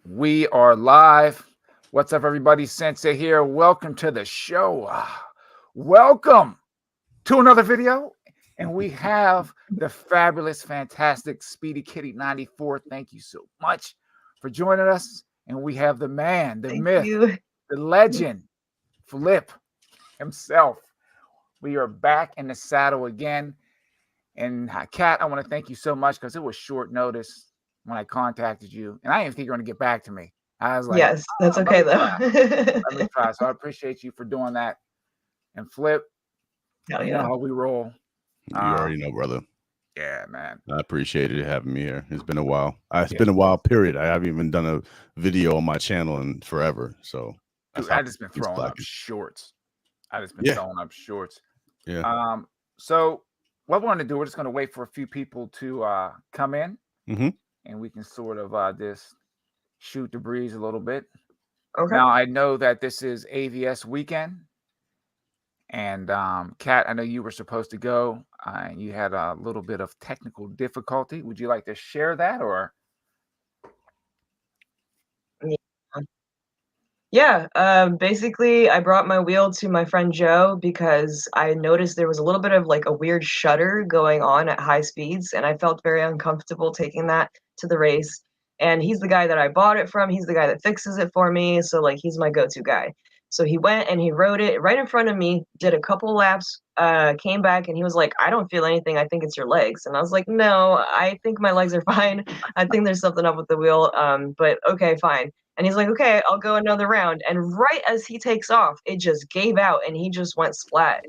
We are live. What's up, everybody? Sensei here. Welcome to the show. Welcome to another video. And we have the fabulous, fantastic Speedykitty94. Thank you so much for joining us. And we have the man, the myth, the legend, Flip himself. We are back in the saddle again. And Kat, I want to thank you so much because it was short notice when I contacted you, and I didn't think you were going to get back to me. I was like, yes, that's okay though. Let me try. So I appreciate you for doing that. And Flip, Hell you know how we roll. You already know, brother. Yeah, man. I appreciated you having me here. It's been a while. It's been a while, period. I haven't even done a video on my channel in forever. So dude, I just been throwing up shorts. Yeah. So what we're going to do, we're just going to wait for a few people to come in, and we can sort of just shoot the breeze a little bit. Okay. Now, I know that this is AVS weekend, and Kat, I know you were supposed to go, and you had a little bit of technical difficulty. Would you like to share that, or? Yeah, basically I brought my wheel to my friend Joe because I noticed there was a little bit of like a weird shudder going on at high speeds, and I felt very uncomfortable taking that to the race. And he's the guy that I bought it from. He's the guy that fixes it for me. So like he's my go-to guy. So he went and he rode it right in front of me, did a couple laps, came back, and he was like, I don't feel anything. I think it's your legs. And I was like, no, I think my legs are fine. I think there's something up with the wheel. But okay, fine. And he's like, okay, I'll go another round. And right as he takes off, it just gave out and he just went splat.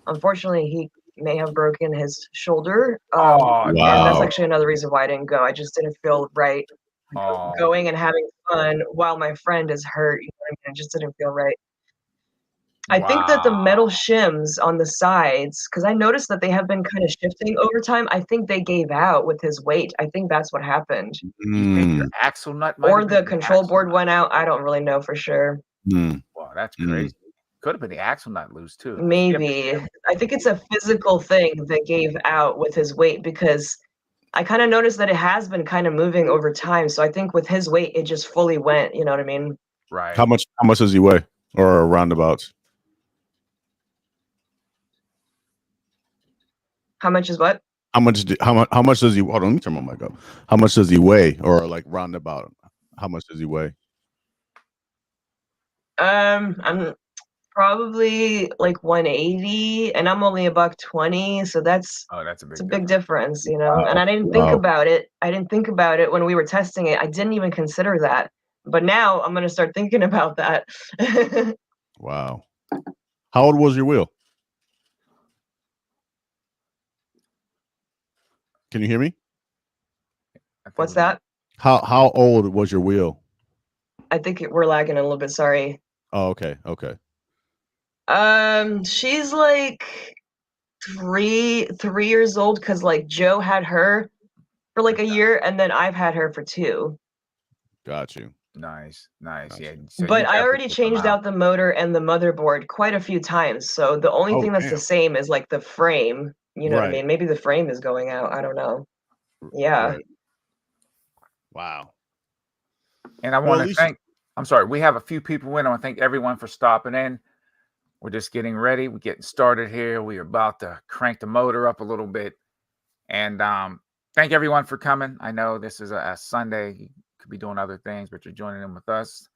Unfortunately, he may have broken his shoulder. And that's actually another reason why I didn't go. I just didn't feel right going and having fun while my friend is hurt. You know what I mean? It just didn't feel right. I think that the metal shims on the sides, because I noticed that they have been kind of shifting over time. I think they gave out with his weight. I think that's what happened. You think your axle nut or the control board went out? I don't really know for sure. Wow, that's crazy. Could have been the axle nut loose too. Maybe. I think it's a physical thing that gave out with his weight, because I kind of noticed that it has been kind of moving over time. So I think with his weight, it just fully went. You know what I mean? Right. How much does he weigh, or roundabouts? How much is what? How much does he? Hold on, let me turn my mic up. How much does he weigh, or like roundabout? How much does he weigh? I'm probably like 180, and I'm only $120, so that's a big difference, you know. And I didn't think about it. I didn't think about it when we were testing it. I didn't even consider that. But now I'm gonna start thinking about that. Wow. How old was your wheel? Can you hear me? What's that? How old was your wheel? I think we're lagging a little bit. Sorry. Oh, okay. Okay. She's like three years old, because like Joe had her for like a year, and then I've had her for 2. Got you. Nice. Yeah. So but I already changed out the motor and the motherboard quite a few times. So the only thing that's the same is like the frame. You know what I mean? Maybe the frame is going out. I don't know. Yeah. Right. Wow. And I want to thank, I'm sorry, we have a few people in. I want to thank everyone for stopping in. We're just getting ready. We're getting started here. We're about to crank the motor up a little bit. And thank everyone for coming. I know this is a Sunday. You could be doing other things, but you're joining in with us.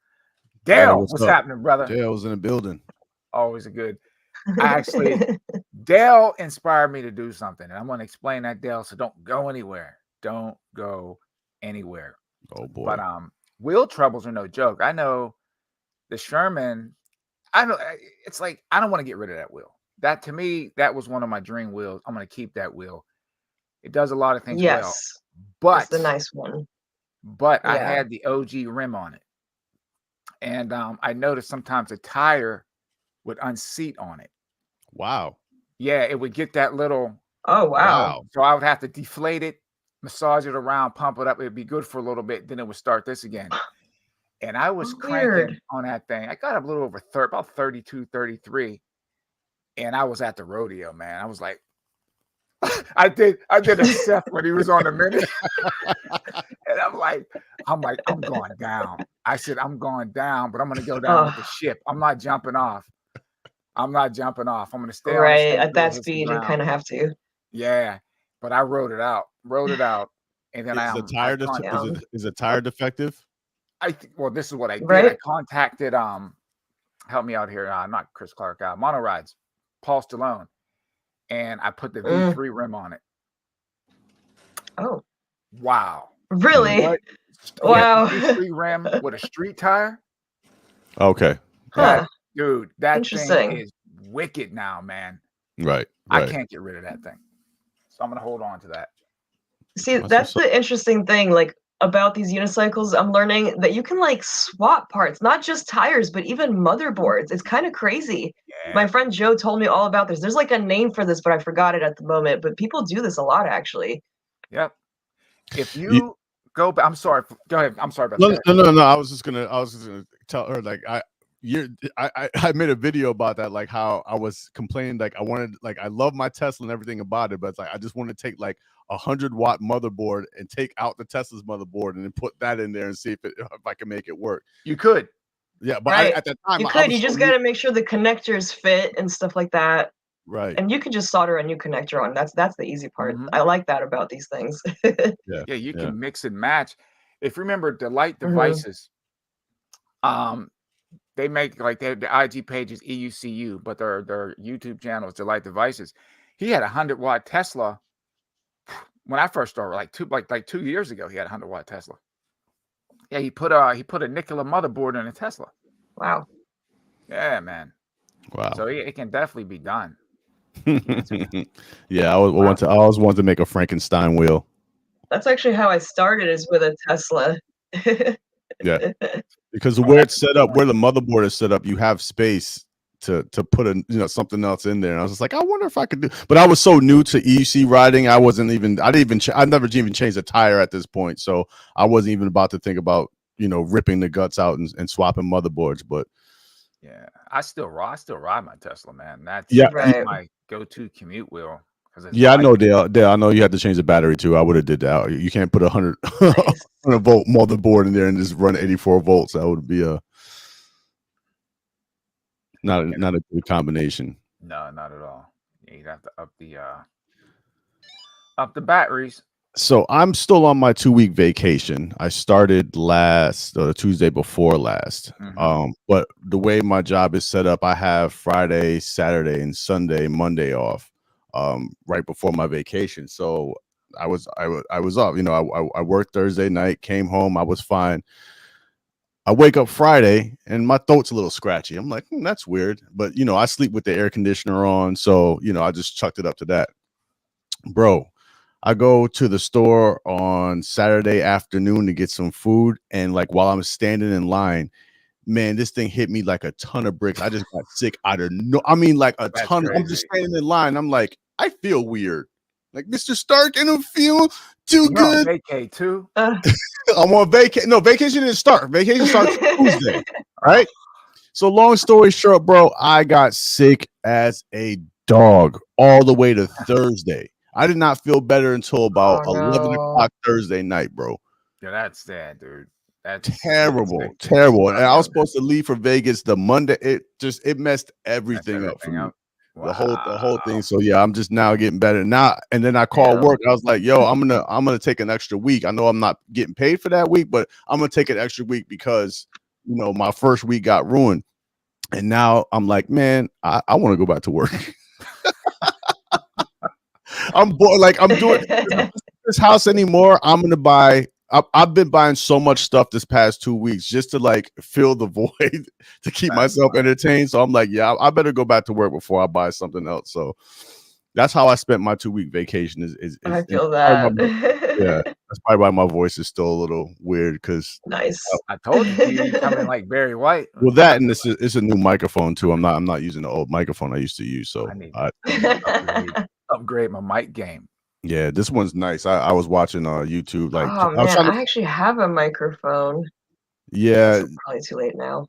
Dale, what's happening, brother? Dale's in the building. Always a good. Actually, Dale inspired me to do something, and I'm going to explain that, Dale. So don't go anywhere. Don't go anywhere. Oh boy. But wheel troubles are no joke. I know the Sherman. It's like I don't want to get rid of that wheel. That to me, that was one of my dream wheels. I'm going to keep that wheel. It does a lot of things well. But it's the nice one. But I had the OG rim on it, and I noticed sometimes the tire would unseat on it. Wow. Yeah, it would get that little. Oh, wow. So I would have to deflate it, massage it around, pump it up. It'd be good for a little bit. Then it would start this again. And I was cranking on that thing. I got up a little over about 32, 33. And I was at the rodeo, man. I was like, I did a Seth when he was on the minute. And I'm like, I'm like, I'm going down. I said, I'm going down, but I'm going to go down with the ship. I'm not jumping off. I'm not jumping off. I'm going to stay on this Right, thing at till it that hits the speed, you ground. kind of have to. Yeah, but I rode it out, and then Is a tire defective? Well, this is what I did. Right? I contacted help me out here, not Chris Clark, Mono Rides, Paul Stallone, and I put the V3 rim on it. Oh, Wow! really? What? Wow. V3 rim with a street tire. Okay. Huh. Dude, that Interesting. thing is wicked now, man. Right. I can't get rid of that thing, so I'm gonna hold on to that. See, that's the interesting thing, like, about these unicycles. I'm learning that you can, like, swap parts, not just tires, but even motherboards. It's kind of crazy. Yeah. My friend Joe told me all about this. There's, like, a name for this, but I forgot it at the moment, but people do this a lot, actually. Yep. If you go back, I'm sorry. Go ahead. I'm sorry about that. No. I was just gonna tell her, like, I made a video about that, like how I was complaining, like I love my Tesla and everything about it, but it's like I just want to take like 100-watt motherboard and take out the Tesla's motherboard and then put that in there and see if I can make it work. You could. Yeah, but Right. at the time you just got to make sure the connectors fit and stuff like that. Right. And you can just solder a new connector on. That's the easy part. I like that about these things. Yeah, you can mix and match. If you remember Delight Devices, they make, like, their IG page is EUCU, but their YouTube channel is Delight Devices. He had a 100-watt Tesla when I first started, like 2 years ago. He had a 100-watt Tesla. Yeah, he put a Nikola motherboard in a Tesla. Wow. Yeah, man. Wow. So it can definitely be done. Yeah, I always wanted to make a Frankenstein wheel. That's actually how I started, is with a Tesla. Yeah, because where it's set up, where the motherboard is set up, you have space to put something else in there. And I was just like, I wonder if I could do. But I was so new to EC riding, I never even changed a tire at this point, so I wasn't even about to think about ripping the guts out and swapping motherboards. But yeah, I still ride my Tesla, man. That's my go-to commute wheel. Yeah, I know, Dale. I know you had to change the battery too. I would have did that. You can't put 100 volt motherboard in there and just run 84 volts. That would be not a good combination. No, not at all. You'd have to up the batteries. So I'm still on my 2-week vacation. I started the Tuesday before last. But the way my job is set up, I have Friday, Saturday, and Sunday, Monday off. Right before my vacation, so I was off. I worked Thursday night, came home, I was fine. I wake up Friday and my throat's a little scratchy. I'm like, that's weird, but I sleep with the air conditioner on, so I just chucked it up to that. Bro, I go to the store on Saturday afternoon to get some food, and like while I'm standing in line, man, this thing hit me like a ton of bricks. I just got sick out of like a ton. Crazy. I'm just standing in line. I'm like, I feel weird. Like, Mr. Stark, I don't feel too good. Vacay too. I'm on vacation. No, vacation didn't start. Vacation starts Tuesday. Right. So long story short, bro, I got sick as a dog all the way to Thursday. I did not feel better until about 11 o'clock Thursday night, bro. Yeah, that's sad, dude. That's terrible. And I was supposed to leave for Vegas the Monday. It messed everything up for me. Wow. The whole thing. So yeah, I'm just now getting better now. And then I called work. I was like, yo, I'm gonna take an extra week. I know I'm not getting paid for that week, but I'm gonna take an extra week because my first week got ruined. And now I'm like, man, I want to go back to work. I'm bored. Like, I'm doing this house anymore. I'm gonna buy. I've been buying so much stuff this past 2 weeks just to like fill the void to keep myself entertained. So I'm like, yeah, I better go back to work before I buy something else. So that's how I spent my 2-week vacation. I feel that. Yeah, that's probably why my voice is still a little weird. Because nice. I told you coming like Barry White. Well, that and it's a new microphone too. I'm not using the old microphone I used to use. So I need to upgrade my mic game. Yeah, this one's nice. I was watching YouTube. Like, oh man, I actually have a microphone. Yeah, it's probably too late now.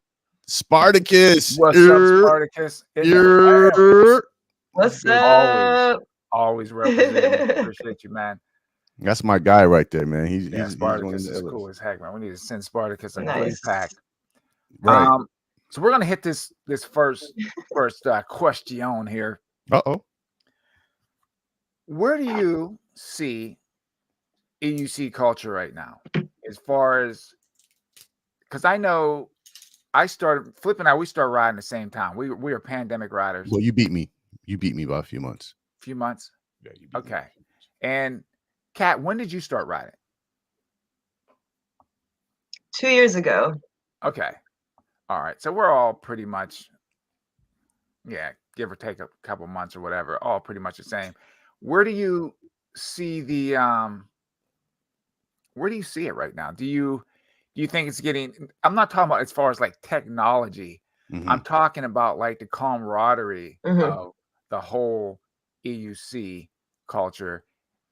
Spartacus, what's up, Spartacus? What's up? Always representing. Appreciate you, man. That's my guy right there, man. He's one of Spartacus the is illest. cool as heck, man. We need to send Spartacus a goodie Nice. pack. Right. So we're gonna hit this first question here. Uh-oh. Where do you see EUC culture right now? As far as, because I know I started Flip and I, we started riding the same time. We were pandemic riders. Well, you beat me. You beat me by a few months. Few months. Yeah, you beat me. Okay. And Kat, when did you start riding? 2 years ago. Okay. All right. So we're all pretty much, give or take a couple months or whatever, all pretty much the same. Where do you see the where do you see it right now? Do you think it's getting, I'm not talking about as far as like technology. I'm talking about like the camaraderie of the whole EUC culture.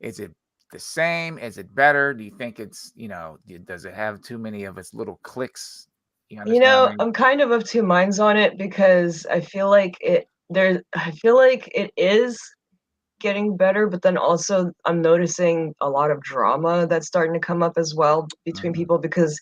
Is it the same? Is it better? Do you think it's, does it have too many of its little cliques? You understand what I mean? I'm kind of two minds on it because I feel like it is getting better, but then also I'm noticing a lot of drama that's starting to come up as well between people because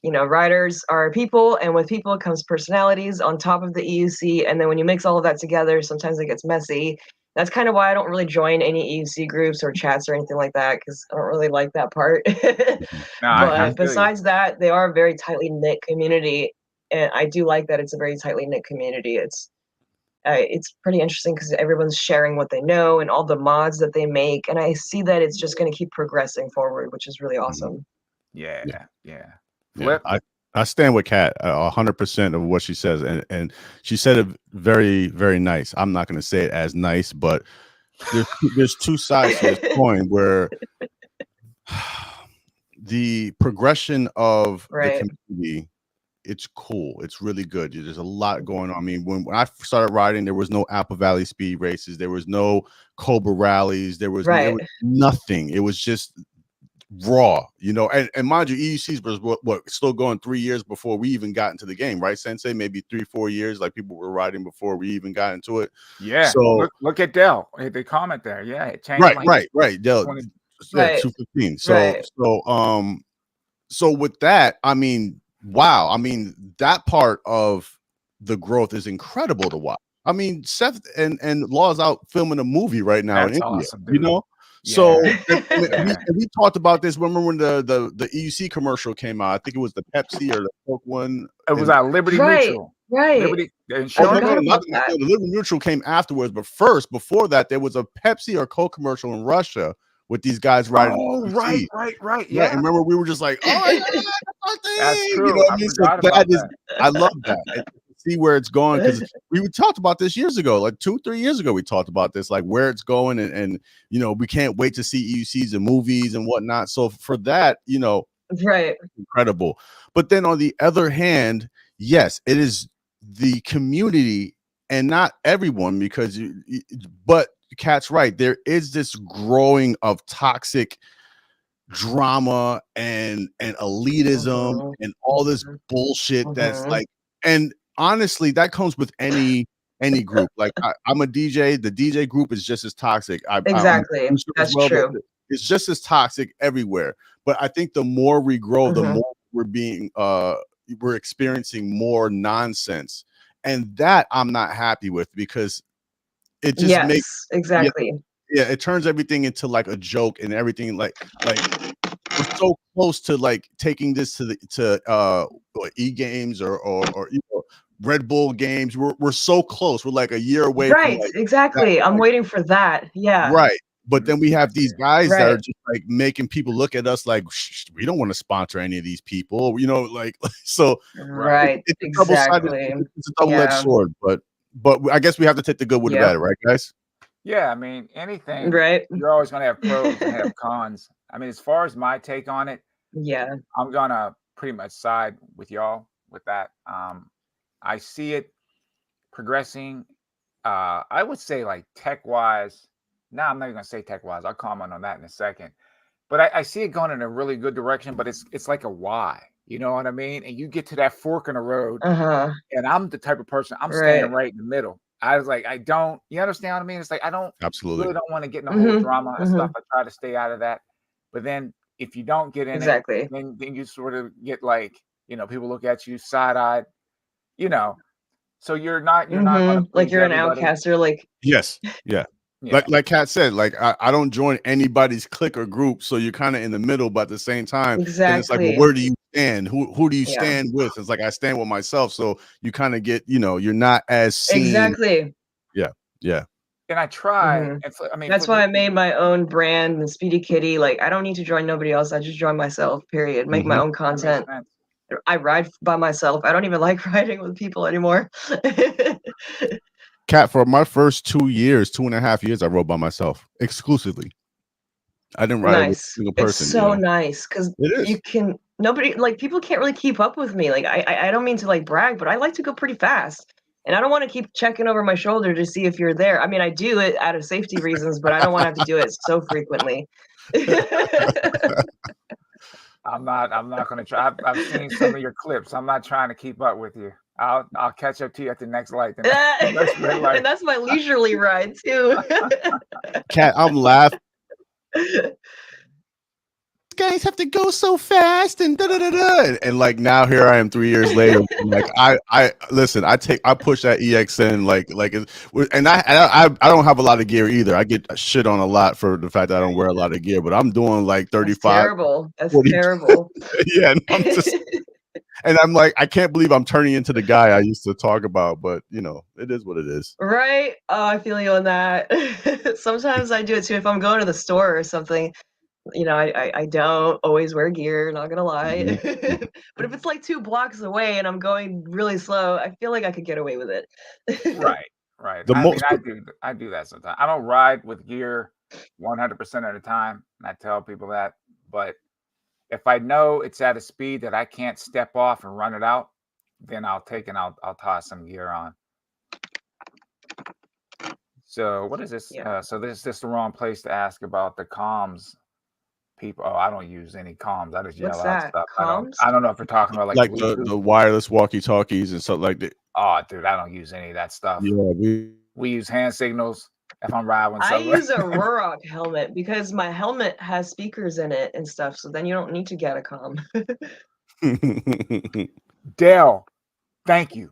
riders are people, and with people comes personalities on top of the EUC, and then when you mix all of that together, sometimes it gets messy. That's kind of why I don't really join any EUC groups or chats or anything like that, because I don't really like that part. No, I But feel you. besides that, they are a very tightly knit community, and I do like that it's a very tightly knit community. It's pretty interesting because everyone's sharing what they know and all the mods that they make, and I see that it's just going to keep progressing forward, which is really awesome. Yeah. Yeah, Flip. I stand with Kat 100% of what she says, and she said it very, very nice. I'm not going to say it as nice, but there's two sides to this coin where the progression of the community, it's cool. It's really good. There's a lot going on. I mean, when I started riding, there was no Apple Valley speed races. There was no Cobra rallies. There was nothing. It was just raw, and mind you, EUCs was what still going 3 years before we even got into the game, right, Sensei? Maybe 3-4 years, like people were riding before we even got into it. Yeah. So look at Dell. They comment there. Yeah, it changed. Right. Dell, 215. So with that, I mean, wow. I mean, that part of the growth is incredible to watch. I mean, Seth and Law's out filming a movie right now in India, awesome, dude. So we talked about this. Remember when the EUC commercial came out? I think it was the Pepsi or the Coke one. It was at Liberty Mutual. Right. Liberty. The Liberty Mutual came afterwards, but first, before that, there was a Pepsi or Coke commercial in Russia with these guys riding. Oh, right. Yeah. And remember, we were just like, oh my God, that's true. You know what I mean? So that. I love that. See where it's going, because we talked about this years ago, like 2-3 years ago. We talked about this, like where it's going, and we can't wait to see EUCs and movies and whatnot. So for that, incredible. But then on the other hand, yes, it is the community and not everyone, because but Kat's right. There is this growing of toxic drama and elitism and all this bullshit that's like, and honestly, that comes with any group. Like I'm a DJ. The DJ group is just as toxic. Exactly. That's true. It's just as toxic everywhere. But I think the more we grow, the more we're experiencing more nonsense, and that I'm not happy with, because it just makes it turns everything into like a joke, and everything like we're so close to like taking this to e-games or Red Bull games. We're so close. We're like a year away. Right, from, like, exactly. I'm waiting for that. Yeah. Right. But then we have these guys that are just like making people look at us like, we don't want to sponsor any of these people, like so. Right. It's a double-sided, it's a double-edged sword, but I guess we have to take the good with the bad, right, guys? Yeah, I mean, anything. Right. You're always going to have pros and have cons. I mean, as far as my take on it, I'm gonna pretty much side with y'all with that. I see it progressing. I would say like tech-wise. No, I'm not even gonna say tech-wise. I'll comment on that in a second. But I see it going in a really good direction. But it's like a Y. You know what I mean? And you get to that fork in the road, and I'm the type of person, I'm standing right in the middle. I was like, you understand what I mean? It's like I don't really don't want to get in the whole drama and stuff. I try to stay out of that. But then if you don't get in Exactly. it, then you sort of get like, people look at you side-eyed, you know. So you're not going to Like please you're an everybody. outcast, or like Yes. Yeah. Yeah. Like Kat said, like I don't join anybody's clique or group, so you're kind of in the middle, but at the same time, then it's like, well, exactly. where do you stand? Who do you Yeah. stand with? It's like I stand with myself, so you kind of get, you're not as seen. Exactly. Yeah. And I try, Mhm. and I mean, That's why I made my own brand, the Speedy Kitty. Like I don't need to join nobody else. I just join myself. Period. Make my own that makes content. sense. I ride by myself. I don't even like riding with people anymore. Kat, for my first 2.5 years, I rode by myself exclusively. I didn't ride with a Nice. single It's person. so nice because It is. you can nobody like people can't really keep up with me. Like I don't mean to like brag, but I like to go pretty fast. And I don't want to keep checking over my shoulder to see if you're there. I mean, I do it out of safety reasons, but I don't want to have to do it so frequently. I'm not going to try. I've seen some of your clips. I'm not trying to keep up with you. I'll catch up to you at the next light. The next red light. And that's my leisurely ride too. Kat, I'm laughing. Guys have to go so fast and da da da da. And like now here I am 3 years later. Like I listen, I push that EXN and I don't have a lot of gear either. I get shit on a lot for the fact that I don't wear a lot of gear, but I'm doing like 35. That's terrible. That's 40. terrible. Yeah, and I'm like, I can't believe I'm turning into the guy I used to talk about, but it is what it is. Right? Oh, I feel you on that. Sometimes I do it too. If I'm going to the store or something, I don't always wear gear, not gonna lie. But if it's like 2 blocks away and I'm going really slow, I feel like I could get away with it. Right. I do that sometimes. I don't ride with gear 100% of the time, and I tell people that. But if I know it's at a speed that I can't step off and run it out, then I'll toss some gear on. So what is this? Yeah. So this is the wrong place to ask about the comms people. Oh, I don't use any comms. I just yell What's out that? stuff. Comms? I don't know if we're talking about Like the wireless walkie-talkies and stuff like that. Oh, dude, I don't use any of that stuff. Yeah, we use hand signals if I'm riding with I someone. use a Ruroc helmet because my helmet has speakers in it and stuff, so then you don't need to get a comm. Dale, thank you.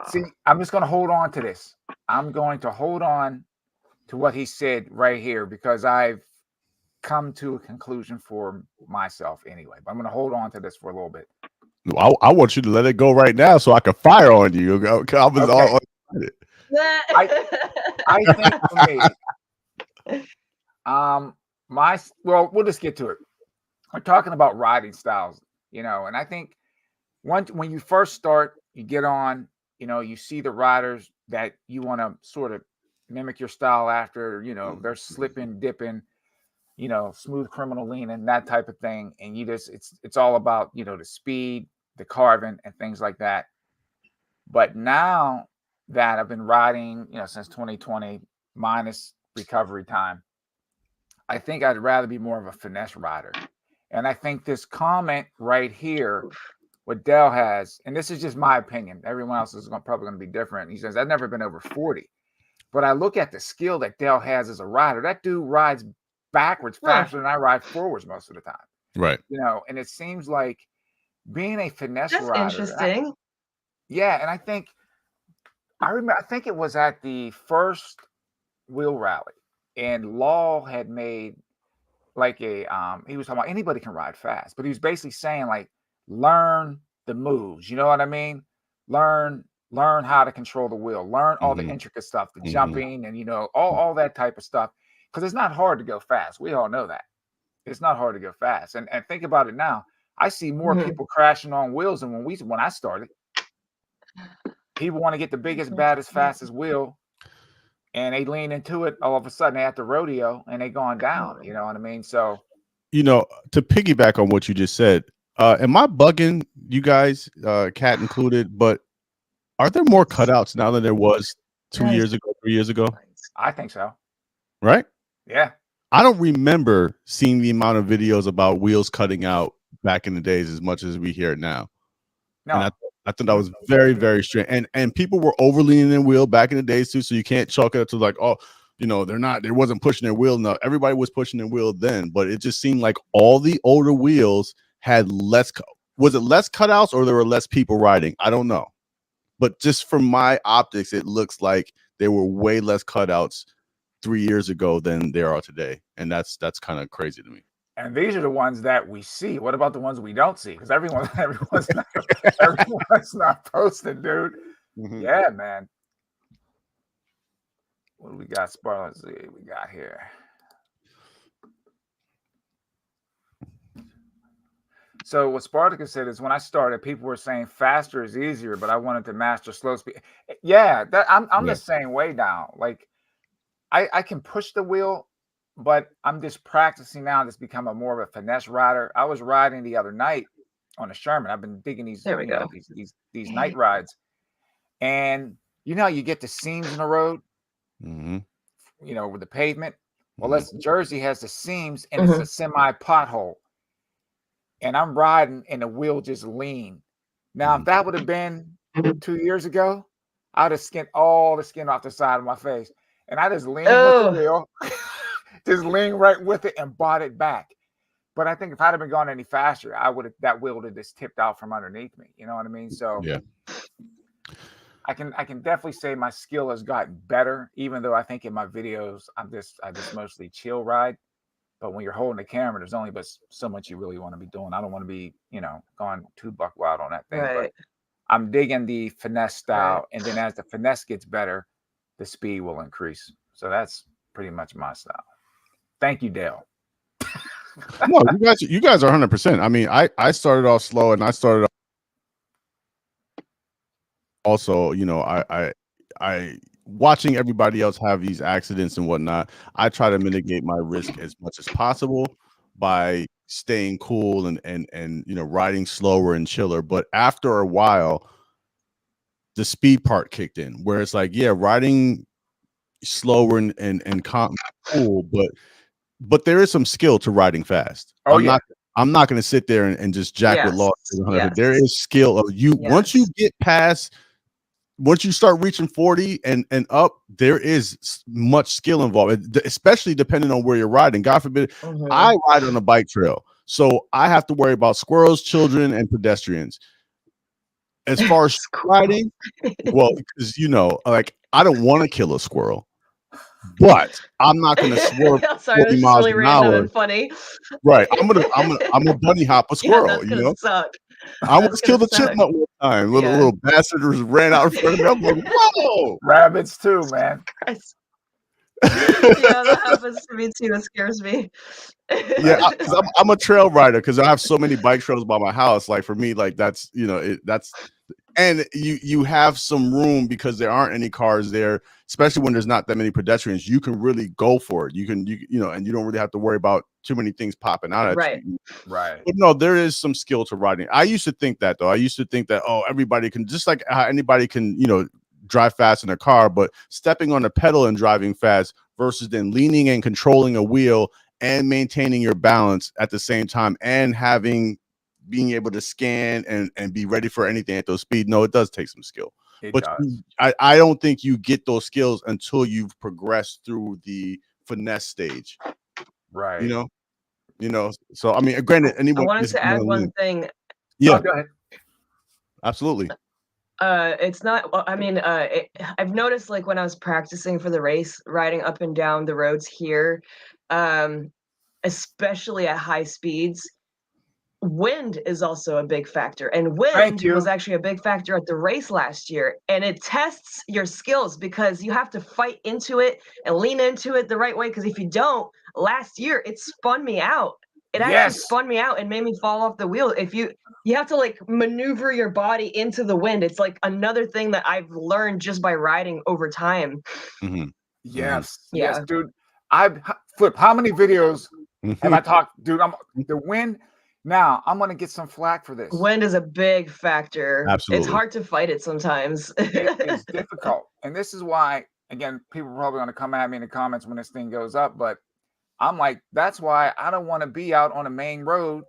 See, I'm just going to hold on to this. I'm going to hold on to what he said right here because I've come to a conclusion for myself anyway. But I'm going to hold on to this for a little bit. I want you to let it go right now so I can fire on you. I was all excited. I think for me, we'll just get to it. We're talking about riding styles, and I think when you first start, you get on, you see the riders that you want to sort of mimic your style after, they're slipping, dipping, smooth criminal leaning, that type of thing. And it's all about, the speed, the carving and things like that. But now that I've been riding, since 2020 minus recovery time, I think I'd rather be more of a finesse rider. And I think this comment right here, what Dell has, and this is just my opinion, everyone else is probably going to be different. He says, I've never been over 40. But I look at the skill that Dell has as a rider. That dude rides backwards faster than I ride forwards most of the time. Right. And it seems like being a finesse rider. That's interesting. And I think it was at the first wheel rally, and Law had made like he was talking about anybody can ride fast, but he was basically saying like learn the moves, you know what I mean? Learn how to control the wheel, learn all the intricate stuff, the jumping and all that type of stuff. Because it's not hard to go fast. We all know that. It's not hard to go fast. And think about it now. I see more people crashing on wheels than when I started. People want to get the biggest, baddest, fastest wheel, and they lean into it. All of a sudden, they at the rodeo and they going down. You know what I mean? So, to piggyback on what you just said, am I bugging you guys, Kat included? But are there more cutouts now than there was 2 years ago, 3 years ago? I think so. Right? Yeah. I don't remember seeing the amount of videos about wheels cutting out back in the days as much as we hear it now. No. And I thought that was very, very strange. And people were overleaning their wheel back in the days too. So you can't chalk it up to like, oh, you know, they wasn't pushing their wheel enough. Everybody was pushing their wheel then, but it just seemed like all the older wheels had less. Was it less cutouts or there were less people riding? I don't know. But just from my optics, it looks like there were way less cutouts 3 years ago than there are today. And that's kind of crazy to me. And these are the ones that we see. What about the ones we don't see? Because everyone's not posted, dude. Yeah, man. What do we got? Let's see. We got here. So what Spartacus said is when I started, people were saying faster is easier, but I wanted to master slow speed. Yeah, I'm the same way now. Like I can push the wheel, but I'm just practicing now to become a more of a finesse rider. I was riding the other night on a Sherman. I've been digging these, these night rides, and you know, you get the seams in the road, you know, with the pavement. Well, Jersey has the seams, and it's a semi pothole. And I'm riding and the wheel just lean. Now, if that would have been 2 years ago, I'd have skinned all the skin off the side of my face. And I just leaned with the wheel, just leaned right with it and bought it back. But I think if I'd have been going any faster, that wheel would have just tipped out from underneath me. You know what I mean? So yeah, I can definitely say my skill has gotten better, even though I think in my videos I just mostly chill ride. But when you're holding the camera, there's only but so much you really want to be doing. I don't want to be, you know, going too buck wild on that thing. Right. But I'm digging the finesse style. And then as the finesse gets better, the speed will increase. So that's pretty much my style. Thank you, Dale. No, you guys are 100%. I mean, I started off slow and I started off also, you know, I watching everybody else have these accidents and whatnot, I try to mitigate my risk as much as possible by staying cool and you know, riding slower and chiller. But after a while, the speed part kicked in, where it's like, yeah, riding slower and calm, cool, but there is some skill to riding fast. I'm not going to sit there and just jack with law. There is skill of you. Once you get past. Once you start reaching 40 and up, there is much skill involved, especially depending on where you're riding. God forbid, I ride on a bike trail, so I have to worry about squirrels, children, and pedestrians. As far as riding, well, because you know, like I don't want to kill a squirrel, but I'm not going to swerve 40 miles an hour. And funny, right? I'm a bunny hop a squirrel. That's gonna suck. I almost killed a chipmunk one time. Little bastard ran out in front of me. I'm like, whoa! Rabbits too, man. Yeah, that happens to me too. That scares me. Yeah, I'm a trail rider because I have so many bike trails by my house. Like for me, like that's, you know, and you have some room because there aren't any cars there, especially when there's not that many pedestrians. You can really go for it. You know, and you don't really have to worry about too many things popping out at you. Right. But no, there is some skill to riding. I used to think that though. I used to think that, oh, everybody can, just like how anybody can, you know, drive fast in a car, but stepping on a pedal and driving fast versus then leaning and controlling a wheel and maintaining your balance at the same time and being able to scan and be ready for anything at those speed. No, it does take some skill. I don't think you get those skills until you've progressed through the finesse stage. Right. You know, so I mean, granted, anyone. I wanted to add one thing. Yeah, go ahead. Absolutely. It's not, I mean, I've noticed like when I was practicing for the race, riding up and down the roads here, especially at high speeds, wind is also a big factor, and wind was actually a big factor at the race last year, and it tests your skills because you have to fight into it and lean into it the right way, because if you don't, last year it spun me out. It actually spun me out and made me fall off the wheel. If you have to like maneuver your body into the wind. It's like another thing that I've learned just by riding over time. Yes, dude. Flip, how many videos have I talked, dude? The wind. Now I'm gonna get some flack for this. Wind is a big factor. Absolutely. It's hard to fight it sometimes. It's difficult, and this is why, again, people are probably gonna come at me in the comments when this thing goes up, but I'm like, that's why I don't want to be out on a main road,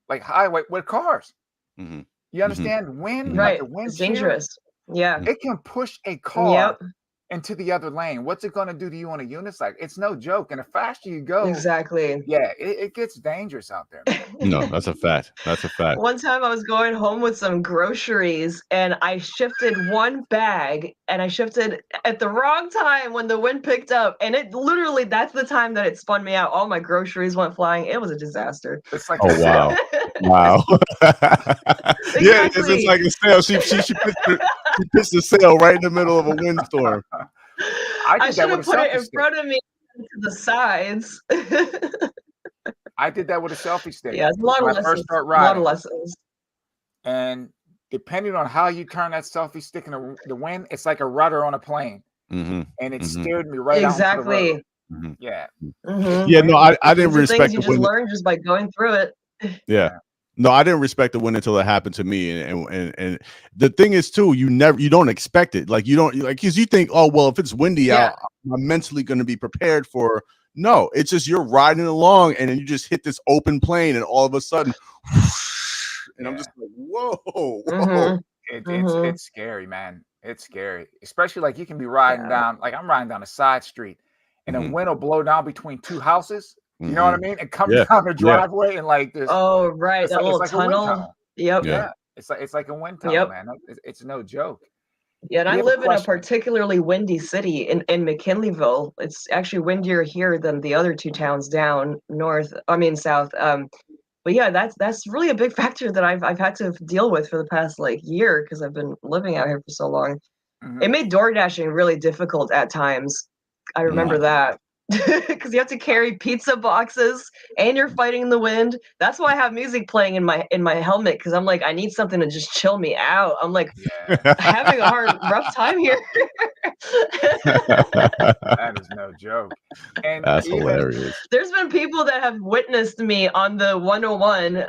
like highway with cars. You understand? Wind, right? Like the wind it's dangerous. Yeah, it can push a car into the other lane. What's it going to do to you on a unicycle? It's no joke. And the faster you go, Exactly. yeah, it gets dangerous out there, man. No, that's a fact. That's a fact. One time I was going home with some groceries and I shifted one bag and I shifted at the wrong time when the wind picked up, and it literally, that's the time that it spun me out. All my groceries went flying. It was a disaster. It's like Oh a sail. wow. Wow. Yeah, it's Exactly. like a sail. She pitched the sail right in the middle of a windstorm. I should have put it in front of me to the sides. I did that with a selfie stick. Yeah, it's a lot of when I lessons. first start A lot of riding. lessons. And depending on how you turn that selfie stick in the wind, it's like a rudder on a plane. And it steered me right out into the road. Yeah. Yeah, no, I didn't respect things you the just wind. learn just by going through it. Yeah. No, I didn't respect the wind until it happened to me. And the thing is too, you don't expect it. Like you don't like, because you think, oh well, if it's windy out, I'm mentally going to be prepared for. No, it's just you're riding along and then you just hit this open plane and all of a sudden and I'm just like, whoa. It's scary, man. It's scary, especially like you can be riding down, like I'm riding down a side street and the wind will blow down between two houses. You know what I mean? And come down the driveway and like this. Oh, right. That little like tunnel. Yep. Yeah. It's like a wind tunnel, man. It's no joke. Yeah, and I live in a particularly windy city in McKinleyville. It's actually windier here than the other two towns down south. But yeah, that's really a big factor that I've had to deal with for the past like year because I've been living out here for so long. It made door dashing really difficult at times. I remember that. Because you have to carry pizza boxes and you're fighting the wind. That's why I have music playing in my helmet, because I'm like, I need something to just chill me out. I'm like having a rough time here. That is no joke. And that's hilarious. There's been people that have witnessed me on the 101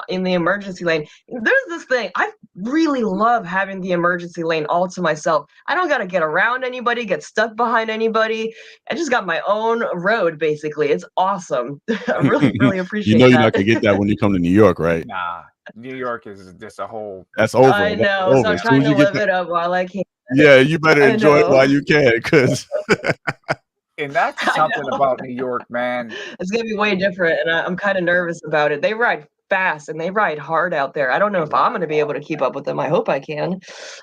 in the emergency lane. There's this thing. I really love having the emergency lane all to myself. I don't got to get around anybody, get stuck behind anybody. I just got my own road, basically. It's awesome. I really appreciate you know you're that. not gonna get that when you come to New York, right? Nah, New York is just a whole. That's over. I know. So I'm trying to live it up while I can. Yeah, you better enjoy it while you can, because. And that's something about New York, man. It's gonna be way different, and I'm kind of nervous about it. They ride fast and they ride hard out there. I don't know if I'm going to be able to keep up with them. I hope I can.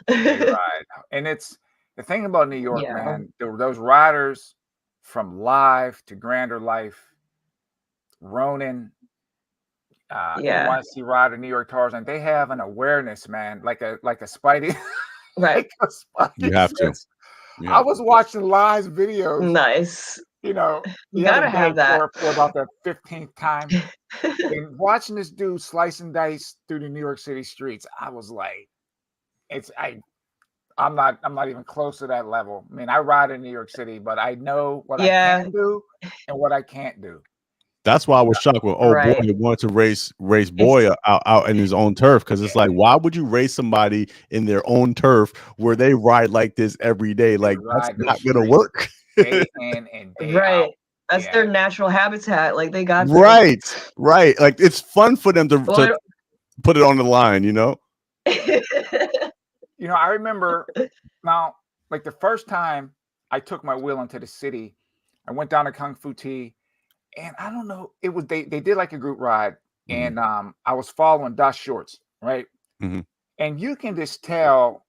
Right. And it's the thing about New York, man. Those riders from Live to Grander Life, Ronin, NYC rider, New York Tarzan, they have an awareness, man, like a Spidey. Right. Like a Spidey you have to. I was watching Live's videos. Nice. You know, you gotta have that for about the 15th time. And watching this dude slice and dice through the New York City streets, I was like, I'm not even close to that level. I mean, I ride in New York City, but I know what I can do and what I can't do. That's why I was shocked when boy wanted to race boy out in his own turf, because it's like, why would you race somebody in their own turf where they ride like this every day? Like, that's not gonna work. Day in and day out. That's their natural habitat. Like, they got right. Like, it's fun for them to put it on the line, you know. You know, I remember now, like the first time I took my wheel into the city, I went down to Kung Fu Tea, and I don't know, it was they did like a group ride, and I was following Dust Shorts, right? And you can just tell,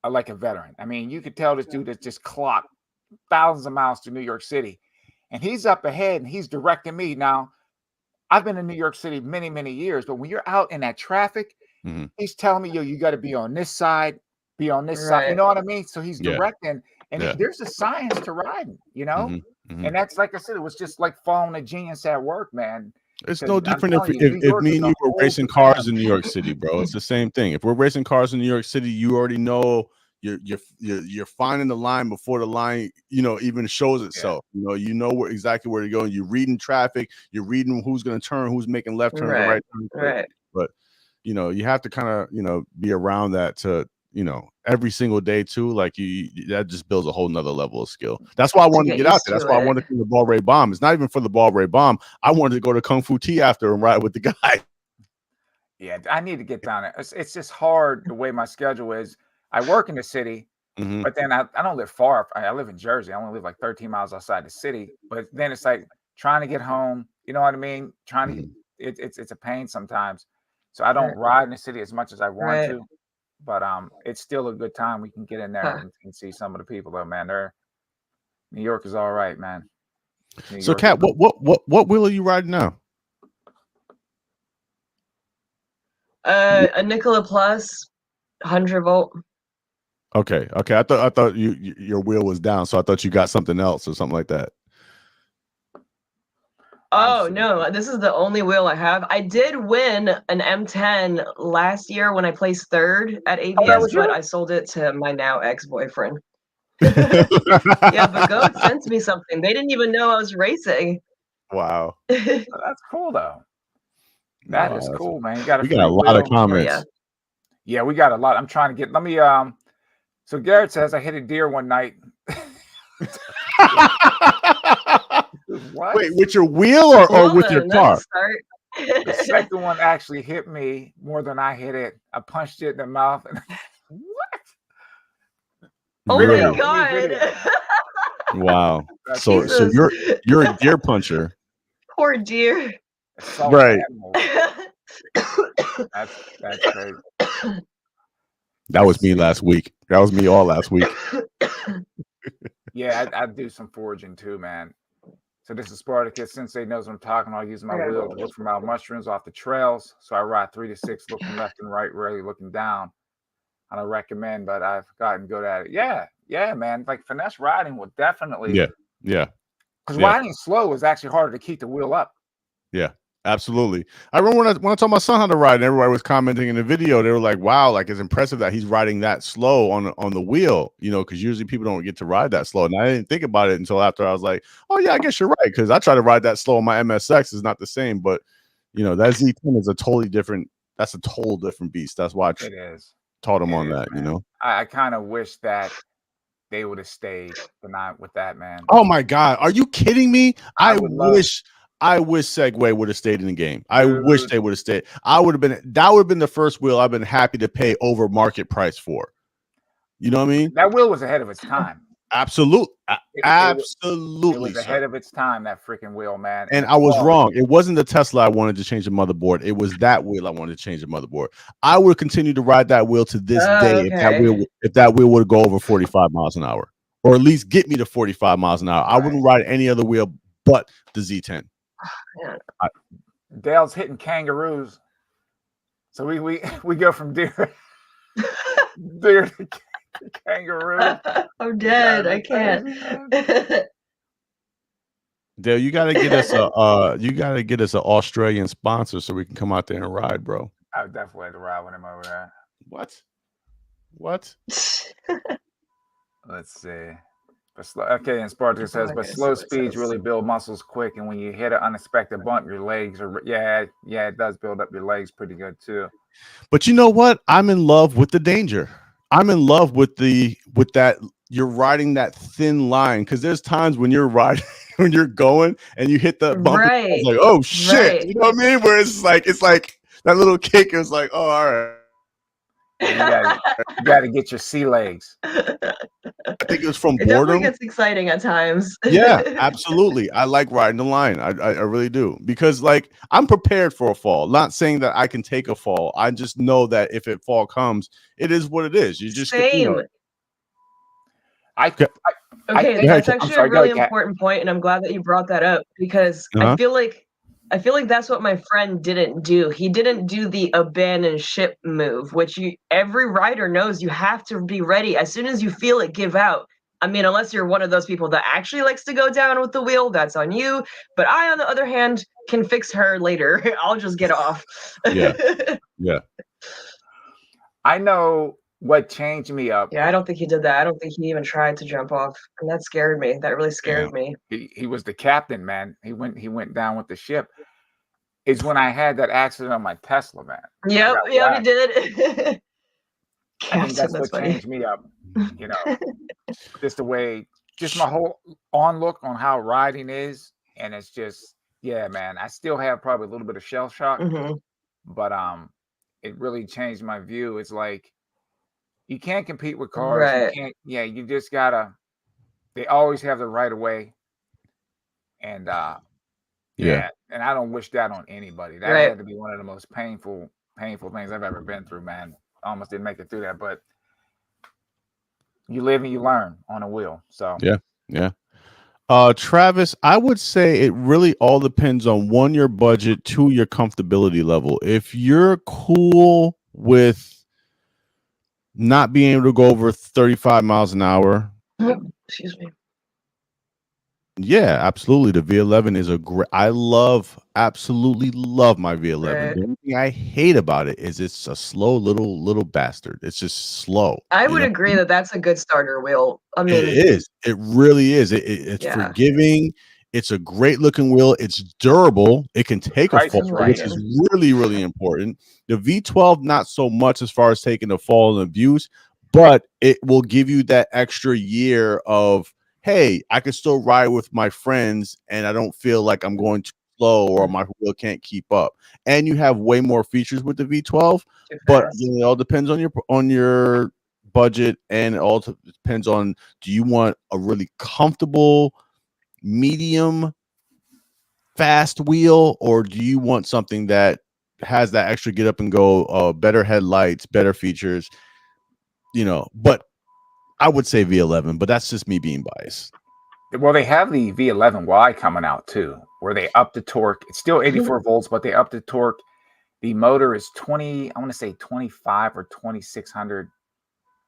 like a veteran. I mean, you could tell this dude that's just clocked thousands of miles to New York City, and he's up ahead and he's directing me. Now, I've been in New York City many, many years, but when you're out in that traffic, he's telling me, yo, you got to be on this side, be on this side. You know what I mean? So he's directing, and there's a science to riding, you know? And that's, like I said, it was just like following a genius at work, man. It's no different if me and you were racing cars in New York City, bro. It's the same thing. If we're racing cars in New York City, you already know you're finding the line before the line, you know, even shows itself. You know exactly where to go. You're reading traffic. You're reading who's going to turn, who's making left turns, right turns. Right. But you know, you have to kind of, you know, be around that to, you know, every single day too. Like that just builds a whole nother level of skill. That's why I wanted to get out there. That's why I wanted to do the Ball Ray Bomb. It's not even for the Ball Ray Bomb. I wanted to go to Kung Fu Tea after and ride with the guy. Yeah, I need to get down there. It's just hard the way my schedule is. I work in the city, But then I don't live far. I live in Jersey. I only live like 13 miles outside the city. But then it's like trying to get home. You know what I mean? Trying to it's a pain sometimes. So I don't ride in the city as much as I want to. But it's still a good time. We can get in there and see some of the people though, man. New York is all right, man. So Kat, what wheel are you riding now? A Nikola Plus 100-volt. Okay. I thought your wheel was down, so I thought you got something else or something like that. Oh no, this is the only wheel I have. I did win an M10 last year when I placed 3rd at ABS, but I sold it to my now ex-boyfriend. Yeah, but Goat sent me something. They didn't even know I was racing. Wow. That's cool though. That is cool, man. You got we got a lot of comments. Yeah, we got a lot. I'm trying to get. Let me. So Garrett says I hit a deer one night. What? Wait, with your wheel or with your car? The second one actually hit me more than I hit it. I punched it in the mouth. And what? Oh my God! Wow. So you're a deer puncher. Poor deer. Right. That's crazy. That was me last week. That was me all last week. Yeah, I do some foraging too, man. So this is Speedykitty. Sensei knows what I'm talking about. I use my wheel to look for my mushrooms off the trails. So I ride 3 to 6, looking left and right, rarely looking down. I don't recommend, but I've gotten good at it. Yeah, man. Like finesse riding will definitely. Yeah. Because riding slow is actually harder to keep the wheel up. Yeah. Absolutely. I remember when I taught my son how to ride, and everybody was commenting in the video. They were like, "Wow, like it's impressive that he's riding that slow on the wheel." You know, because usually people don't get to ride that slow. And I didn't think about it until after I was like, "Oh yeah, I guess you're right." Because I try to ride that slow on my MSX. It's not the same, but you know that Z10 is a totally different. That's a total different beast. That's why It is. Taught him on that. Man. You know, I kind of wish that they would have stayed not with that, man. Oh my God, are you kidding me? I wish Segway would have stayed in the game. I wish they would have stayed. That would have been the first wheel I've been happy to pay over market price for. You know what I mean? That wheel was ahead of its time. Absolutely. It was ahead of its time, that freaking wheel, man. And I was wrong. It wasn't the Tesla I wanted to change the motherboard. It was that wheel I wanted to change the motherboard. I would continue to ride that wheel to this day if that wheel would go over 45 miles an hour, or at least get me to 45 miles an hour. Right. I wouldn't ride any other wheel but the Z10. Dale's hitting kangaroos. So we go from deer to kangaroo. I'm dead. I can't. Dale, you gotta get us an Australian sponsor so we can come out there and ride, bro. I would definitely like to ride with him over there. What? Let's see. Okay, and Spartacus says, but slow speeds really build muscles quick, and when you hit an unexpected bump, your legs are it does build up your legs pretty good too. But you know what? I'm in love with the danger. I'm in love with that. You're riding that thin line, because there's times when you're riding when you're going and you hit the bump, it's like, oh shit, you know what I mean? Where it's like that little kick is like, oh, all right. You gotta get your sea legs. I think it was from boredom. It definitely gets exciting at times. Yeah, absolutely. I like riding the line. I really do, because like I'm prepared for a fall. Not saying that I can take a fall. I just know that if a fall comes, it is what it is. You just Okay, that's actually a really important point, and I'm glad that you brought that up, because I feel like that's what my friend didn't do. He didn't do the abandon ship move, which every rider knows you have to be ready. As soon as you feel it give out. I mean, unless you're one of those people that actually likes to go down with the wheel, that's on you. But I, on the other hand, can fix her later. I'll just get off. Yeah. I know what changed me up. Yeah, I don't think he did that. I don't think he even tried to jump off, and that scared me. That really scared me. He was the captain, man. He went down with the ship. Is when I had that accident on my Tesla, man. Yep, he did. I think that's what changed me up. You know, just my whole look on how riding is, and it's just, yeah, man. I still have probably a little bit of shell shock, but it really changed my view. It's like, You can't compete with cars. You Right. can't. Yeah, you just gotta. They always have the right of way, and Yeah. yeah, and I don't wish that on anybody. That Right. had to be one of the most painful things I've ever been through, man. Almost didn't make it through that, but you live and you learn on a wheel. So Yeah. Yeah. Travis, I would say it really all depends on one, your budget, two, your comfortability level. If you're cool with not being able to go over 35 miles an hour, Excuse me. yeah, absolutely. The V11 is a great. Absolutely love my V11. Right. The only thing I hate about it is it's a slow little bastard. It's just slow. I You would know, agree that that's a good starter wheel. I it mean, is. It really is. It's yeah. forgiving. It's a great looking wheel. It's durable. It can take a price fall, is right. which is really important. The V12, not so much as far as taking a fall and abuse, but it will give you that extra year of, hey, I can still ride with my friends and I don't feel like I'm going too slow or my wheel can't keep up. And you have way more features with the V12, Too but fast. it all depends on your budget, and it all depends on, do you want a really comfortable medium fast wheel, or do you want something that has that extra get up and go, better headlights, better features, but I would say V11, but that's just me being biased. Well, they have the V11Y coming out too, where they up the torque. It's still 84 volts, but they up the torque. The motor is 20, I want to say 25 or 2600,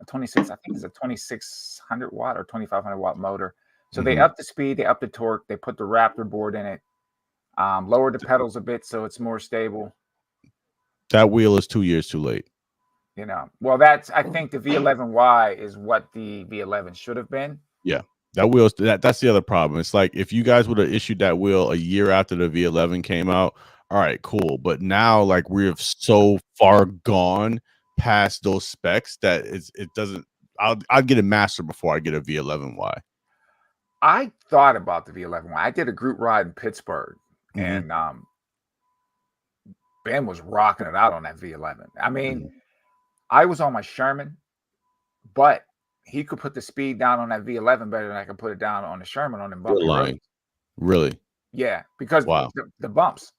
26, I think it's a 2600 watt or 2500 watt motor. So they up the speed, they up the torque, they put the Raptor board in it, lowered the pedals a bit so it's more stable. That wheel is 2 years too late. Well, I think the V11Y is what the V11 should have been. Yeah. That wheel's that's the other problem. It's like, if you guys would have issued that wheel a year after the V11 came out, all right, cool. But now, like, we're so far gone past those specs that it doesn't. I'll get a master before I get a V11Y. I thought about the V11Y. I did a group ride in Pittsburgh, and Ben was rocking it out on that V11. I mean, I was on my Sherman, but he could put the speed down on that V11 better than I could put it down on the Sherman on them bumpy roads. Really? Yeah, because Wow. the bumps.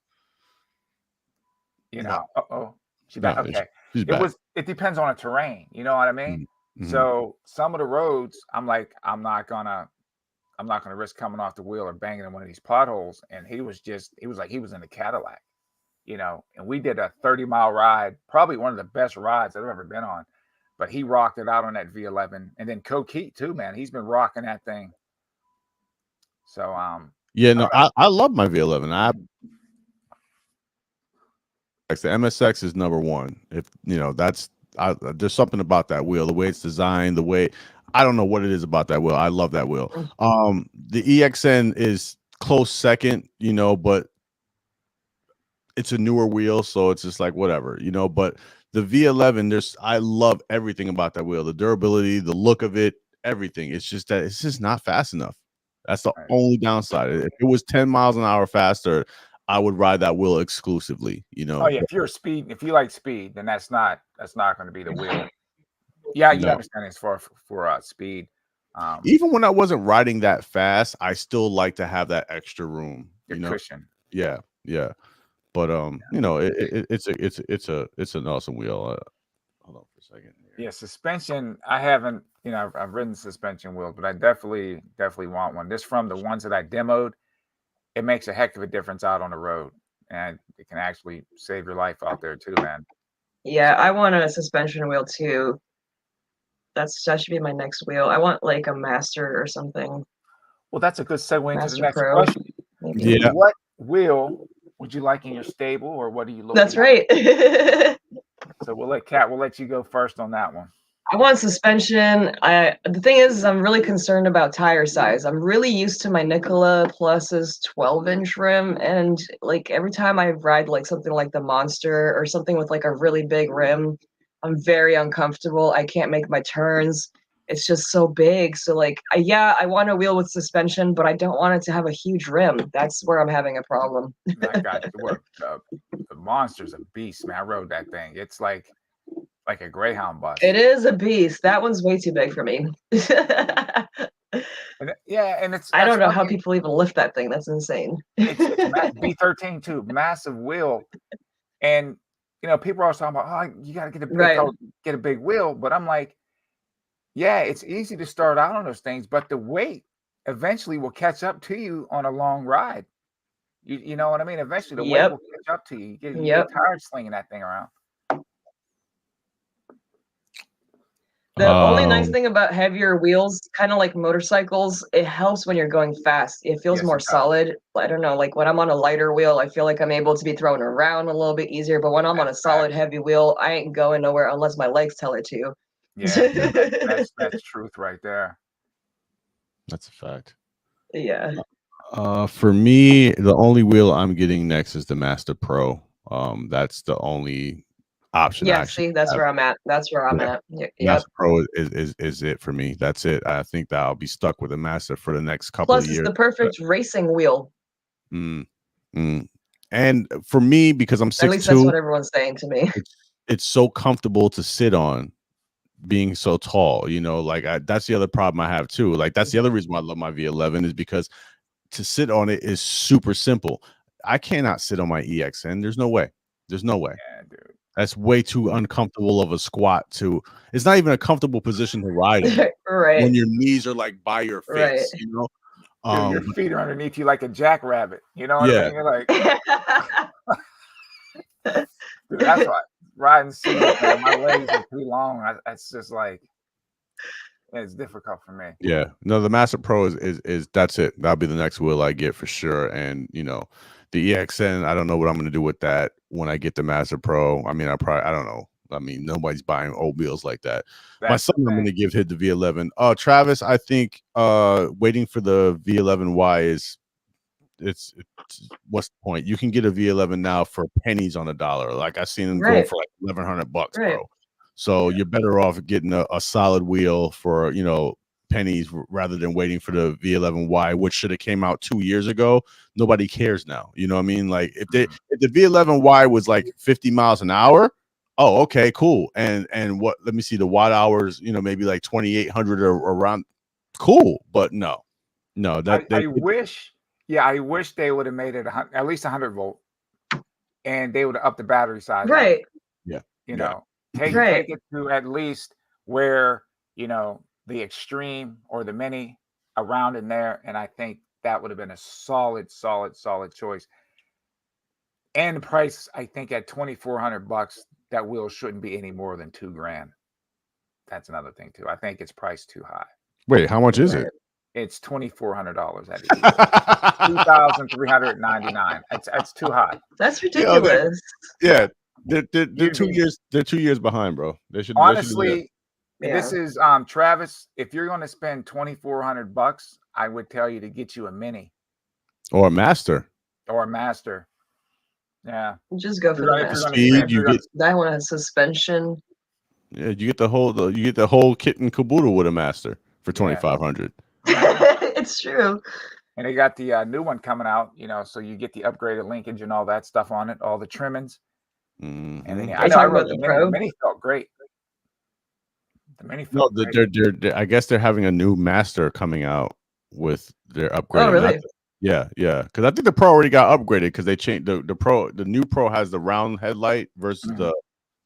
She's back. No, Okay, she's back. It depends on the terrain. You know what I mean? So some of the roads, I'm like, I'm not gonna risk coming off the wheel or banging in one of these potholes. And he was like he was in a Cadillac, and we did a 30-mile ride, probably one of the best rides I've ever been on. But he rocked it out on that V11, and then Coquette too, man. He's been rocking that thing. So yeah, no, I love my V11. The MSX is number one. If there's something about that wheel, the way it's designed, the way, I don't know what it is about that wheel. I love that wheel. The EXN is close second, but it's a newer wheel, so it's just like whatever, but the V11, I love everything about that wheel, the durability, the look of it, everything. It's just that it's just not fast enough. That's the only downside. If it was 10 miles an hour faster, I would ride that wheel exclusively, Oh yeah, if you like speed, then that's not going to be the wheel. Yeah, you understand as far for speed. Even when I wasn't riding that fast, I still like to have that extra room, cushion. Yeah. But it's an awesome wheel. Hold on for a second here. Yeah, suspension. I haven't, I've ridden suspension wheels, but I definitely want one. This, from the ones that I demoed, it makes a heck of a difference out on the road, and it can actually save your life out there too, man. Yeah, I want a suspension wheel too. That should be my next wheel. I want like a master or something. Well, that's a good segue into the next Pro, question. maybe. Yeah. What wheel would you like in your stable, or what are you looking That's at? right. So we'll let you go first on that one. I want suspension. The thing is, I'm really concerned about tire size. I'm really used to my Nikola Plus's 12-inch rim, and like every time I ride like something like the Monster or something with like a really big rim, I'm very uncomfortable. I can't make my turns. It's just so big. So like, I want a wheel with suspension, but I don't want it to have a huge rim. That's where I'm having a problem. I got you. The Monster's a beast, man. I rode that thing. It's like like a Greyhound bus. It is a beast. That one's way too big for me. And yeah, and I don't know how people even lift that thing. That's insane. It's V13 too, massive wheel, and you know people are always talking about, oh, you got to get a big wheel, but I'm like, yeah, it's easy to start out on those things, but the weight eventually will catch up to you on a long ride. You know what I mean? Eventually, the weight will catch up to you. You get tired slinging that thing around. The only nice thing about heavier wheels, kind of like motorcycles, it helps when you're going fast. It feels more solid. I don't know, like when I'm on a lighter wheel, I feel like I'm able to be thrown around a little bit easier. But when I'm on a solid heavy wheel, I ain't going nowhere unless my legs tell it to. Yeah, that's truth right there. That's a fact. Yeah. For me, the only wheel I'm getting next is the Master Pro. That's the only option. Yeah, see, that's where I'm at. That's where I'm at. Master Pro is it for me. That's it. I think that I'll be stuck with a Master for the next couple of years. Plus, it's the perfect racing wheel. And for me, because I'm 6'2", at least that's what everyone's saying to me. It's so comfortable to sit on, being so tall. You know, like that's the other problem I have too. Like that's the other reason why I love my V11 is because to sit on it is super simple. I cannot sit on my EXN. There's no way. There's no way. Yeah, dude. That's way too uncomfortable of a squat it's not even a comfortable position to ride in. Right. When your knees are like by your face, you know? Dude, your feet are underneath you like a jackrabbit. You know what I mean? You're like, dude, that's why riding seats, man, my legs are too long. It's just like, it's difficult for me. Yeah. No, the Master Pro is that's it. That'll be the next wheel I get for sure. And you know, the EXN, I don't know what I'm gonna do with that when I get the Master Pro. I mean, I don't know. I mean, nobody's buying old wheels like that. My son, I'm gonna give him the V11. Travis, I think waiting for the V11Y it's what's the point? You can get a V11 now for pennies on a dollar. Like I've seen them go for like $1,100, bro. So you're better off getting a solid wheel for, you know, pennies rather than waiting for the V11Y, which should have came out 2 years ago. Nobody cares now. You know what I mean? Like if the V11Y was like 50 miles an hour, oh, okay, cool. And what? Let me see the watt hours. You know, maybe like 2,800 or around. Cool, but no. I wish. Yeah, I wish they would have made it at least 100 volt, and they would have upped the battery size. Right. Yeah. You know, take it to at least where, you know, the Extreme or the Mini around in there, and I think that would have been a solid choice. And the price, I think, at $2,400, that wheel shouldn't be any more than $2,000. That's another thing too. I think it's priced too high. Wait, how much is it? It's $2,400 at $2,399. That's too high. That's ridiculous. They're 2 years. They're 2 years behind, bro. They should honestly. This is Travis. If you're going to spend $2,400, I would tell you to get you a Mini or a Master. Yeah, just go for the Speed. That one has suspension. Yeah, you get the whole kit and caboodle with a Master for $2,500. It's true. And they got the new one coming out, you know, so you get the upgraded linkage and all that stuff on it, all the trimmings. And then I wrote the Mini felt great. The Mini felt great. They're I guess they're having a new Master coming out with their upgrade. Oh, really? Yeah. Because I think the Pro already got upgraded because they changed the Pro. The new Pro has the round headlight versus the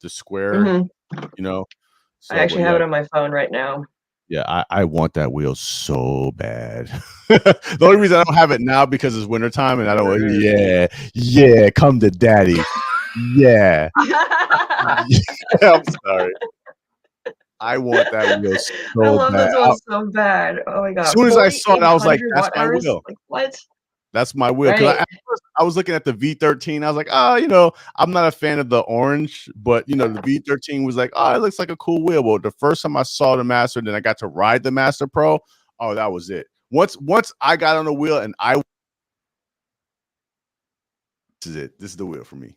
square. You know, so, I actually have it on my phone right now. Yeah, I want that wheel so bad. The only reason I don't have it now because it's wintertime and I don't. Yeah, come to daddy. Yeah. I'm sorry. I want that wheel so bad. I love that wheel so bad. Oh my god! As soon as I saw it, I was like, "That's my wheel." Like, what? That's my wheel. Because at first I was looking at the V13. I was like, "Oh, you know, I'm not a fan of the orange, but you know, the V13 was like, oh, it looks like a cool wheel." Well, the first time I saw the Master, then I got to ride the Master Pro. Oh, that was it. Once I got on the wheel and this is it. This is the wheel for me.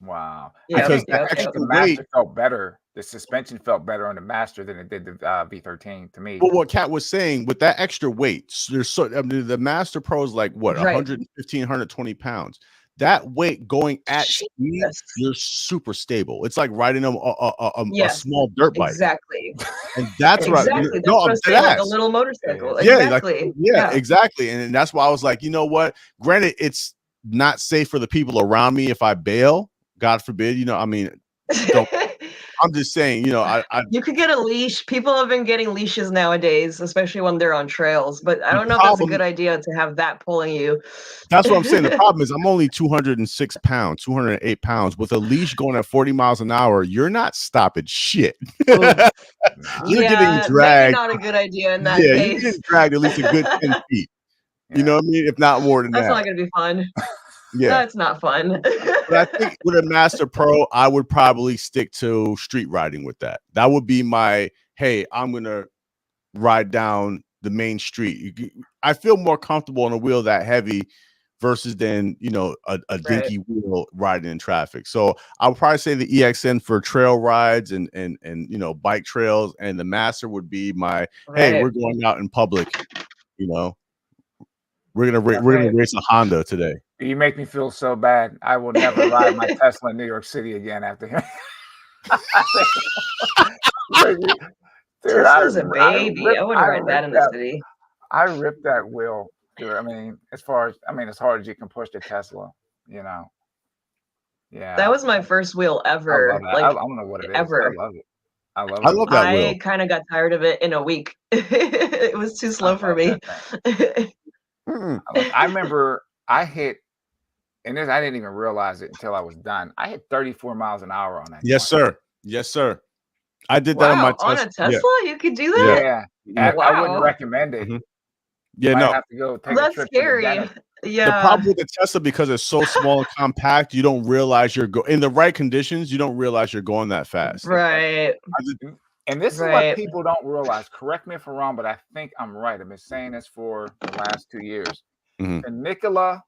Wow. Yeah, because the Master felt better. The suspension felt better on the Master than it did the V13 to me. But what Kat was saying, with that extra weight, the Master Pro is like what, 115, 120 pounds. that weight going at speed, Jesus. you're super stable. It's like riding a Yes, small dirt bike. exactly. And that's what Exactly. That's no, what I'm I'm dead saying, like a ass. little motorcycle. Yeah, like, Exactly. yeah, exactly. And that's why I was like, you know what? Granted, it's not safe for the people around me if I bail. God forbid, you know. I mean, don't. I'm just saying, you know, I You could get a leash. People have been getting leashes nowadays, especially when they're on trails. But I the don't know if that's a problem. good idea to have that pulling you. That's what I'm saying. The problem is I'm only 206 pounds, 208 pounds. With a leash going at 40 miles an hour, you're not stopping shit. Oof. You're getting Yeah, maybe dragged. not a good idea in that Yeah, you're case. getting dragged at least a good 10 feet. You Yeah. know what I mean? If not more than That's that. not gonna be fun. Yeah. That's not fun. But I think with a Master Pro, I would probably stick to street riding with that. That would be my, hey, I'm going to ride down the main street. I feel more comfortable on a wheel that heavy versus than, you know, a dinky wheel riding in traffic. So I would probably say the EXN for trail rides and you know, bike trails, and the Master would be my, hey, we're going out in public, you know. We're gonna race a Honda today. You make me feel so bad. I will never ride my Tesla in New York City again after him. Dude, Tesla's a baby. I wouldn't ride that in the city. I ripped that wheel, dude. I mean, as hard as you can push the Tesla, you know. Yeah. That was my first wheel ever. I love that. Like, I don't know what it is. ever. I love it. I love it. I love that wheel. I kind of got tired of it in a week. It was too slow for me. I remember I hit, and this, I didn't even realize it until I was done. I hit 34 miles an hour on that. Yes, sir. Yes, sir. I did that on my Tesla. On a Tesla, you could do that. Yeah. Wow. I wouldn't recommend it. Yeah, Might no. have to go take That's a trip scary. To the yeah. The problem with the Tesla, because it's so small and compact, you don't realize you're in the right conditions. You don't realize you're going that fast. Right. And this is what people don't realize. Correct me if I'm wrong, but I think I'm right. I've been saying this for the last 2 years. The Nikola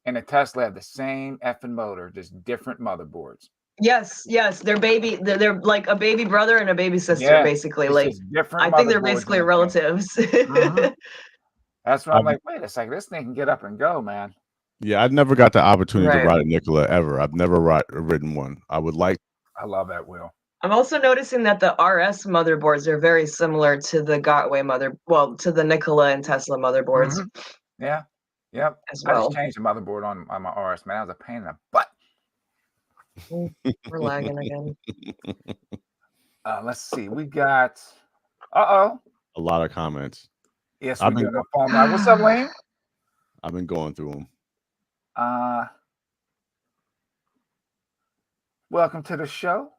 and the Tesla have the same effing motor, just different motherboards. Yes, they're they're like a baby brother and a baby sister, basically. Like, I think they're basically relatives. That's why I'm like, wait a second, this thing can get up and go, man. Yeah, I've never got the opportunity to ride a Nikola ever. I've never ridden one. I would like. I love that wheel. I'm also noticing that the RS motherboards are very similar to the to the Nikola and Tesla motherboards. Yeah. Yep. As well. I just changed the motherboard on my RS, man. That was a pain in the butt. We're lagging again. Let's see. We got a lot of comments. Yes, we do. What's up, Lane? I've been going through them. Welcome to the show.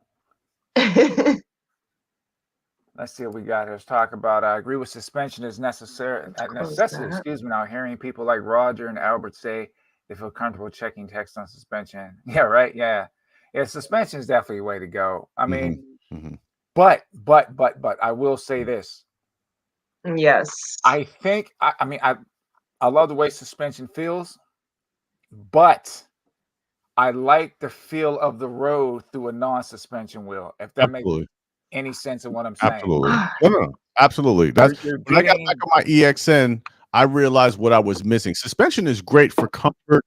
Let's see what we got here. Let's talk about. I agree with suspension is necessary. Necessity. Excuse me. Now hearing people like Roger and Albert say they feel comfortable checking text on suspension. Yeah, right. Yeah. Suspension is definitely a way to go. I mean, but I will say this. Yes. I think. I mean, I love the way suspension feels, but I like the feel of the road through a non-suspension wheel. If that makes any sense of what I'm saying. Absolutely. No, absolutely. That's when I got back on my EXN, I realized what I was missing. Suspension is great for comfort,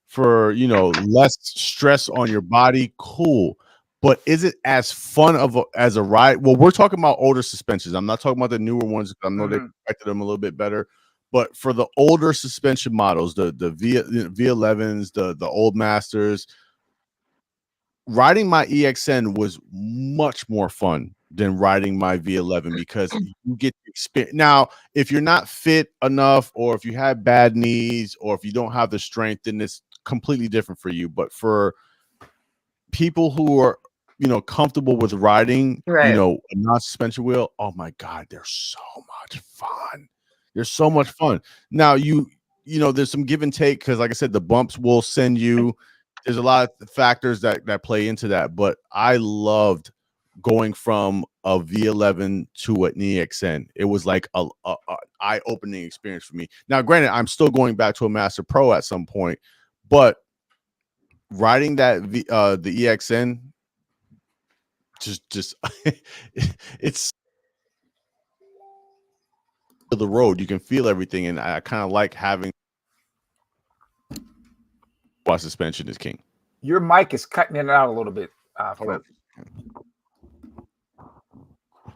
for, you know, less stress on your body. Cool. But is it as fun as a ride? Well, we're talking about older suspensions. I'm not talking about the newer ones. I know they perfected them a little bit better. But for the older suspension models, the V11s, the old Masters, riding my EXN was much more fun than riding my V11 because you get to experience. Now, if you're not fit enough, or if you have bad knees, or if you don't have the strength, then it's completely different for you. But for people who are, you know, comfortable with riding, you know, a non-suspension wheel, oh my God, they're so much fun. They're so much fun. Now, you know, there's some give and take because, like I said, the bumps will send you. There's a lot of factors that play into that, but I loved going from a V11 to an EXN. It was like a eye-opening experience for me. Now, granted, I'm still going back to a Master Pro at some point, but riding that the EXN, just it's the road. You can feel everything, and I kind of like having why suspension is king. Your mic is cutting in and out a little bit, Flip.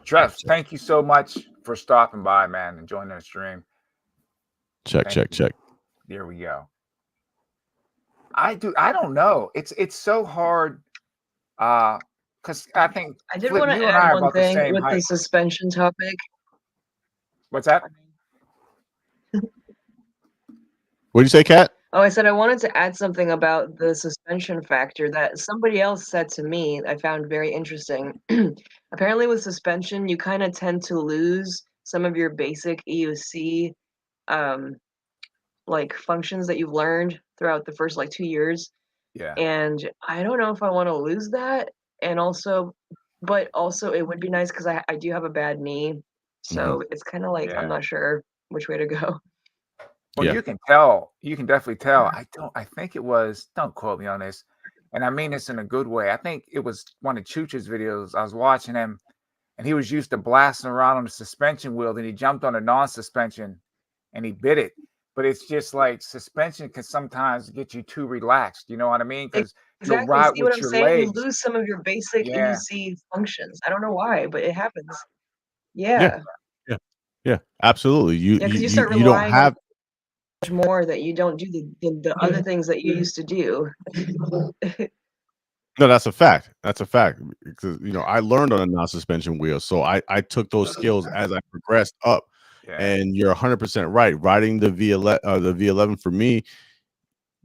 Trev, thank you so much for stopping by, man, and joining the stream. Check. There we go. I don't know. It's so hard. Because I think I did Flip, want to you and I add are one about the thing same with the height. suspension topic. What's that? What did you say, Kat? Oh, I said I wanted to add something about the suspension factor that somebody else said to me. I found very interesting. Apparently, with suspension, you kind of tend to lose some of your basic EUC like functions that you've learned throughout the first like 2 years. Yeah. And I don't know if I want to lose that. And also, but also it would be nice because I do have a bad knee. So it's kind of like I'm not sure which way to go. Well, you can tell. You can definitely tell. I think it was. Don't quote me on this, and I mean this in a good way. I think it was one of Chooch's videos. I was watching him, and he was used to blasting around on the suspension wheel. Then he jumped on a non-suspension, and he bit it. But it's just like suspension can sometimes get you too relaxed. You know what I mean? Because you'll Exactly. ride See what with I'm your saying? legs. You lose some of your basic Yeah. EUC functions. I don't know why, but it happens. Yeah. Yeah. Absolutely. You start you don't relying have much more that you don't do the other things that you used to do. No, that's a fact. That's a fact. Because I learned on a non-suspension wheel, so I took those skills as I progressed up. Yeah. And you're 100% right. Riding the V11 for me,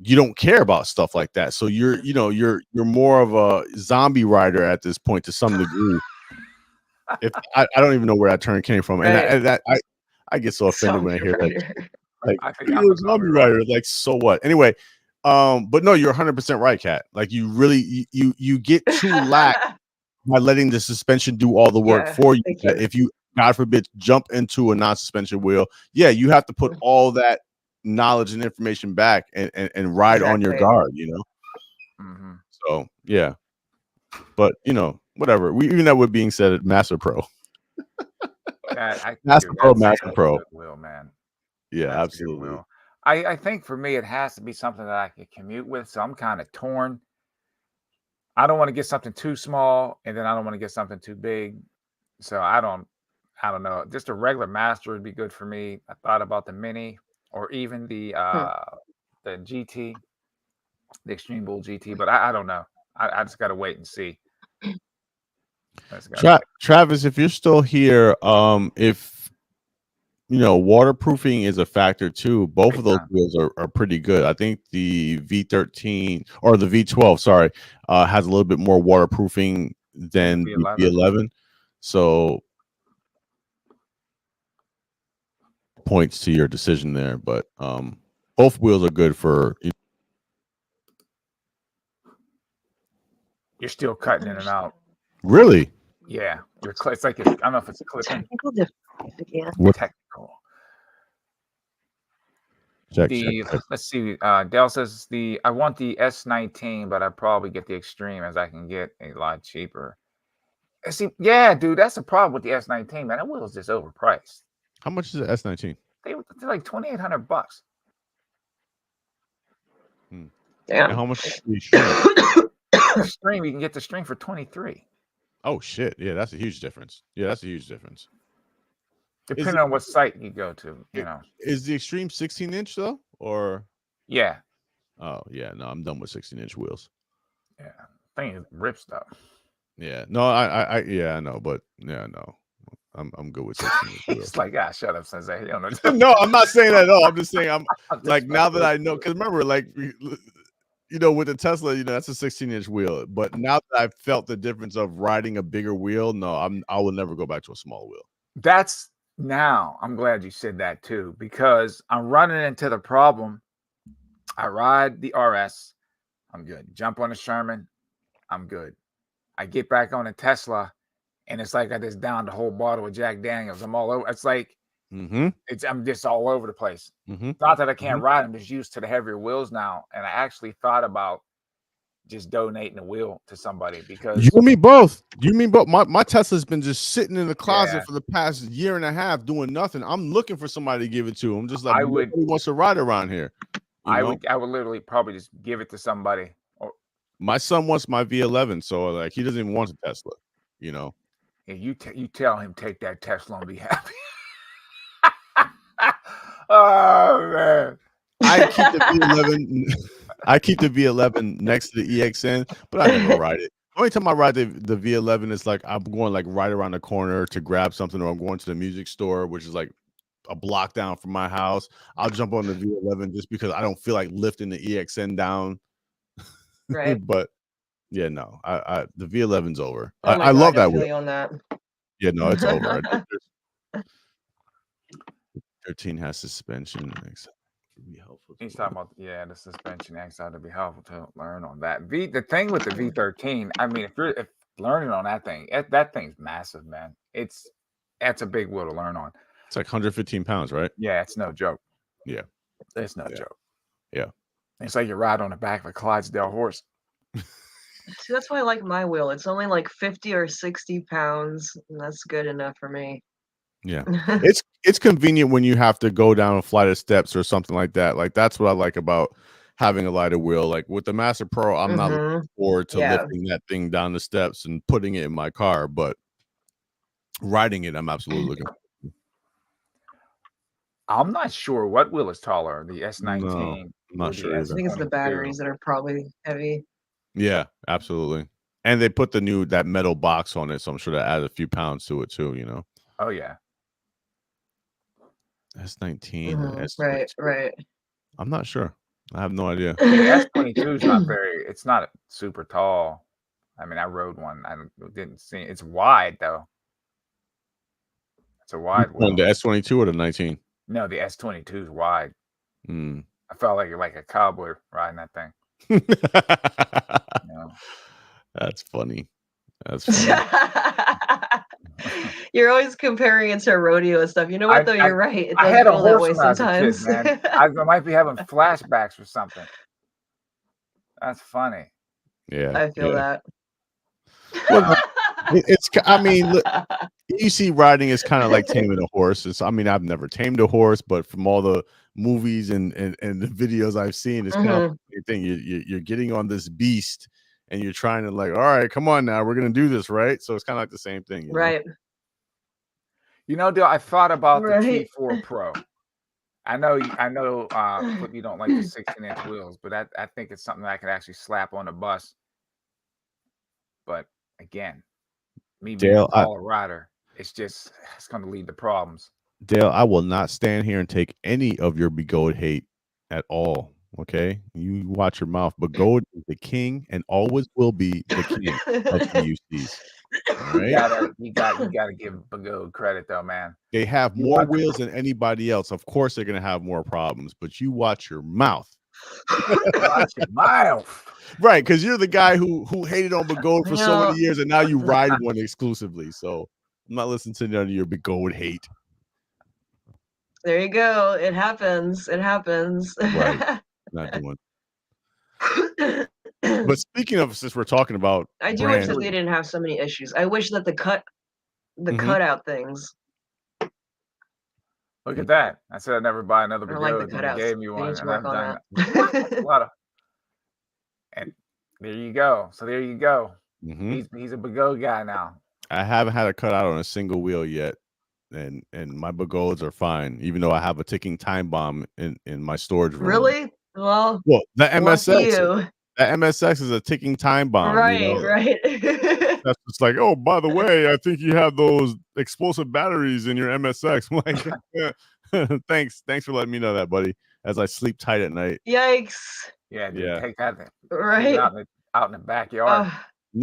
you don't care about stuff like that. So you're more of a zombie rider at this point to some degree. If I don't even know where that term came from, and I get so offended when I hear that. Like, you're a zombie rider. Like, so what? Anyway, but no, you're 100% right, Kat. Like, you really you get too lax by letting the suspension do all the work for you. If you, God forbid, jump into a non-suspension wheel, you have to put all that knowledge and information back and ride on your guard. So yeah, but whatever. Even that with being said, Master Pro. Master Pro. Wheel, man. Yeah, that's absolutely. I think for me, it has to be something that I can commute with. So I'm kind of torn. I don't want to get something too small, and then I don't want to get something too big. So I don't know. Just a regular Master would be good for me. I thought about the Mini or even the GT, the Extreme Bull GT, but I don't know. I just got to wait and see. Travis, if you're still here, if waterproofing is a factor too. Both of those wheels are pretty good. I think the V13 or the V12, sorry, has a little bit more waterproofing than the V11. So points to your decision there, but both wheels are good for. You're still cutting in and out. Really? Yeah, it's like I don't know if it's clipping. Technical difficulty again. Technical. Check. Let's see. Dell says I want the S19, but I probably get the Extreme as I can get a lot cheaper. See, yeah, dude, that's the problem with the S19, man. That wheel is just overpriced. How much is the S19? They're like $2,800. Damn. And how much is the Extreme? Extreme, you can get the Extreme for $23. Oh shit! Yeah, that's a huge difference. Depending on what site you go to, Is the Extreme 16-inch though, or? Yeah. Oh yeah, no, I'm done with 16-inch wheels. Yeah, thing is rips though. Yeah, no, I know, but yeah, no, I'm good with 16-inch wheels. It's like, shut up, Sensei. You don't know. No, I'm not saying that at all. I'm just saying I'm like, now that I know, because remember, like, with the Tesla, that's a 16-inch wheel. But now that I've felt the difference of riding a bigger wheel, no, I will never go back to a small wheel. I'm glad you said that too, because I'm running into the problem. I ride the RS, I'm good. Jump on the Sherman, I'm good. I get back on a Tesla, and it's like I just downed the whole bottle of Jack Daniels. I'm all over. It's like I'm just all over the place. Not that I can't ride. I'm just used to the heavier wheels now, and I actually thought about just donating a wheel to somebody because you and me both. My Tesla's been just sitting in the closet for the past year and a half doing nothing. I'm looking for somebody to give it to. I'm just like, nobody wants to ride around here. I would literally probably just give it to somebody. Or my son wants my V11, so like he doesn't even want a Tesla. Yeah, you tell him take that Tesla and be happy. Oh man. I keep the V11. I keep the V11 next to the EXN, but I never ride it. The only time I ride the V11 is like I'm going like right around the corner to grab something, or I'm going to the music store, which is like a block down from my house. I'll jump on the V11 just because I don't feel like lifting the EXN down. Right. But yeah, no, the V11's over. Oh my I God, love that I feel wheel. you on that. Yeah, no, it's over. 13 has suspension. Be helpful. He's talking about the suspension exile to be helpful to learn on that. The thing with the V13, I mean, if learning on that thing's massive, man. That's a big wheel to learn on. It's like 115 pounds, right? Yeah, it's no joke. Yeah, it's no joke. Yeah, it's like you ride on the back of a Clydesdale horse. See, that's why I like my wheel. It's only like 50 or 60 pounds, and that's good enough for me. Yeah, it's convenient when you have to go down a flight of steps or something like that. Like that's what I like about having a lighter wheel. Like with the Master Pro, I'm not looking forward to lifting that thing down the steps and putting it in my car, but riding it, I'm absolutely looking forward. I'm not sure what wheel is taller, the S19. No, I'm not sure either. I think it's the batteries that are probably heavy. Yeah, absolutely. And they put that metal box on it, so I'm sure that adds a few pounds to it too. Oh yeah. S19, right. I'm not sure. I have no idea. The S22 is not it's not super tall. I mean, I rode one. I didn't see it. It's wide though. It's a wide wheel. The S22 or the 19? No, the S22 is wide. I felt like a cowboy riding that thing. That's funny. That's funny. You're always comparing it to rodeo and stuff. You know what, though? You're right. It I does had a feel that horse way when I was a sometimes. kid, man. I might be having flashbacks or something. That's funny. Yeah, I feel that. Well, I mean, look, you see, riding is kind of like taming a horse. I mean, I've never tamed a horse, but from all the movies and the videos I've seen, it's kind of the same thing. You're getting on this beast, and you're trying to like, all right, come on now, we're gonna do this, right? So it's kind of like the same thing, right? Dale, I thought about the T4 Pro. I know you don't like the 16-inch wheels, but I think it's something I could actually slap on a bus. But again, me being a taller rider, it's going to lead to problems. Dale, I will not stand here and take any of your Begode hate at all. Okay, you watch your mouth. Begode is the king and always will be the king of EUCs. All right? You gotta give Begode credit though, man. They have more wheels than anybody else. Of course, they're gonna have more problems, but you watch your mouth. Watch your mouth. Right, because you're the guy who hated on Begode for so many years, and now you ride one exclusively. So I'm not listening to none of your Begode hate. There you go. It happens. It happens. Right. Not doing. But speaking of, since we're talking about, I do wish that they didn't have so many issues. I wish that the cutout things. Look at that! I said I'd never buy another Begode. Like the cutouts. They gave me one, and I've done that. And there you go. So there you go. He's a Begode guy now. I haven't had a cutout on a single wheel yet, and my Begodes are fine, even though I have a ticking time bomb in my storage room. Really? Well, the MSX. That MSX is a ticking time bomb. Right. That's just like, oh, by the way, I think you have those explosive batteries in your MSX. I'm like, thanks for letting me know that, buddy. As I sleep tight at night. Yikes. Yeah, dude, take that. Right. Out in the backyard.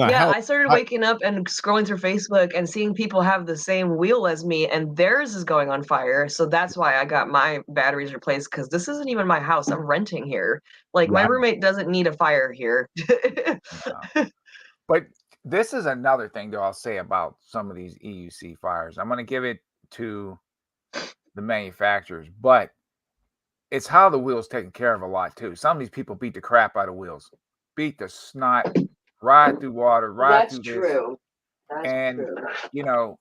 I started waking up and scrolling through Facebook and seeing people have the same wheel as me, and theirs is going on fire. So that's why I got my batteries replaced, because this isn't even my house. I'm renting here. Like, my roommate doesn't need a fire here. But this is another thing that I'll say about some of these EUC fires. I'm going to give it to the manufacturers, but it's how the wheel's taken care of a lot too. Some of these people beat the crap out of wheels, beat the snot, ride through water, through this. True. That's true.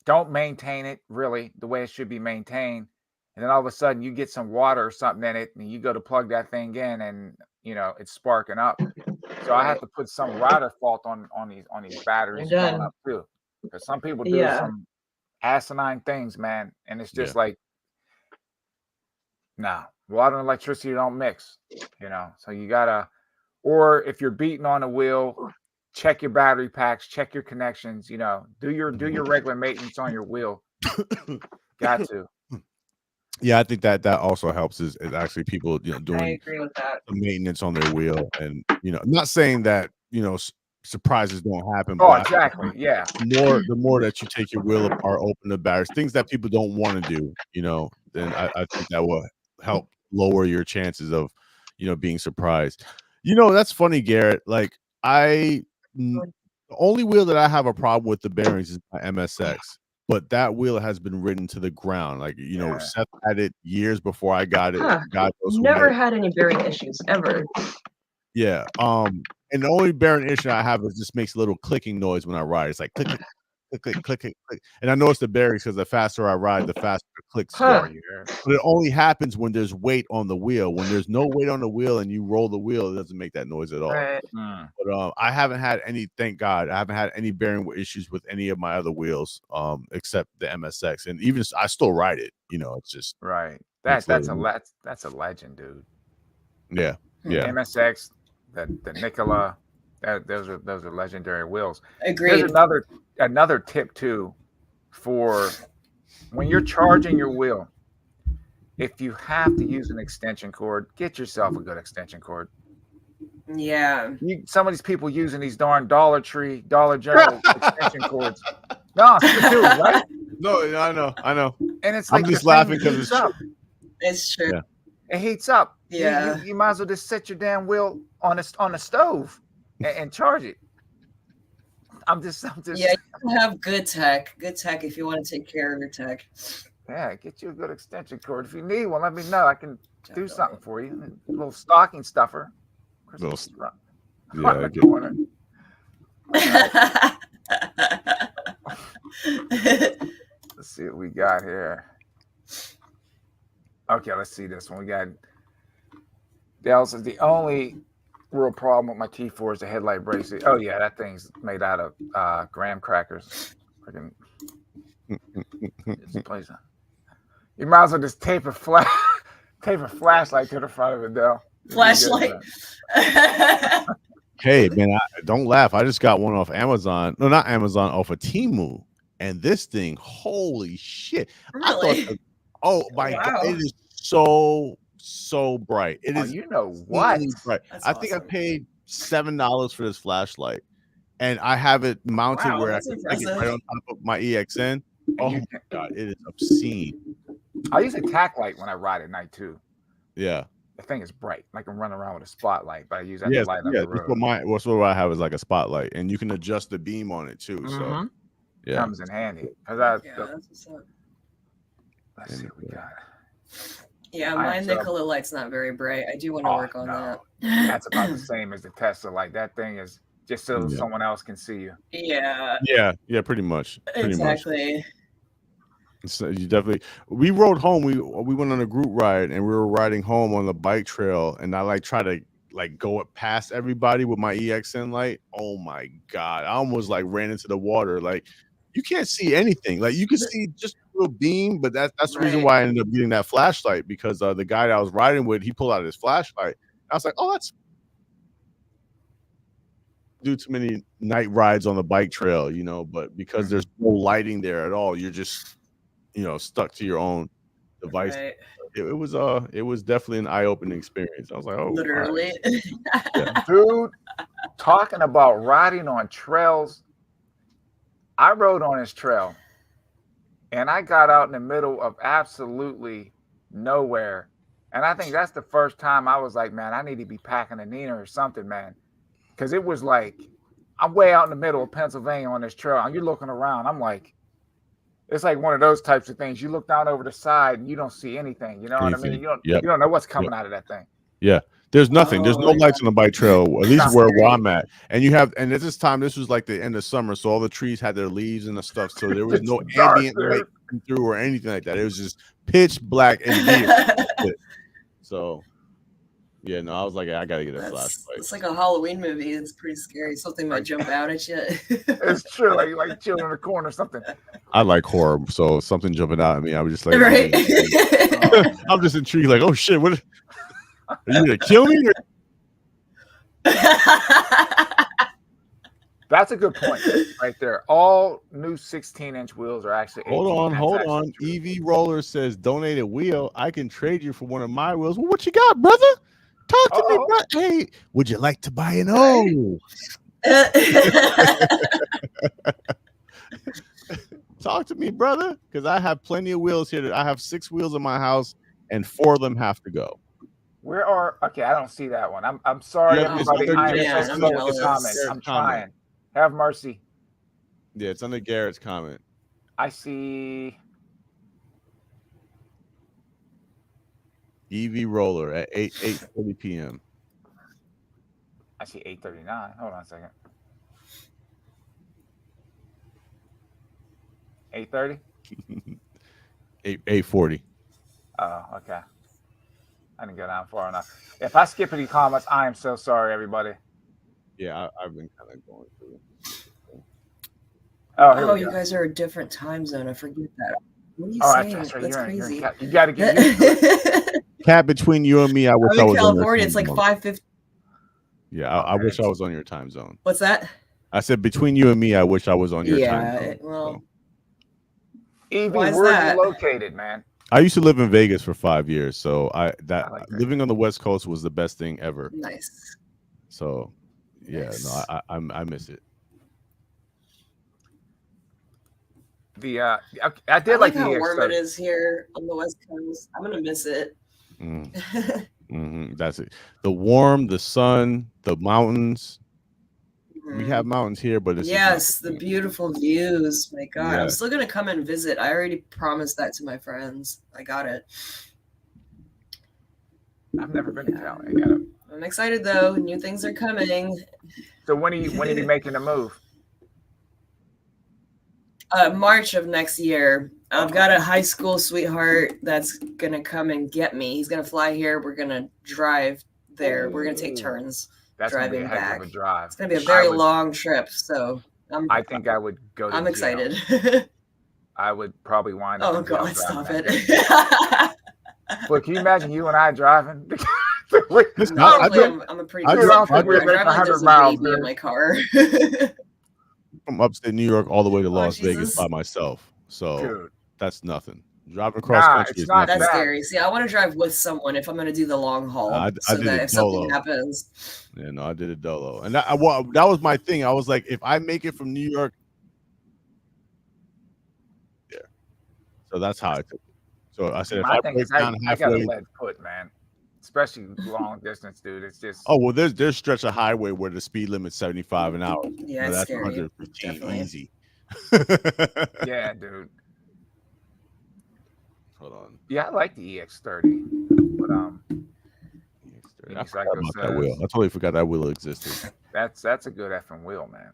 Don't maintain it really the way it should be maintained. and then all of a sudden you get some water or something in it, and you go to plug that thing in, and it's sparking up. So I have to put some rider fault on these batteries going up too, because some people do some asinine things, man, and it's just like, nah, water and electricity don't mix, So you gotta, or if you're beating on a wheel, check your battery packs, check your connections, do your regular maintenance on your wheel. Got to. Yeah, I think that also helps is actually people doing I agree with that. the maintenance on their wheel, and I'm not saying that surprises don't happen. Oh, but exactly. Yeah. The more that you take your wheel apart, open the barriers, things that people don't want to do, then I think that will help lower your chances of being surprised. That's funny, Garrett. Like the only wheel that I have a problem with the bearings is my MSX. But that wheel has been ridden to the ground. Like, Seth had it years before I got it. God knows Never had any bearing issues ever. Yeah. And the only bearing issue I have is just makes a little clicking noise when I ride. It's like click, click, click, click, click, click, click. And I know it's the bearings because the faster I ride, the faster the clicks go. But it only happens when there's weight on the wheel. When there's no weight on the wheel and you roll the wheel, it doesn't make that noise at all. Right. But I haven't had any, thank God, I haven't had any bearing issues with any of my other wheels, except the MSX. And even I still ride it. It's just right. That's a legend, dude. Yeah. Yeah. MSX, the Nikola, those are legendary wheels. Agreed. There's another tip too, for when you're charging your wheel. If you have to use an extension cord, get yourself a good extension cord. Yeah. Some of these people using these darn Dollar Tree, Dollar General extension cords. No, it's true, right? No, I know. And it's like I'm just laughing because it's up. It's true. Yeah. It heats up. Yeah. You might as well just set your damn wheel on a stove and charge it. I'm just. Yeah, you can have good tech if you want to take care of your tech. Yeah, get you a good extension cord. If you need one, let me know. I can do something for you. A little stocking stuffer. Let's see what we got here. Okay, let's see this one. We got Dale says the only real problem with my T4 is the headlight bracelet. Oh yeah, that thing's made out of graham crackers. Freaking, you might as well just tape a flashlight to the front of it, Dale. Flashlight. Hey man, don't laugh. I just got one off Amazon. No, not Amazon, off of Temu. And this thing, holy shit! Really? My wow. God, it is so bright. It is. You know what? Really bright. That's I think I awesome. paid $7 for this flashlight, and I have it mounted Wow, where I that's can stick it impressive. right on top of my EXN. Oh my God, it is obscene. I use a tack light when I ride at night too. Yeah. The thing is bright. I can run around with a spotlight, but I use that Yes, to light up yeah. the road. That's what I have is like a spotlight, and you can adjust the beam on it too. So yeah, comes in handy. That's what's up. Let's see what we got. Yeah, my Nikola light's not very bright. I do want to work on that. That's about the same as the Tesla. Like that thing is just so someone else can see you. Yeah. Yeah, pretty much. Exactly. So you definitely. We rode home. We went on a group ride, and we were riding home on the bike trail, and I try to go past everybody with my EXN light. Oh my God, I almost ran into the water. Like you can't see anything. Like you can see just a little beam, but that's the reason why I ended up getting that flashlight, because the guy that I was riding with, he pulled out his flashlight. I was like, oh, that's do too many night rides on the bike trail, but because there's no lighting there at all, you're just stuck to your own device. Right. It was definitely an eye-opening experience. I was like, oh, Literally. Yeah. Dude, talking about riding on trails, I rode on this trail and I got out in the middle of absolutely nowhere. And I think that's the first time I was like, man, I need to be packing a Nina or something, man. Because it was like, I'm way out in the middle of Pennsylvania on this trail, and you're looking around. I'm like, it's like one of those types of things. You look down over the side and you don't see anything. You know what I mean? You don't know what's coming out of that thing. Yeah. There's nothing. There's no Oh, lights on the bike trail, at least That's where scary. I'm at. And at this time, this was like the end of summer, so all the trees had their leaves and the stuff. So there was It's no dark, ambient dude. light coming through or anything like that. It was just pitch black and deer. So yeah, no, I was like, I gotta get a flashlight. It's like a Halloween movie. It's pretty scary. Something might jump out at you. It's true. Like chilling in the corner or something. I like horror, so something jumping out at me, I was just like, Right. I'm just intrigued. Like, oh shit, what? Are you gonna kill me? That's a good point right there. All new 16-inch wheels are actually 18. Hold on. EV Roller says, donate a wheel. I can trade you for one of my wheels. Well, what you got, brother? Talk to me, bro. Hey, would you like to buy an O? Talk to me, brother, because I have plenty of wheels here. I have 6 wheels in my house, and 4 of them have to go. Where are? Okay, I don't see that one. I'm sorry, Yeah, everybody. I am I'm so slow with jealous. the comments. I'm trying. Have mercy. Yeah, it's under Garrett's comment. I see. EV Roller at 8:40 p.m. I see 8:39. Hold on a second. 8:30. 8:40. Oh, okay. I didn't go down far enough. If I skip any comments, I am so sorry, everybody. Yeah, I've been kind of going through. Oh, you guys are a different time zone. I forget that. What are you All saying? right, that's right. That's You're crazy. you got to get used to it. Cat, between you and me, I wish I'm I in was California. It's on like your time zone. 5:50. Yeah, I wish I was on your time zone. What's that? I said between you and me, I wish I was on your time zone. Well, Evie, why is where are that? you located, man? I used to live in Vegas for 5 years, so I like that. living on the West Coast was the best thing ever. nice. So, yeah, Nice. no, I miss it. I did I like how the warm EX30. it is here on the West Coast. I'm gonna miss it. That's it. The warm, the sun, the mountains. We Mhm. have mountains here, but it's Yes, the beautiful views. My God, Yeah. I'm still gonna come and visit. I already promised that to my friends. I got it. I've never been to Cali. I gotta. I'm excited though. New things are coming. So when are you making the move? March of next year. I've got a high school sweetheart that's gonna come and get me. He's gonna fly here. We're gonna drive there. We're gonna take turns. That's gonna be a driving heck of back. a drive. It's gonna be a very long trip. So I think I would go to I'm jail. excited. I would probably wind up. Oh in jail God, driving stop that it. thing. But can you imagine you and I driving? Listen, I'm a pretty I good drove- driver. I I drove drive like 100 there's a miles, baby in dude. my car. from upstate New York all the way to Las Vegas Jesus. by myself. So Dude, that's nothing. Driving across Nah, country it's is not nothing. That's bad. scary. See, I want to drive with someone if I'm going to do the long haul, I so did that it if something solo. happens, Yeah, no, I did it dolo, and that was my thing. I was like, if I make it from New York, yeah. So that's how I took it. So I said, if my I thing break is down I got a halfway, lead foot, man. Especially long distance, dude. It's just oh well, there's stretch of highway where the speed limit's 75 an hour. yeah, it's That's scary. 115 Definitely. easy. yeah, dude. Hold on. Yeah, I like the EX30, but I forgot Psycho about that says- wheel. I totally forgot that wheel existed. that's a good effing wheel, man.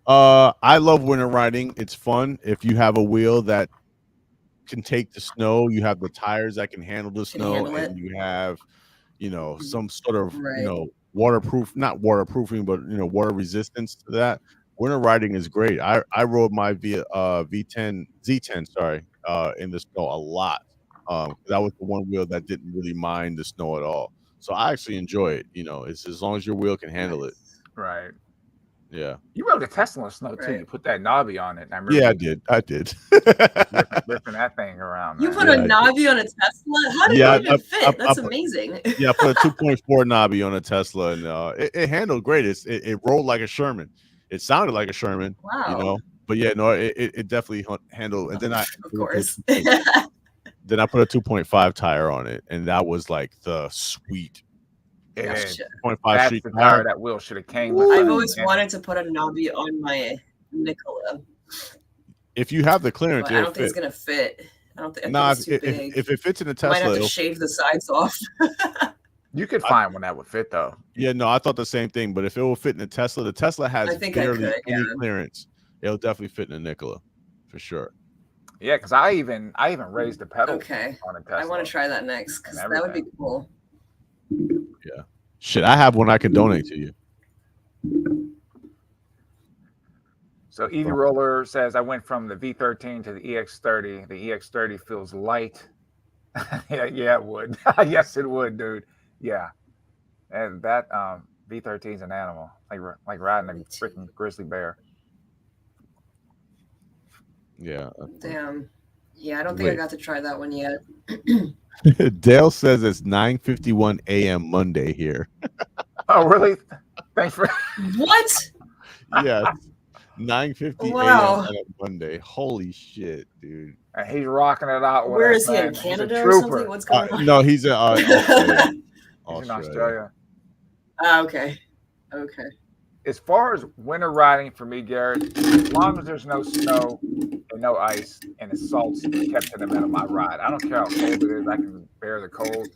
I love winter riding. It's fun. If you have a wheel that can take the snow, you have the tires that can handle the snow, handle and it. you have, some sort of, Right. waterproof, not waterproofing, but water resistance to that. Winter riding is great. I rode my Z10, in the snow a lot. That was the one wheel that didn't really mind the snow at all. So I actually enjoy it. It's as long as your wheel can handle it. Right. Yeah. You rode a Tesla in snow too. Right. You put that knobby on it. And I remember Yeah, I did. ripping that thing around. You man. put Yeah, a I knobby on a Tesla? How did Yeah, it even fit? I That's put- amazing. Yeah, I put a 2.4 knobby on a Tesla, and it handled great. It rolled like a Sherman. It sounded like a Sherman, Wow. But yeah, no, it definitely handled. And then Of course. then I put a 2.5 tire on it, and that was like the sweet It is. Gotcha. 2.5 That's street the tire. tire that wheel should have came with. I've it. always And wanted to put a knobby on my Nikola, If you have the clearance, but I it'll don't think it's fit. gonna fit. I don't think I No, think it's too big. if it fits in a I Tesla, might have to shave the sides off. You could find one that would fit though. yeah, no, I thought the same thing. But if it will fit in a Tesla, the Tesla has I think I barely could, any yeah. clearance. It'll definitely fit in a Nikola, for sure. Yeah, because I even raised the pedal Okay. on a Tesla. I want to try that next because that would be cool. Yeah. Shit, I have one I can donate to you. So Evie Roller says, I went from the V13 to the EX30. The EX30 feels light. yeah, it would. Yes, it would, dude. Yeah. And that V13 is an animal, like riding a freaking grizzly bear. Yeah. Damn. Yeah, I don't think I got to try that one yet. Dale says it's 9:51 a.m. Monday here. Oh, really? Thanks for What? Yeah. 9:50 Wow. a.m. on a Monday. Holy shit, dude. And he's rocking it out. Where is he, in Canada or something? What's going on? No, he's in Australia. He's in Australia. Okay. Okay. As far as winter riding for me, Garrett, as long as there's no snow and no ice and the salt's kept to the middle of my ride, I don't care how cold it is. I can bear the cold.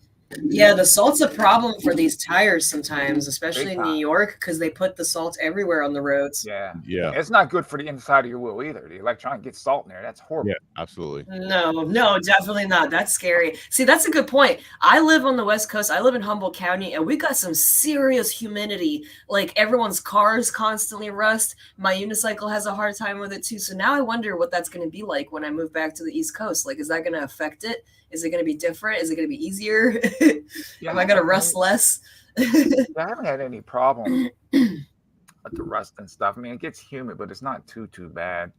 Yeah, the salt's a problem for these tires sometimes, especially in New York, because they put the salt everywhere on the roads. Yeah. Yeah. It's not good for the inside of your wheel either. The electron gets salt in there. That's horrible. Yeah, absolutely. No, definitely not. That's scary. See, that's a good point. I live on the West Coast. I live in Humboldt County, and we got some serious humidity. Like, everyone's cars constantly rust. My unicycle has a hard time with it, too. So now I wonder what that's going to be like when I move back to the East Coast. Like, is that going to affect it? Is it going to be different? Is it going to be easier? Am I going to rust less? I haven't had any problem with the rust and stuff. I mean, it gets humid, but it's not too bad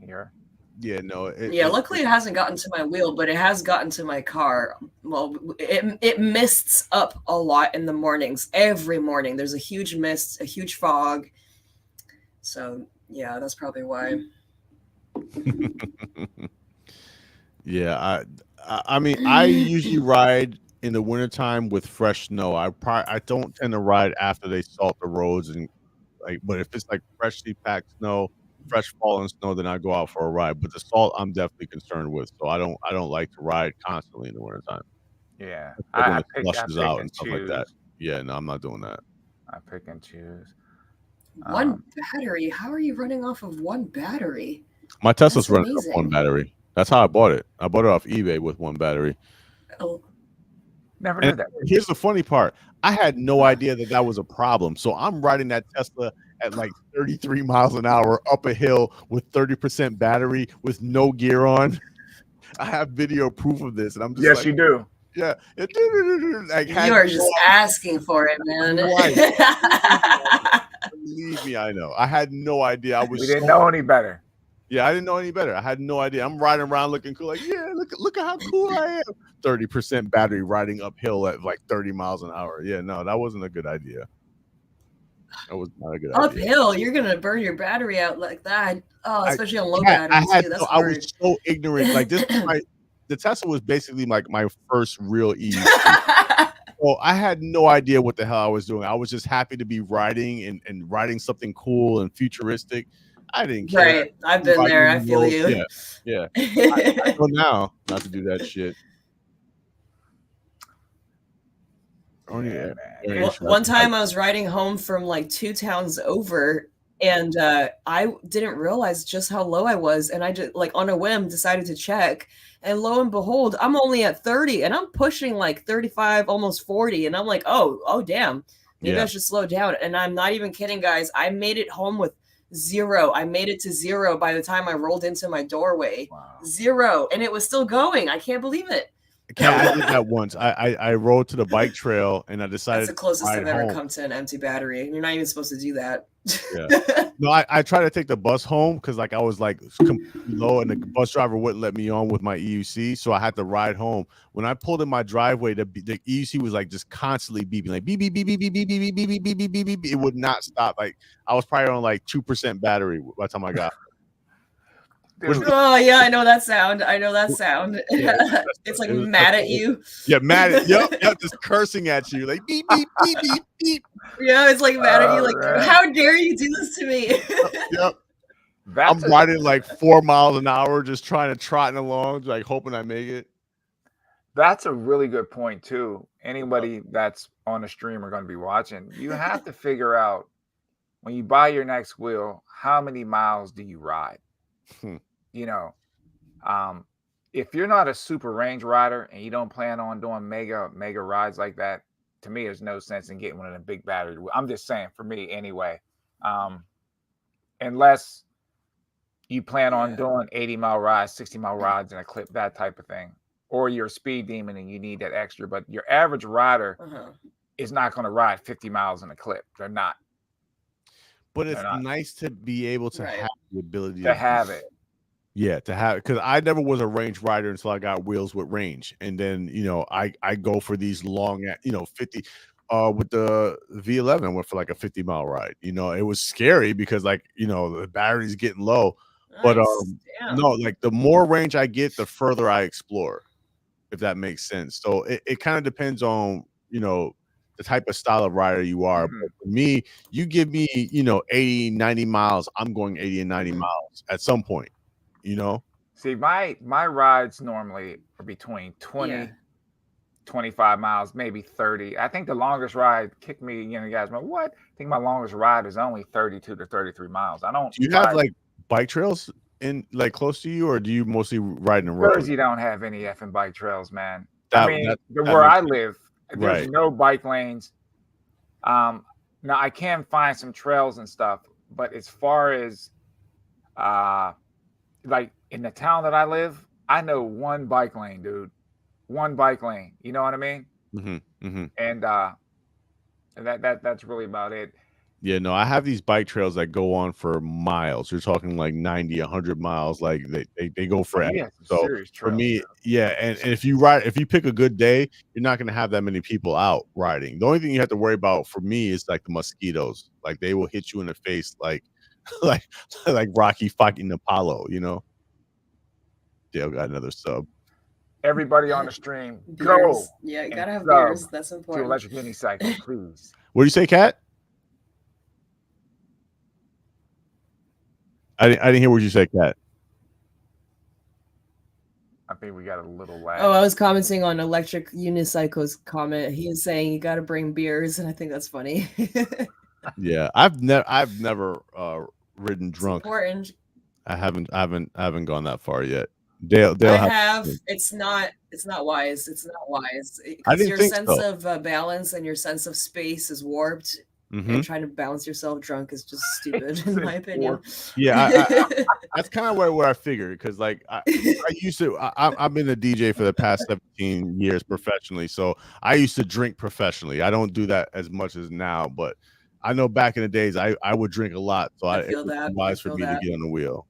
here. Yeah, no. Luckily it hasn't gotten to my wheel, but it has gotten to my car. Well, it mists up a lot in the mornings. Every morning there's a huge mist, a huge fog. So yeah, that's probably why. Yeah, I mean, I usually ride in the wintertime with fresh snow. I don't tend to ride after they salt the roads, and but if it's like freshly packed snow, fresh fallen snow, then I go out for a ride. But the salt, I'm definitely concerned with, so I don't like to ride constantly in the wintertime. Yeah, I flushes out and stuff like that. Yeah, no, I'm not doing that. I pick and choose. One battery? How are you running off of one battery? My Tesla's running off one battery. That's how I bought it. I bought it off eBay with one battery. Oh, never knew that. Here's the funny part. I had no idea that was a problem. So I'm riding that Tesla at like 33 miles an hour up a hill with 30% battery with no gear on. I have video proof of this, and I'm just yes, you do. Yeah, like, you are just asking for it, man. Believe me, I know. I had no idea. We didn't know any better. Yeah, I didn't know any better. I had no idea. I'm riding around looking cool. Like, yeah, look at how cool I am. 30% battery riding uphill at like 30 miles an hour. Yeah, no, that wasn't a good idea. That was not a good idea. Uphill, you're gonna burn your battery out like that. Oh, especially on low batteries too. That's I was so ignorant. Like this, the Tesla was basically like my first real EV. So I had no idea what the hell I was doing. I was just happy to be riding and riding something cool and futuristic. I didn't care. Right. I've been there. I feel you. Yeah. I know now not to do that shit. Oh, yeah. One time I was riding home from like 2 towns over, and I didn't realize just how low I was. And I just like on a whim decided to check. And lo and behold, I'm only at 30 and I'm pushing like 35, almost 40. And I'm like, oh, damn. Maybe I should slow down. And I'm not even kidding, guys. I made it home with 0. I made it to 0 by the time I rolled into my doorway. Wow. 0. And it was still going. I can't believe it. I did that once. I rode to the bike trail and I decided that's the closest I've ever come to an empty battery. You're not even supposed to do that. Yeah. No, I tried to take the bus home because like I was like completely low and the bus driver wouldn't let me on with my EUC, so I had to ride home. When I pulled in my driveway, the EUC was like just constantly beeping, like beep beep beep beep beep beep beep beep beep beep beep beep beep. It would not stop. Like I was probably on like 2% battery by the time I got. Oh yeah, I know that sound. Yeah, it's like mad at you. Yeah, mad at yep, just cursing at you, like beep beep beep beep beep. Yeah, it's like mad at you, like how dare you do this to me? Yep. I'm riding like 4 miles an hour, just trying to trotting along, like hoping I make it. That's a really good point too. Anybody that's on the stream or going to be watching, you have to figure out when you buy your next wheel, how many miles do you ride? You know, if you're not a super range rider and you don't plan on doing mega rides like that, to me, there's no sense in getting one of the big battery. I'm just saying, for me anyway, unless you plan on doing 80-mile rides, 60-mile rides in a clip, that type of thing, or you're a speed demon and you need that extra. But your average rider is not going to ride 50 miles in a clip. They're not. But it's nice to be able to have the ability to have it. Yeah, to have it, because I never was a range rider until I got wheels with range, and then I go for these long, 50. With the V11, I went for like a 50-mile ride. It was scary because the battery's getting low, but no, like the more range I get, the further I explore, if that makes sense. So it kind of depends on the type of style of rider you are. But for me, you give me 80, 90 miles, I'm going 80 and 90 miles at some point. See, my rides normally are between 20 25 miles, maybe 30. I think the longest ride kicked me, you guys know what? I think my longest ride is only 32 to 33 miles. Do you have like bike trails in like close to you, or do you mostly ride in the road? Jersey don't have any effing bike trails, man. Where I live, there's no bike lanes. Now I can find some trails and stuff, but as far as like in the town that I live, I know one bike lane, dude. One bike lane. You know what I mean? And that's really about it. Yeah, no, I have these bike trails that go on for miles. You're talking like 90, 100 miles. Like they go forever. Yeah, so for me, and if you pick a good day, you're not going to have that many people out riding. The only thing you have to worry about for me is like the mosquitoes. Like they will hit you in the face like like Rocky fucking Apollo, Dale got another sub. Everybody on the stream, beers. Go. Yeah, you gotta have beers. That's important. To Electric Unicycle, please. What do you say, Kat? I didn't hear what you said, Kat. I think we got a little lag. Oh, I was commenting on Electric Unicycle's comment. He was saying you got to bring beers, and I think that's funny. Yeah, I've never ridden drunk. It's important. I haven't gone that far yet. Dale I have. It's not wise. It's not wise. Because your sense of balance and your sense of space is warped. And trying to balance yourself drunk is just stupid, in my opinion. Yeah, that's kind of where I figured, because like I used to. I've been a DJ for the past 17 years professionally, so I used to drink professionally. I don't do that as much as now, but I know back in the days I would drink a lot, so it was wise for me to get on the wheel.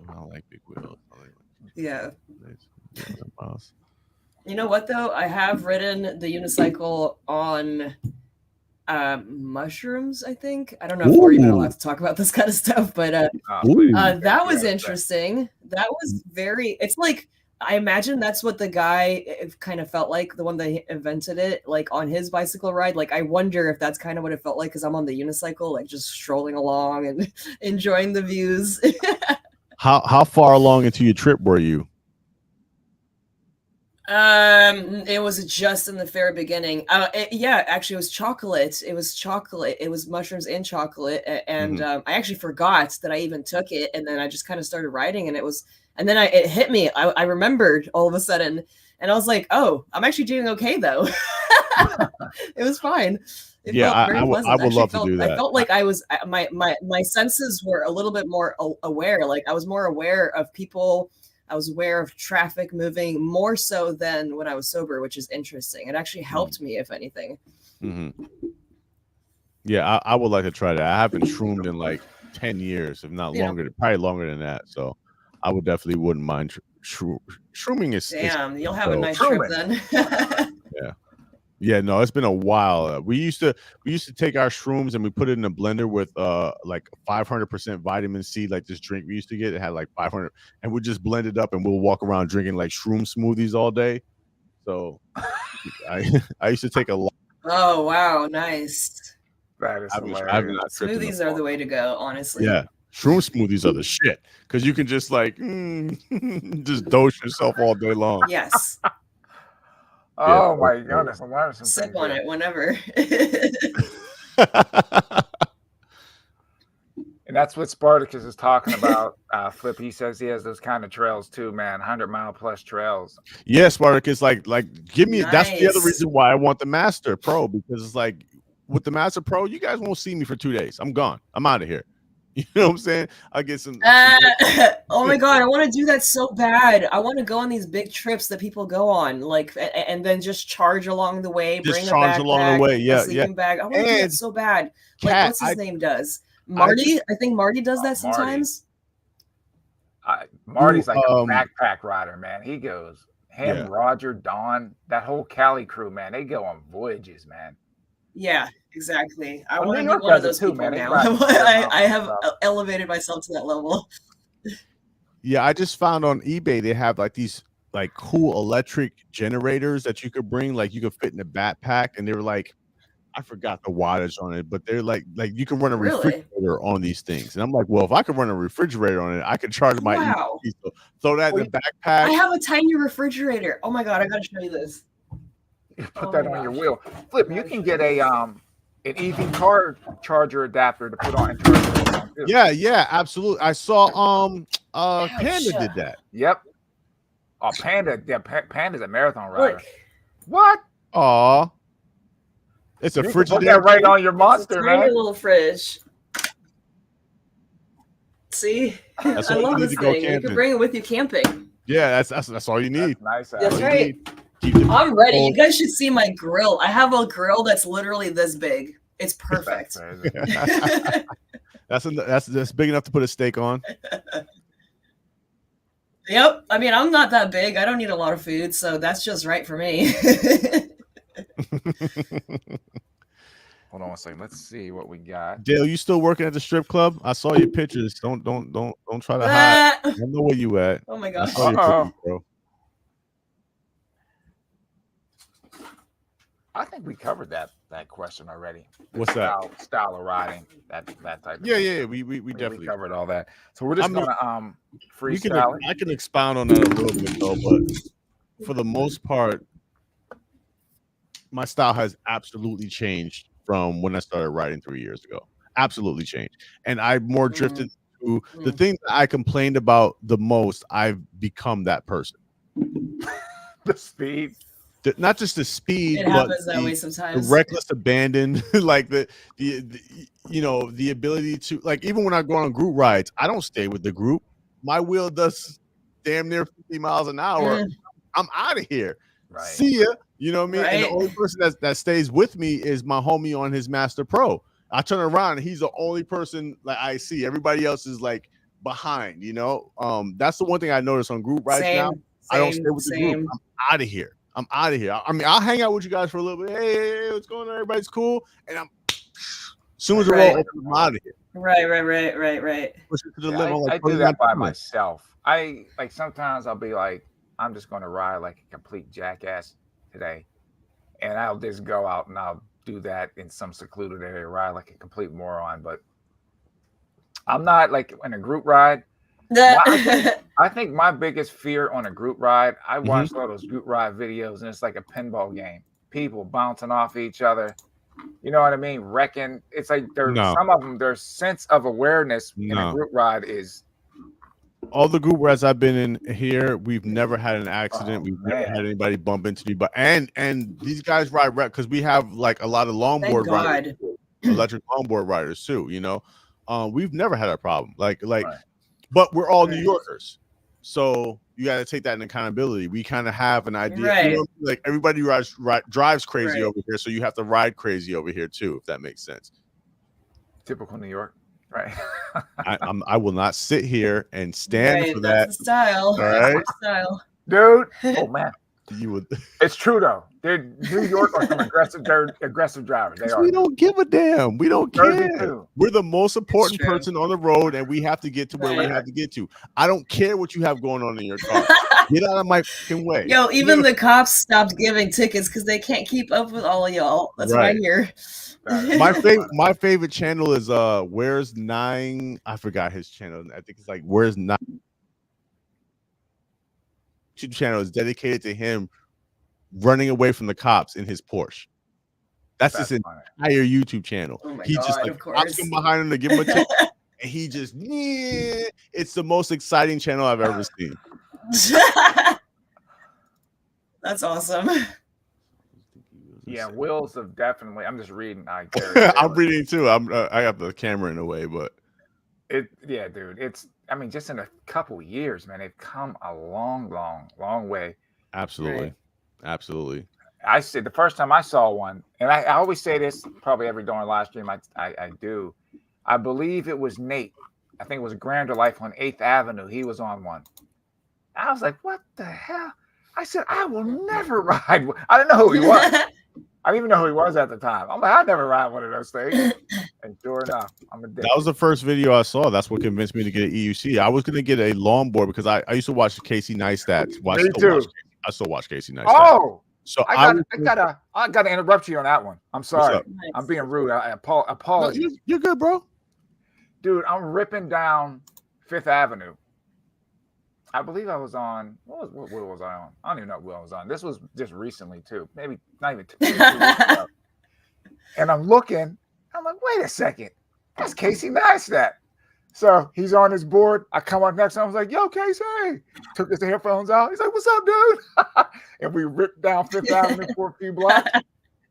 I don't like big wheels. Yeah. You know what though? I have ridden the unicycle on mushrooms, I think. I don't know if we're even allowed to talk about this kind of stuff, but that was interesting. That was it's like, I imagine that's what the guy kind of felt like, the one that invented it, like on his bicycle ride. Like, I wonder if that's kind of what it felt like, because I'm on the unicycle, like just strolling along and enjoying the views. How far along into your trip were you? It was just in the very beginning. Actually, it was chocolate. It was chocolate. It was mushrooms and chocolate. And I actually forgot that I even took it. And then I just kind of started riding, and it hit me. I remembered all of a sudden, and I was like, oh, I'm actually doing okay though. It was fine. It felt very pleasant. I would love to do that. I felt like I was, my senses were a little bit more aware. Like I was more aware of people. I was aware of traffic moving more so than when I was sober, which is interesting. It actually helped me, if anything. Yeah, I would like to try that. I haven't shroomed in like 10 years, if not longer, probably longer than that. So I would definitely wouldn't mind shrooming. You'll have a nice trip then. Yeah, no, it's been a while. We used to take our shrooms and we put it in a blender with like 500% vitamin C, like this drink we used to get. It had like 500, and we just blend it up, and we'll walk around drinking like shroom smoothies all day. So I used to take a lot. Oh wow, nice. That is I've hilarious. not tripped in Smoothies are the way to go, honestly. Yeah, shroom smoothies are the shit because you can just like just dose yourself all day long. Yes. Oh my goodness, I'm learning some Sip things on here. it whenever. And that's what Spartacus is talking about. Flip, he says he has those kind of trails too, man. 100-mile plus trails. Yeah, Spartacus, like give me that's the other Nice. reason why I want the Master Pro, because it's like with the Master Pro, you guys won't see me for 2 days. I'm gone. I'm out of here. You know what I'm saying? I get some. Oh my god, I want to do that so bad. I want to go on these big trips that people go on, like, and then just charge along the way, Just bring a charge backpack, along the way. a Yeah, sleeping bag. I want to do that so bad. Like, Kat, what's his name does? Marty? I think Marty does that sometimes. Marty's like a backpack rider, man. He goes, Roger, Don, that whole Cali crew, man. They go on voyages, man. Yeah, exactly. I Well, want to New be York one of does it those too, people man. They now. ride I have elevated myself to that level. Yeah, I just found on eBay they have like these like cool electric generators that you could bring, like you could fit in a backpack, and they were like, I forgot the wattage on it, but they're like you can run a refrigerator on these things. And I'm like, well, if I could run a refrigerator on it, I could charge my Wow. so throw that in the backpack. I have a tiny refrigerator. Oh my god, I gotta show you this. You put that on your wheel. Flip, you can get a an EV car charger adapter to put on and charge it. Yeah, absolutely. I saw Panda did that. Yep. Oh, Panda, Panda's a marathon rider. Look. What? Aw. It's a fridge. Put that right on your monster, tiny man. little fridge. See, That's I all you love need this to go thing. You camping. can bring it with you camping. Yeah, that's all you need. That's nice. That's right. I'm ready. You guys should see my grill. I have a grill that's literally this big. It's perfect. That's big enough to put a steak on. Yep. I mean, I'm not that big. I don't need a lot of food, so that's just right for me. Hold on one second. Let's see what we got. Dale, you still working at the strip club? I saw your pictures. Don't try to hide. I know where you at. Oh my gosh. I saw your pictures, bro. I think we covered that question already. What's that? Style of riding, that type of Yeah, thing. yeah, we definitely covered all that. So we're just gonna freestyle. I can expound on that a little bit though, but for the most part, my style has absolutely changed from when I started riding 3 years ago. Absolutely changed. And I more drifted to the thing that I complained about the most. I've become that person. The speed. Not just the speed, It but happens that way sometimes. the reckless abandon, like the you know, the ability to, like, even when I go on group rides, I don't stay with the group. My wheel does damn near 50 miles an hour. I'm out of here. Right. See ya. You know what I mean? Right. And the only person that stays with me is my homie on his Master Pro. I turn around and he's the only person like I see. Everybody else is like behind, you know. That's the one thing I notice on group rides now. I don't stay with the group. I'm out of here. I mean, I'll hang out with you guys for a little bit. Hey, what's going on? Everybody's cool. And as soon as the roll opens, I'm out of here. Right. Push it to the Yeah, limit, I do that by myself. I like sometimes I'll be like, I'm just gonna ride like a complete jackass today. And I'll just go out and I'll do that in some secluded area, ride like a complete moron. But I'm not like in a group ride. I think my biggest fear on a group ride, I watched all those group ride videos, and it's like a pinball game. People bouncing off each other. You know what I mean? Wrecking. It's like some of them, their sense of awareness in a group ride is. All the group rides I've been in here, we've never had an accident. We've never had anybody bump into me. But and these guys ride because we have like a lot of longboard riders, electric longboard riders too. You know, we've never had a problem. Like. But we're all New Yorkers, so you got to take that in accountability. We kind of have an idea, you know, like everybody drives crazy over here, so you have to ride crazy over here too, if that makes sense. Typical New York, right? I will not sit here and stand for that. That's the style. All right, that's the style, dude. Oh man, you would. It's true though. They're New York are some aggressive. They're aggressive drivers. They are. We don't give a damn. We don't care. Too. We're the most important person on the road, and we have to get to where we have to get to. I don't care what you have going on in your car. Get out of my fucking way. Yo, even the cops stopped giving tickets because they can't keep up with all of y'all. That's what I hear. My favorite channel is Where's Nine? I forgot his channel. I think it's like Where's Nine. YouTube channel is dedicated to him running away from the cops in his Porsche. That's his entire YouTube channel. Oh my He God, just like cops come behind him to give him a ticket, and he just it's the most exciting channel I've ever seen. That's awesome. Yeah, Wills have definitely. I'm just reading. I'm reading too. I got the camera in a way, but yeah, dude. It's. I mean, just in a couple years, man, they've come a long, long, long way. Absolutely, right? Absolutely. I said the first time I saw one, and I always say this probably every during live stream I do. I believe it was Nate. I think it was Grander Life on 8th Avenue. He was on one. I was like, what the hell? I said, I will never ride. I didn't know who he was. I didn't even know who he was at the time. I'm like, I'd never ride one of those things. And sure enough, I'm addicted. That was the first video I saw. That's what convinced me to get an EUC. I was going to get a longboard because I used to watch Casey Neistat. Me too. I still watch Casey Neistat. Oh, so I gotta interrupt you on that one. I'm sorry. I'm being rude. I apologize. No, you're good, bro. Dude, I'm ripping down 5th Avenue. I believe I was on. What wheel was I on? I don't even know what wheel I was on. This was just recently too. Maybe not even 2 weeks ago. And I'm looking. I'm like, wait a second. That's Casey Neistat. So he's on his board. I come up next to him. I was like, yo, Casey. Took his headphones out. He's like, what's up, dude? And we ripped down 5th Avenue for a few blocks.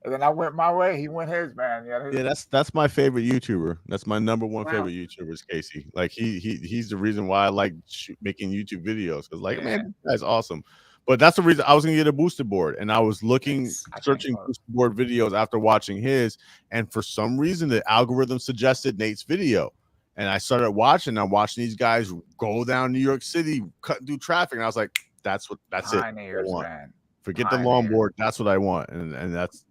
And then I went my way. He went his, man. Yeah, that's my favorite YouTuber. That's my number one favorite YouTuber is Casey. Like he's the reason why I like making YouTube videos. Because like, man, this guy's awesome. But that's the reason I was gonna get a booster board, and I was searching booster board videos after watching his, and for some reason the algorithm suggested Nate's video, and I started watching. I'm watching these guys go down New York City, cutting through traffic, and I was like, that's it. Man. Forget the longboard. That's what I want, and that's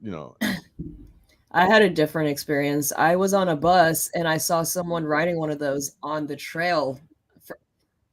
I had a different experience. I was on a bus and I saw someone riding one of those on the trail,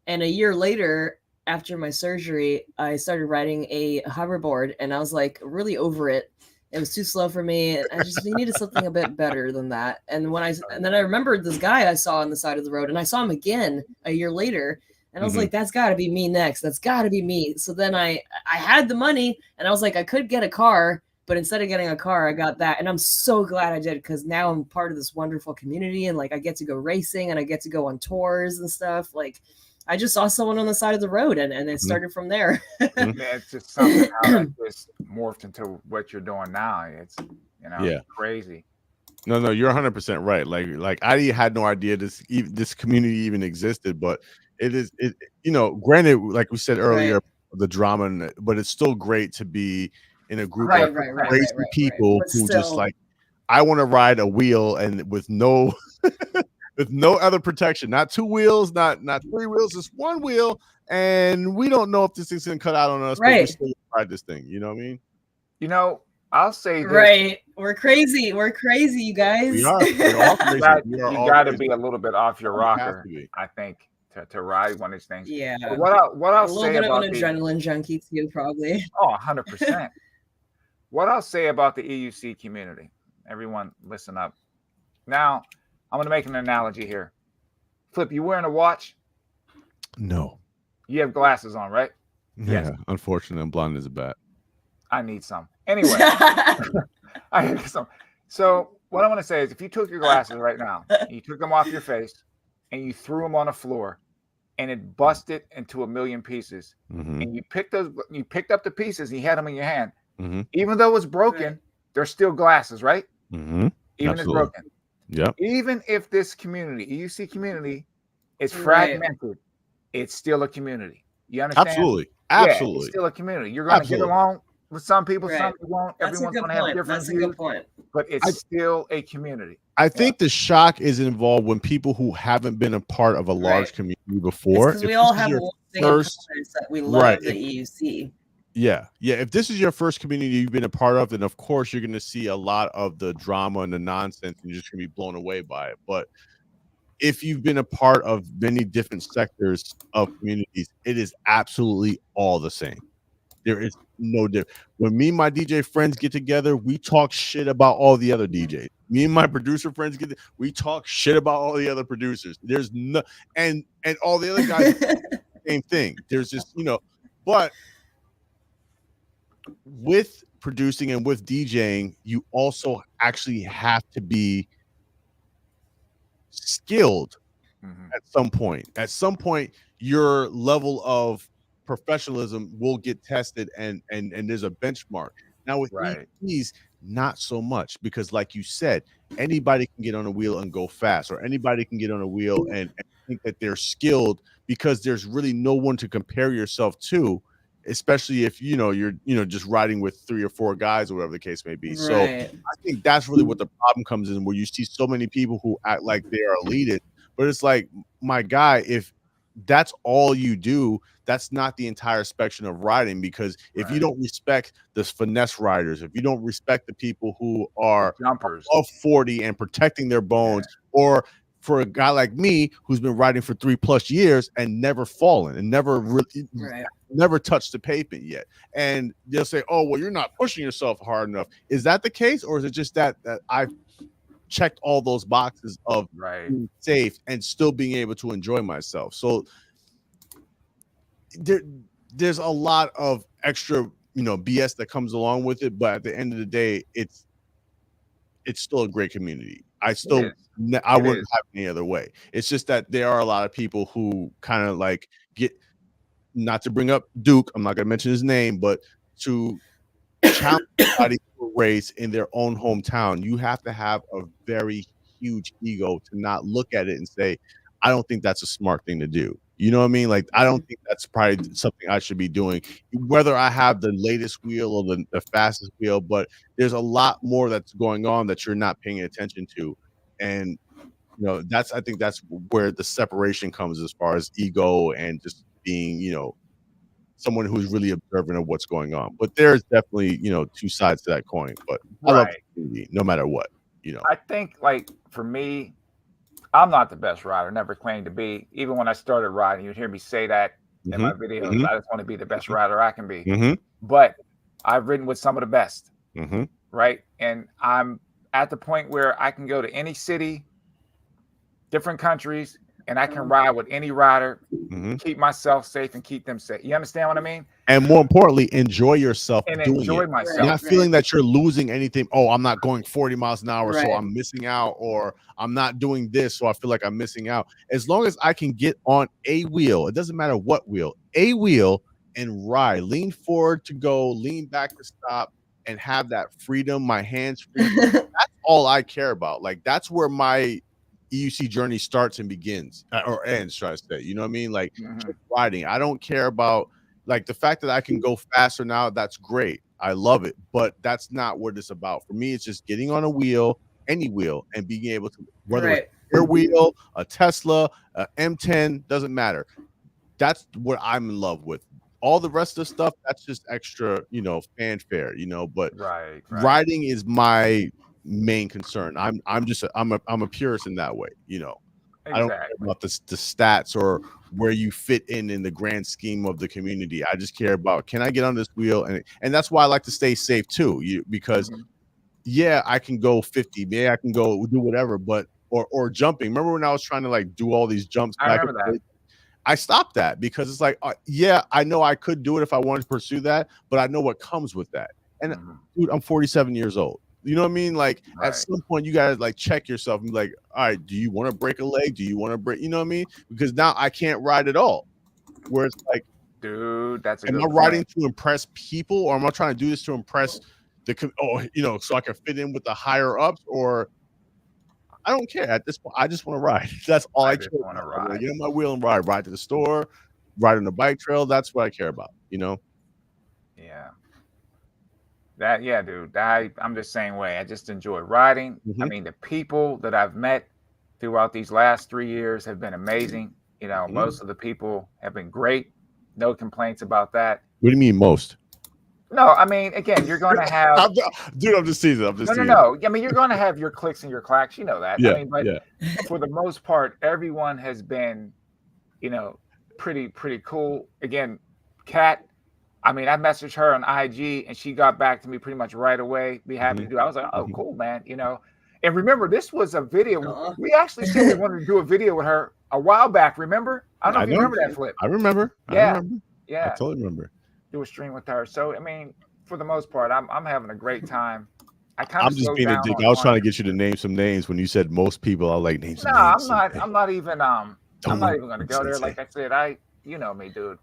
and a year later, after my surgery, I started riding a hoverboard, and I was like really over it. It was too slow for me. I just needed something a bit better than that. And then I remembered this guy I saw on the side of the road, and I saw him again a year later. And I was like, that's got to be me next. That's got to be me. So then I had the money, and I was like, I could get a car, but instead of getting a car, I got that. And I'm so glad I did, because now I'm part of this wonderful community, and like I get to go racing, and I get to go on tours and stuff. Like I just saw someone on the side of the road, and it started from there. It's just something how just morphed into what you're doing now. It's crazy. No, you're 100% right. Like I had no idea this community even existed, but it granted, like we said earlier, the drama, but it's still great to be in a group of crazy people who just like, I want to ride a wheel and with no with no other protection, not 2 wheels, not 3 wheels, just 1 wheel, and we don't know if this thing's gonna cut out on us, but we still ride this thing. You know what I mean? I'll say this. Right. We're crazy, you guys. We are. We're all crazy. You got to be a little bit off your rocker, I think, to ride one of these things. Yeah. But what I'll say a little bit about of an adrenaline junkie too, probably. Oh, 100%. What I'll say about the EUC community, everyone listen up. Now, I'm going to make an analogy here. Flip, you wearing a watch? No. You have glasses on, right? Yeah, yes. Unfortunately, I'm blind as a bat. I need some. Anyway, I need some. So what I want to say is, if you took your glasses right now, you took them off your face, and you threw them on the floor, and it busted into a million pieces, and you picked up the pieces, and you had them in your hand. Even though it's broken, they're still glasses, right? Even if it's broken. Yeah. Even if this community, EUC community, is fragmented, it's still a community. You understand? Absolutely. Yeah, it's still a community. You're going to get along with some people, some people won't. That's Everyone's going to have different views. Good point. But it's still a community. I think the shock is involved when people who haven't been a part of a large community before. Because we all have one thing in common, that we love the EUC. Yeah. If this is your first community you've been a part of, then of course you're going to see a lot of the drama and the nonsense, and you're just going to be blown away by it. But if you've been a part of many different sectors of communities, it is absolutely all the same. There is no difference. When me and my DJ friends get together, we talk shit about all the other DJs. Me and my producer friends we talk shit about all the other producers. There's no and all the other guys same thing. There's just, but with producing and with DJing, you also actually have to be skilled at some point. At some point, your level of professionalism will get tested and there's a benchmark. Now with EPs, not so much, because like you said, anybody can get on a wheel and go fast, or anybody can get on a wheel and think that they're skilled, because there's really no one to compare yourself to, especially if you're just riding with 3 or 4 guys or whatever the case may be. Right. So I think that's really what the problem comes in, where you see so many people who act like they are elitist, but it's like, my guy, if that's all you do, that's not the entire spectrum of riding. Because if you don't respect the finesse riders, if you don't respect the people who are jumpers above 40 and protecting their bones, or for a guy like me who's been riding for 3+ years and never fallen and never really never touched the pavement yet, and they'll say, oh, well, you're not pushing yourself hard enough. Is that the case, or is it just that I've checked all those boxes of being safe and still being able to enjoy myself? So there's a lot of extra BS that comes along with it, but at the end of the day, it's still a great community. I wouldn't have any other way. It's just that there are a lot of people who kind of like get, not to bring up Duke, I'm not going to mention his name, but to challenge somebody to a race in their own hometown, you have to have a very huge ego to not look at it and say, I don't think that's a smart thing to do. You know what I mean? Like, I don't think that's probably something I should be doing, whether I have the latest wheel or the fastest wheel. But there's a lot more that's going on that you're not paying attention to. And, I think that's where the separation comes, as far as ego and just being, someone who's really observant of what's going on. But there's definitely, 2 sides to that coin. But I love the community, no matter what, I think, like, for me, I'm not the best rider, never claimed to be. Even when I started riding, you'd hear me say that in my videos. I just want to be the best rider I can be. But I've ridden with some of the best, right? And I'm at the point where I can go to any city, different countries, and I can ride with any rider, keep myself safe and keep them safe. You understand what I mean? And more importantly, enjoy yourself and doing enjoy it. myself. Not feeling that you're losing anything. Oh, I'm not going 40 miles an hour, so I'm missing out, or I'm not doing this, so I feel like I'm missing out. As long as I can get on a wheel, it doesn't matter what wheel, a wheel, and ride, lean forward to go, lean back to stop, and have that freedom, my hands free. That's all I care about. Like, that's where my EUC journey starts and begins, or ends, try to say. You know what I mean? Like, just riding. I don't care about, like, the fact that I can go faster now. That's great. I love it. But that's not what it's about. For me, it's just getting on a wheel, any wheel, and being able to, whether it's your wheel, a Tesla, a M10, doesn't matter. That's what I'm in love with. All the rest of the stuff, that's just extra, fanfare, but riding is my main concern. I'm a purist in that way. I don't care about the stats or where you fit in the grand scheme of the community. I just care about, can I get on this wheel? And that's why I like to stay safe too, because I can go 50, I can go do whatever, but or jumping. Remember when I was trying to like do all these jumps back? I remember that. I stopped that because it's like, I know I could do it if I wanted to pursue that, but I know what comes with that. And dude, I'm 47 years old. You know what I mean? Like, at some point, you gotta like check yourself and be like, all right, do you want to break a leg? Do you want to break? You know what I mean? Because now I can't ride at all. Where it's like, dude, that's am I riding to impress people, or am I trying to do this to impress so I can fit in with the higher ups? Or I don't care at this point. I just want to ride. That's all I care about. Ride. Get on my wheel and ride to the store, ride on the bike trail. That's what I care about. Yeah. Dude. I'm the same way. I just enjoy riding. I mean, the people that I've met throughout these last 3 years have been amazing. Most of the people have been great. No complaints about that. What do you mean most? No, I mean, again, you're going to have... I'm just teasing. No. I mean, you're going to have your clicks and your clacks. You know that. Yeah, I mean, but for the most part, everyone has been, pretty cool. Again, Kat, I mean, I messaged her on IG and she got back to me pretty much right away. Be happy to do it. I was like, oh, cool, man. You know, and remember, this was a video. We actually said we wanted to do a video with her a while back. Remember? I don't know if you remember that, Flip. I remember. Yeah. I remember. Yeah. I totally remember. Do a stream with her. So, I mean, for the most part, I'm having a great time. I'm just being a dick. I was trying to get you to name some names when you said most people. I was like, name some names. I'm not even going to go there. Like I said, you know me, dude.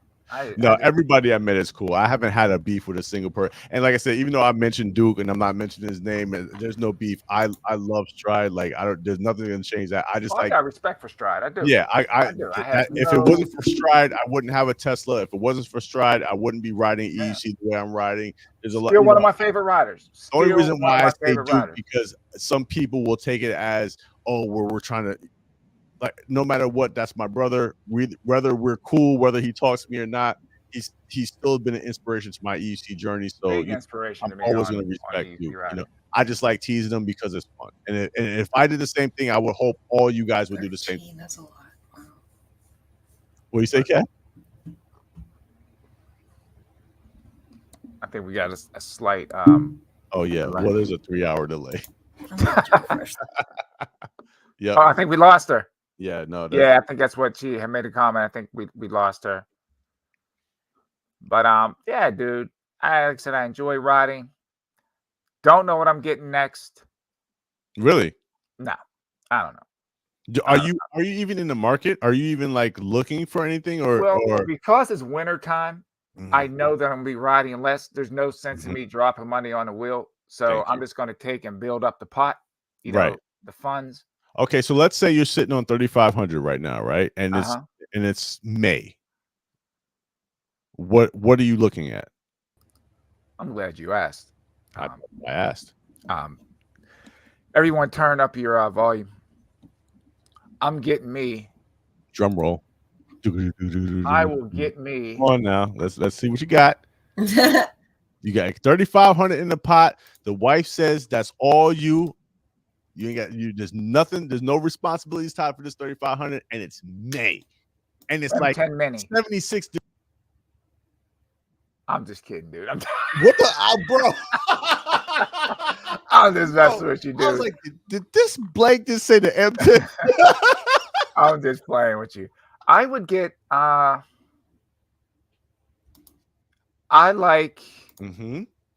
Everybody I met is cool. I haven't had a beef with a single person. And like I said, even though I mentioned Duke and I'm not mentioning his name, there's no beef. I love Stride. Like there's nothing going to change that. I just I got respect for Stride. I do. Yeah, I do. If it wasn't for Stride, I wouldn't have a Tesla. If it wasn't for Stride, I wouldn't be riding EUC the way I'm riding. There's a lot. Still one of my favorite riders. The only reason why I say Duke because some people will take it as, oh, we're trying to. Like no matter what, that's my brother. Whether we're cool, whether he talks to me or not, he's still been an inspiration to my EUC journey. So inspiration I'm always going to respect you. You know, I just like teasing them because it's fun. And if I did the same thing, I would hope all you guys would do the same. That's a lot. Wow. What do you say, Kat? I think we got a slight. Oh yeah. Well, there's a 3-hour delay. Yeah. Oh, I think we lost her. Yeah, no. Yeah, I think that's what she had made a comment. I think we lost her. But yeah, dude. Like I said, I enjoy riding. Don't know what I'm getting next. Really? No, I don't know. Are you even in the market? Are you even like looking for anything or because it's winter time, I know that I'm gonna be riding less. There's no sense in me dropping money on the wheel. So I'm just gonna take and build up the pot, you know, the funds. Okay, so let's say you're sitting on 3,500 right now, right? And it's May. What are you looking at? I'm glad you asked. I asked. Everyone, turn up your volume. I'm getting me. Drum roll. I will get me. Come on now, let's see what you got. You got 3,500 in the pot. The wife says that's all you. You ain't got there's nothing, there's no responsibilities tied for this 3,500, and it's May. And it's like 76. I'm just kidding, dude. What the bro? I'm just messing with you, dude. I was like, did this Blake just say the M10? I'm just playing with you. I would get I like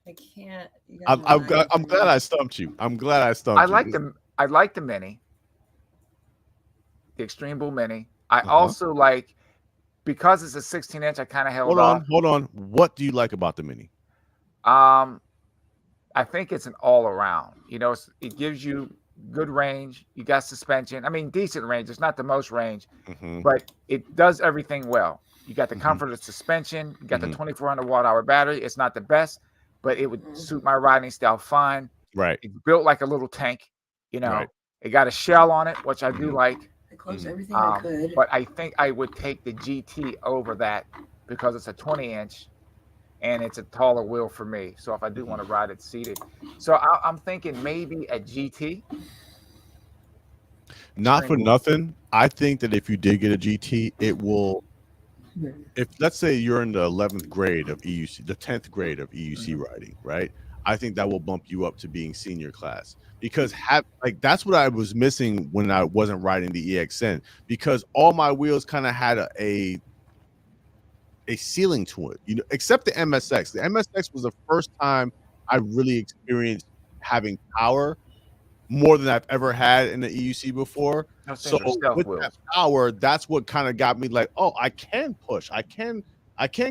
I can't. I'm glad I stumped you. I'm glad I stumped you. I like the Mini, the Extreme Bull Mini. I also like, because it's a 16-inch. I kind of held off. Hold on. What do you like about the Mini? I think it's an all around. You know, it gives you good range. You got suspension. I mean, decent range. It's not the most range, but it does everything well. You got the comfort of suspension. You got the 2,400 watt-hour battery. It's not the best, but it would suit my riding style fine. Right. It's built like a little tank. You know, it got a shell on it, which I do like. I closed everything I could. But I think I would take the GT over that because it's a 20-inch and it's a taller wheel for me. So if I do want to ride it seated. So I'm thinking maybe a GT. Not for nothing. I think that if you did get a GT, it will. If let's say you're in the 11th grade of EUC, the 10th grade of EUC riding, right? I think that will bump you up to being senior class, because that's what I was missing when I wasn't riding the EXN, because all my wheels kind of had a ceiling to it, you know, except the MSX. The MSX was the first time I really experienced having power more than I've ever had in the EUC before. So with that power, that's what kind of got me like, oh, I can push. I can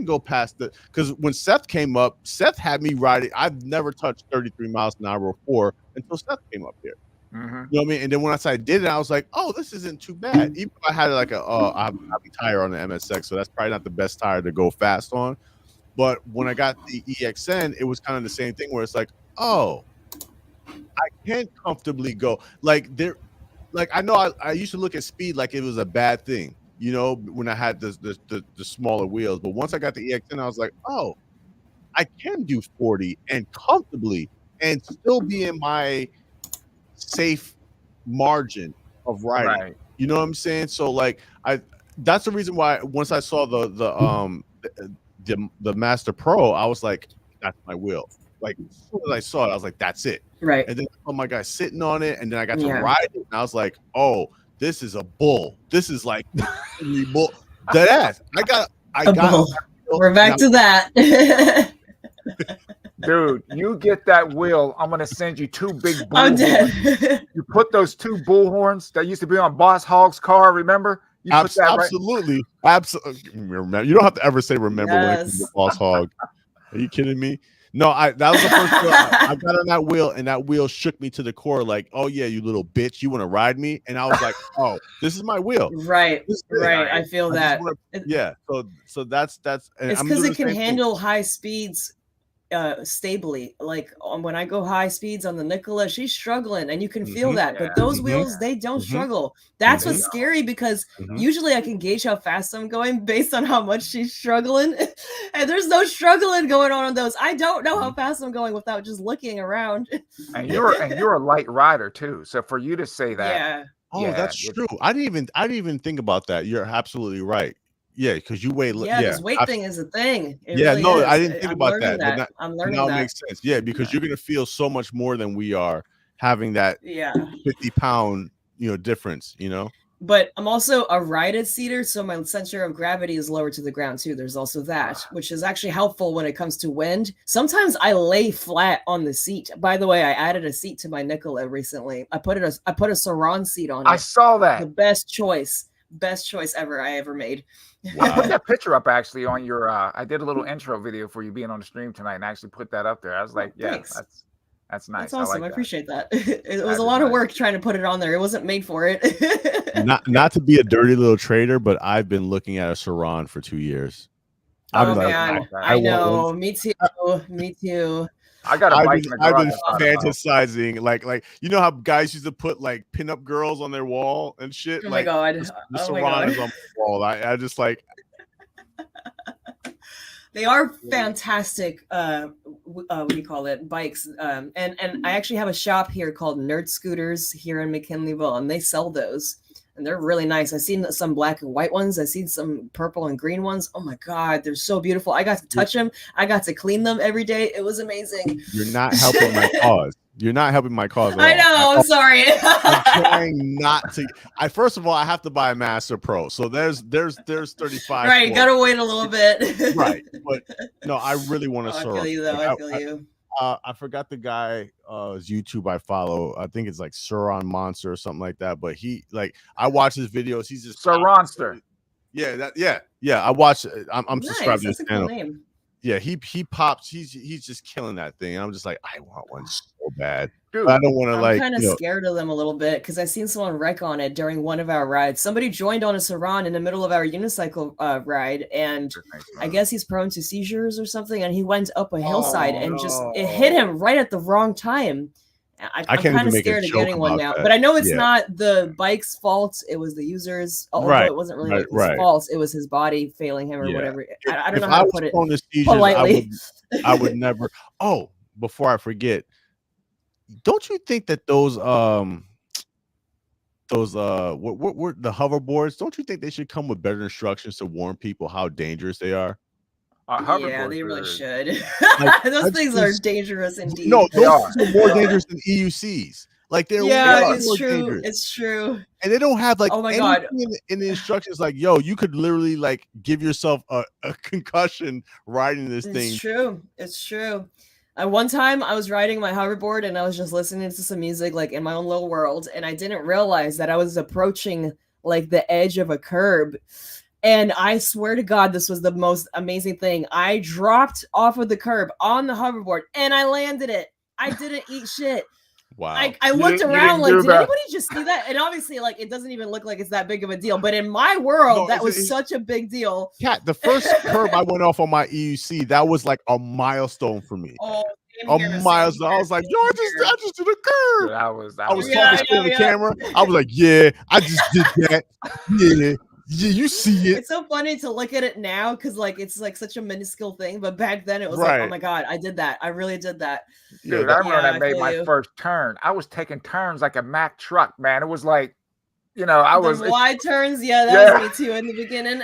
go past the, because when Seth came up, Seth had me riding. I've never touched 33 miles an hour before until Seth came up here. You know what I mean? And then once I did it, I was like, oh, this isn't too bad. Even if I had like a tire on the MSX, so that's probably not the best tire to go fast on. But when I got the EXN, it was kind of the same thing where it's like, oh, I can comfortably go. Like there, like I know I used to look at speed like it was a bad thing, you know, when I had the smaller wheels. But once I got the EXN, I was like, oh, I can do 40 and comfortably and still be in my safe margin of riding. Right. You know what I'm saying? So like that's the reason why once I saw the the Master Pro, I was like, that's my wheel. Like as soon as I saw it, I was like, that's it. Right. And then oh my God, sitting on it, and then I got to Yeah. ride it, and I was like, oh, this is a bull. This is like bull. Dead ass. I got bull. We're back to that. Dude, you get that wheel, I'm gonna send you 2 big bull I'm horns. dead. You put those 2 bull horns that used to be on Boss Hogg's car, remember? You put that absolutely. Absolutely. Remember, you don't have to ever say remember when it comes to Boss Hogg. Are you kidding me? No, that was the first wheel I got on that wheel, and that wheel shook me to the core. Like, oh yeah, you little bitch, you want to ride me? And I was like, oh, this is my wheel. Right, right. I feel that. Yeah. So that's. It's because it can handle high speeds stably. Like when I go high speeds on the Nikola, she's struggling, and you can feel that. But those wheels, they don't struggle. That's what's scary, because usually I can gauge how fast I'm going based on how much she's struggling, and there's no struggling going on those. I don't know how fast I'm going without just looking around. And you're a light rider too, so for you to say that, that's true. I didn't even think about that. You're absolutely right. Yeah, because you weigh. This weight thing is a thing. It really is. I didn't think about that. I'm learning now that. It makes sense. Yeah, because you're gonna feel so much more than we are having that 50-pound difference. But I'm also a righted seater, so my center of gravity is lower to the ground too. There's also that, which is actually helpful when it comes to wind. Sometimes I lay flat on the seat. By the way, I added a seat to my Nikola recently. I put a Saran seat on it. I saw that. The best choice ever I ever made. Wow. I put that picture up actually on your I did a little intro video for you being on the stream tonight, and actually put that up there. I was like, thanks. That's nice. That's awesome. I appreciate that. It was a lot of work trying to put it on there. It wasn't made for it. not to be a dirty little trader, but I've been looking at a Saran for 2 years. Man, I know. Me too. Me too. I got a bike. I've been fantasizing, like you know how guys used to put like pinup girls on their wall and shit. Oh my God! The Saran is on the wall. I just like. They are fantastic. What do you call it? Bikes. And I actually have a shop here called Nerd Scooters here in McKinleyville, and they sell those. And they're really nice. I've seen some black and white ones. I've seen some purple and green ones. Oh my God, they're so beautiful. I got to touch them. I got to clean them every day. It was amazing. You're not helping my cause. You're not helping my cause. I know. I'm sorry. I'm trying not to. First of all, I have to buy a Master Pro. So there's 35. Right. You gotta wait a little bit. Right. But no, I really want to. I feel you though. I feel you. I forgot the guy's YouTube I follow. I think it's like Suron Monster or something like that. But I watch his videos. He's just Suronster. Yeah. I watch. I'm subscribed to his channel. Cool name. Yeah, he pops. He's just killing that thing. And I'm just like, I want one so bad. Dude, I don't want to I'm kind of scared of them a little bit because I seen someone wreck on it during one of our rides. Somebody joined on a Saran in the middle of our unicycle ride, and I guess he's prone to seizures or something, and he went up a hillside and it hit him right at the wrong time. I'm kind of scared of getting one now, but I know it's not the bike's fault. It was the user's, although it wasn't really his fault. It was his body failing him or whatever. I don't know how to put it politely. I would never. Oh, before I forget, don't you think that those what the hoverboards? Don't you think they should come with better instructions to warn people how dangerous they are? Yeah, they really should. Those things are dangerous indeed. No, those are more dangerous than EUCs. Like they're it's true. Dangerous. It's true. And they don't have like God. in the instructions like, yo, you could literally like give yourself a concussion riding this thing. It's true. It's true. One time I was riding my hoverboard and I was just listening to some music like in my own little world, and I didn't realize that I was approaching like the edge of a curb. And I swear to God, this was the most amazing thing. I dropped off of the curb on the hoverboard and I landed it. I didn't eat shit. Wow. I looked around like, did anybody just see that? And obviously, like, it doesn't even look like it's that big of a deal. But in my world, that was such a big deal. Kat, the first curb I went off on my EUC, that was like a milestone for me. Oh, a milestone. I was like, yo, I just did a curb. Dude, I was talking to the camera. I was like, yeah, I just did that. Yeah, you see it. It's so funny to look at it now because like it's like such a minuscule thing, but back then it was like, oh my God, I did that. I really did that. Dude, I remember I made my first turn. I was taking turns like a Mack truck, man. It was like you know, I was The wide turns, yeah, that was me too in the beginning.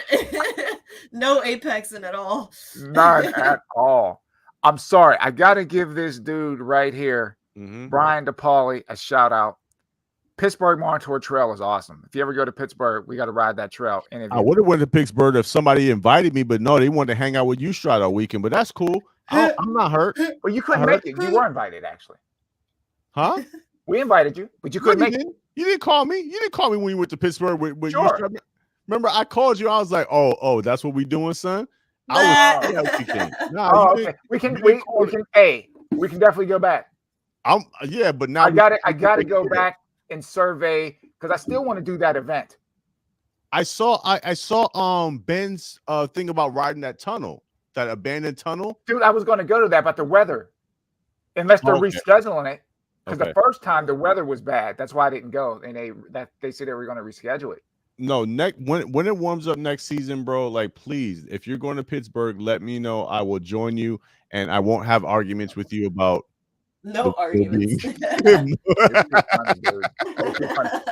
No apexing at all. None at all. I'm sorry. I got to give this dude right here, Brian DePauli, a shout out. Pittsburgh Montour Trail is awesome. If you ever go to Pittsburgh, we got to ride that trail. I would have went to Pittsburgh if somebody invited me, but no, they wanted to hang out with you Stride all weekend. But that's cool. I'm not hurt. Well, you couldn't make it. You were invited, actually. Huh? We invited you, but you couldn't make it. You didn't call me. You didn't call me when you went to Pittsburgh. Sure. Remember, I called you. I was like, "Oh, that's what we doing, son." Okay. We can definitely go back. But now I gotta go back and survey because I still want to do that event. I saw Ben's thing about riding that tunnel, that abandoned tunnel. Dude, I was going to go to that, but the weather, unless they're rescheduling it, because the first time the weather was bad. That's why I didn't go, and they said they were going to reschedule it. No, when it warms up next season, bro, like please, if you're going to Pittsburgh, let me know. I will join you, and I won't have arguments with you about no arguments. No,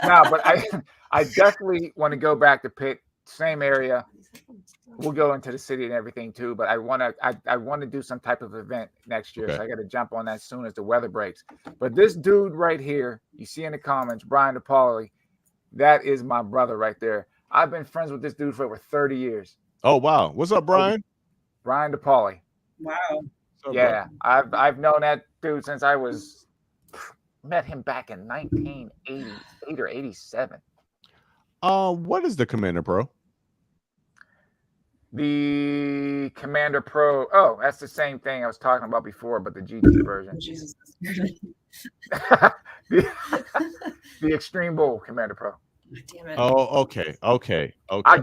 but I definitely want to go back to Pitt, same area. We'll go into the city and everything too, but I want to do some type of event next year. Okay. So I got to jump on that as soon as the weather breaks. But this dude right here, you see in the comments, Brian DePauli, that is my brother right there. I've been friends with this dude for over 30 years. Oh wow. What's up, Brian? Brian DePauli. Wow. Yeah, I've known that dude since I met him back in 1988 or 87. What is the Commander Pro? The Commander Pro. Oh, that's the same thing I was talking about before, but the GT version. Jesus. the Extreme Bull Commander Pro. Damn it. Oh, okay.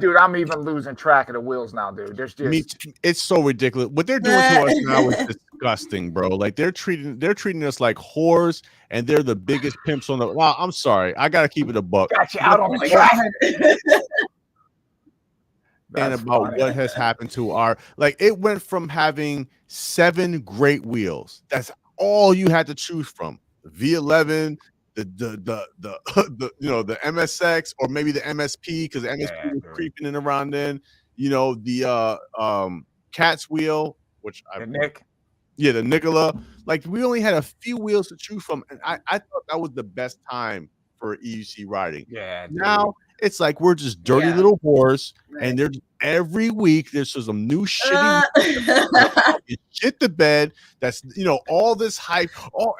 Dude, I'm even losing track of the wheels now, dude. There's just it's so ridiculous. What they're doing to us now is disgusting, bro. Like they're treating us like whores, and they're the biggest pimps on the. Wow, I'm sorry. I gotta keep it a buck. Got you out on the track. And about funny. What has happened to our it went from having 7 great wheels. That's all you had to choose from. V11, the the MSX, or maybe the MSP, because the MSP was creeping in around then. The Cat's wheel, which the Nicola. Like we only had a few wheels to choose from, and I thought that was the best time for EUC riding. Yeah. Now it's like we're just dirty little whores, and they're every week there's some new shitty shit to bed. That's all this hype,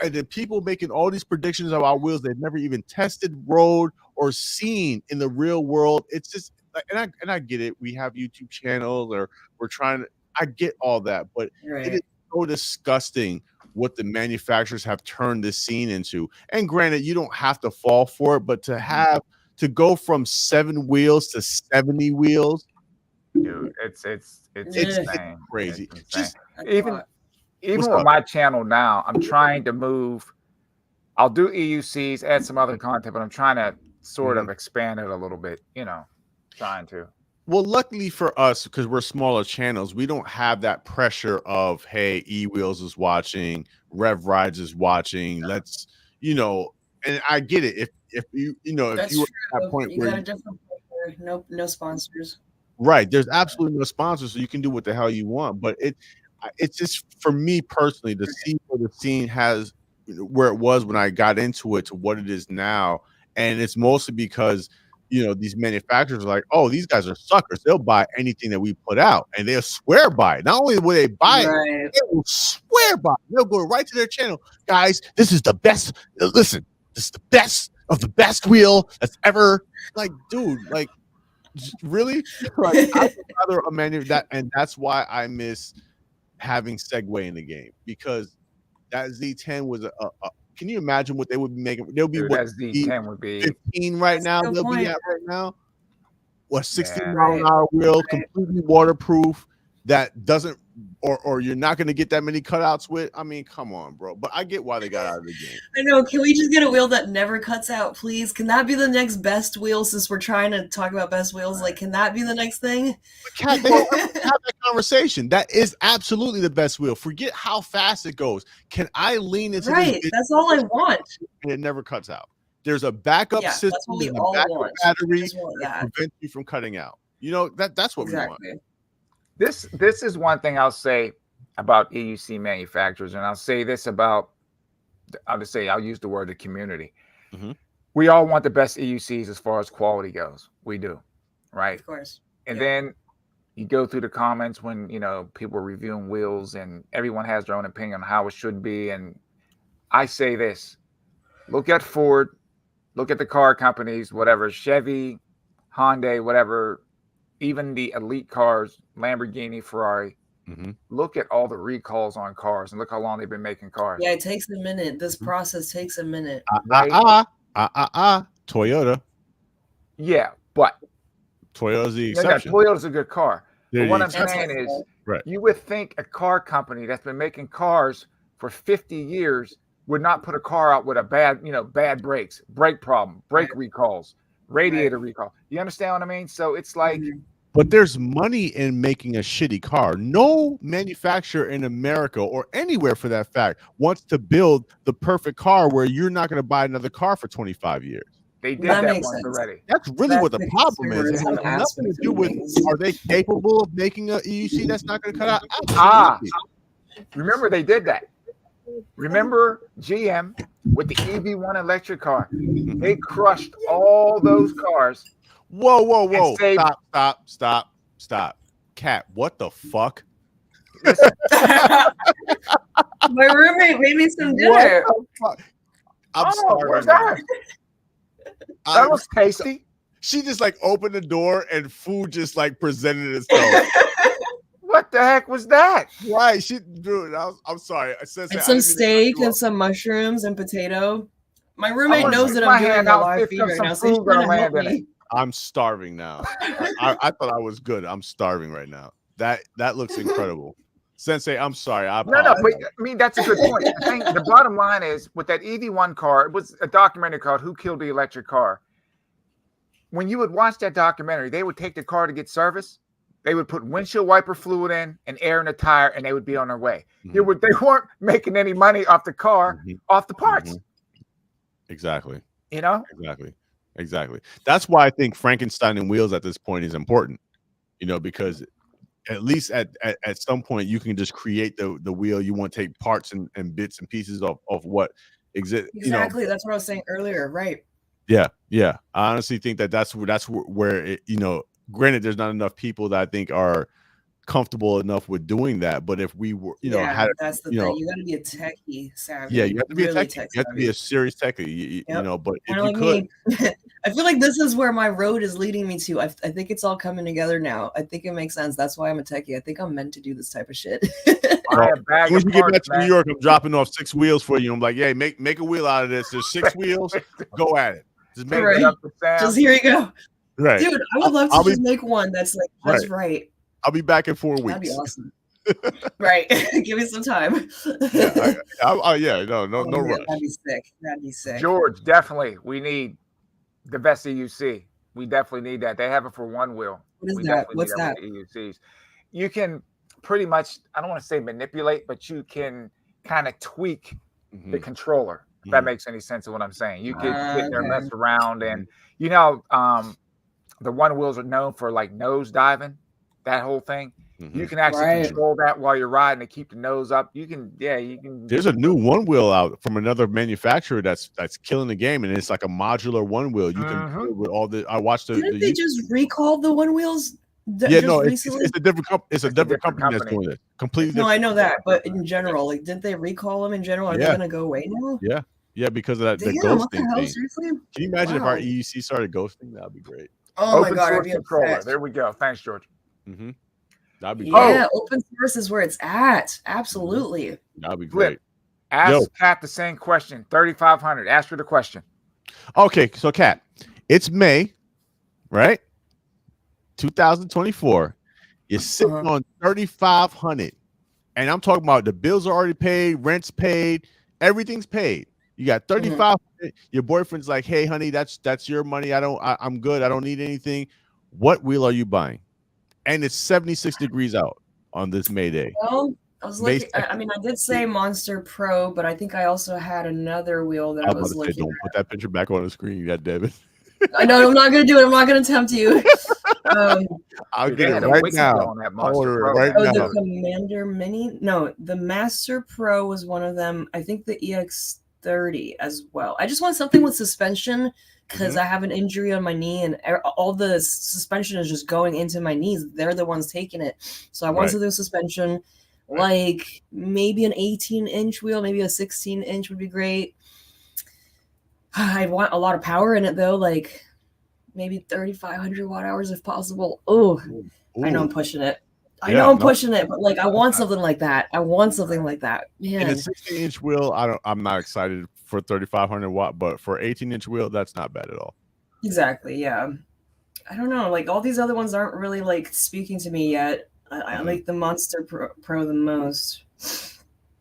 and then people making all these predictions about wheels they've never even tested, rode, or seen in the real world. It's just and I get it. We have YouTube channels, or we're trying to. I get all that, but it is so disgusting what the manufacturers have turned this scene into. And granted, you don't have to fall for it, but to go from 7 wheels to 70 wheels, dude, it's insane. Crazy. It's insane. Even with my channel now, I'm trying to move. I'll do EUCs, add some other content, but I'm trying to sort of expand it a little bit. Trying to. Well, luckily for us, because we're smaller channels, we don't have that pressure of, hey, E-Wheels is watching, Rev Rides is watching. Let's, and I get it. If you were at that point you got a different pressure, no sponsors. Right. There's absolutely no sponsors, so you can do what the hell you want. But it's just, for me personally, to see where the scene where it was when I got into it to what it is now. And it's mostly because these manufacturers are like, oh, these guys are suckers. They'll buy anything that we put out, and they'll swear by it. Not only will they buy it, they will swear by it. They'll go right to their channel. Guys, this is the best. Listen, this is the best of the best wheel that's ever. Like, dude, like, really? Like, I would rather a manufacturer, and that's why I miss having Segway in the game, because that Z10 was a can you imagine what they would be making? They'll be dude, what Z10 would be 15 right now. They'll be at right now. What 16-mile-an-hour wheel, completely waterproof. That doesn't, or you're not going to get that many cutouts with. I mean, come on, bro. But I get why they got out of the game. I know. Can we just get a wheel that never cuts out, please? Can that be the next best wheel? Since we're trying to talk about best wheels, like, can that be the next thing? Have that conversation. That is absolutely the best wheel. Forget how fast it goes. Can I lean into right? That's all I want. And it never cuts out. There's a backup Yeah, system, that's what we there's a all backup want. battery Just want that that. prevents you from cutting out. You know, that's what we want. Exactly. This is one thing I'll say about EUC manufacturers, and I'll say this about I'll use the word the community. Mhm. We all want the best EUCs as far as quality goes. We do, right? Of course. And Yeah. then you go through the comments when people are reviewing wheels, and everyone has their own opinion on how it should be. And I say this: look at Ford, look at the car companies, whatever, Chevy, Hyundai, whatever, even the elite cars, Lamborghini, Ferrari. Mhm. Look at all the recalls on cars and look how long they've been making cars. Yeah, it takes a minute. This process takes a minute. Toyota. Yeah, but Toyota's the yeah, exception. Toyota's a good car. They're But what the I'm saying exception. is, Right. you would think a car company that's been making cars for 50 years would not put a car out with a bad brakes, brake problem, brake recalls, radiator recall. You understand what I mean? So it's like, But there's money in making a shitty car. No manufacturer in America or anywhere for that fact wants to build the perfect car where you're not going to buy another car for 25 years. they did That that makes once sense. already. That's really what the That's the problem is. It has consumerism nothing to aspect do of with, things. are they capable of making a EUC that's not going to cut out? Ah, Absolutely. remember they did that. Remember GM with the EV1 electric car. They crushed all those cars. Whoa. And saved- Stop. Cat, what the fuck? Listen, My roommate made me some dinner. What the fuck? I'm where's starving. that? That looks tasty. She just like opened the door and food just like presented itself. What the heck was that? Right? Dude, I'm sorry. I said And some steak and some mushrooms and potato. My roommate gonna knows stick that my I'm doing hand a out, live pick feed up right some now, so he's food, trying to gonna help land in me. I'm starving now. I thought I was good. I'm starving right now. That looks incredible. Sensei, I'm sorry. I No, apologize. but I mean that's a good point. The bottom line is with that EV1 car, it was a documentary called "Who Killed the Electric Car." When you would watch that documentary, they would take the car to get service. They would put windshield wiper fluid in and air in the tire, and they would be on their way. They weren't making any money off the car, off the parts. Exactly. Exactly. That's why I think Frankenstein and wheels at this point is important. Because at least at some point you can just create the wheel you want to take parts and bits and pieces of what exists. Exactly. That's what I was saying earlier. Right. Yeah. I honestly think that's where it, granted, there's not enough people that I think are comfortable enough with doing that. But if we were, that's the thing. You got to be a techie savvy. Yeah, you have to be really a techie. You have to be a serious techie. But if you could, I feel like this is where my road is leading me to. I think it's all coming together now. I think it makes sense. That's why I'm a techie. I think I'm meant to do this type of shit. Once you get back to New York, I'm dropping off 6 wheels for you. I'm like, yeah, make a wheel out of this. There's 6 wheels. Go at it. Just make it up. Just here you go. Right. Dude, I would love to just make one that's like just right. I'll be back in 4 weeks. That'd be awesome. Right. Give me some time. No rush. That'd be sick. George, definitely. We need the best EUC. We definitely need that. They have it for one wheel. What is that? What's that? EUCs. You can pretty much, I don't want to say manipulate, but you can kind of tweak the controller. If that makes any sense of what I'm saying. You can sit there and mess around, and the one wheels are known for like nose diving, that whole thing. You can actually control that while you're riding to keep the nose up. You can. There's a new one wheel out from another manufacturer that's killing the game, and it's like a modular one wheel. You can play with all the. I watched the. Didn't they just recall the one wheels? It's a different company. It's a different company that's doing it. Completely. No, I know that, but in general, like, didn't they recall them in general? Are they gonna go away now? Yeah, because of that. Damn, the ghosting what the hell? thing. Seriously? Can you imagine if our EUC started ghosting? That'd be great. Oh Open my god, source controller. There we go. Thanks, George. That'd be great. great. Open source is where it's at. Absolutely. That'd be great. Ask Kat the same question. 3,500. Ask her the question. Okay, so Kat, it's May, right? 2024. You're sitting on 3,500, and I'm talking about the bills are already paid, rent's paid, everything's paid. You got 3,500. Your boyfriend's like, "Hey, honey, that's your money. I'm good. I don't need anything." What wheel are you buying? And it's 76 degrees out on this May Day. Well, I was looking. I mean, I did say Monster Pro, but I think I also had another wheel that I was looking. Don't put that picture back on the screen, God damn it. I know I'm not gonna do it. I'm not gonna tempt you. I'll get it right now. On that Monster Pro. Right now. The Commander Mini. No, the Master Pro was one of them. I think the EX30 as well. I just want something with suspension because I have an injury on my knee and all the suspension is just going into my knees. They're the ones taking it. So I want to do suspension. Like maybe an 18-inch wheel, maybe a 16-inch would be great. I'd want a lot of power in it though, like maybe 3,500 watt hours if possible. Oh, I know I'm pushing it. I know I'm pushing it, but like I want something like that. I want something like that. Man. And a 16-inch wheel, I'm not excited for 3,500 watt, but for 18-inch wheel, that's not bad at all. Exactly. Yeah. I don't know. Like all these other ones aren't really like speaking to me yet. I like the Monster Pro the most.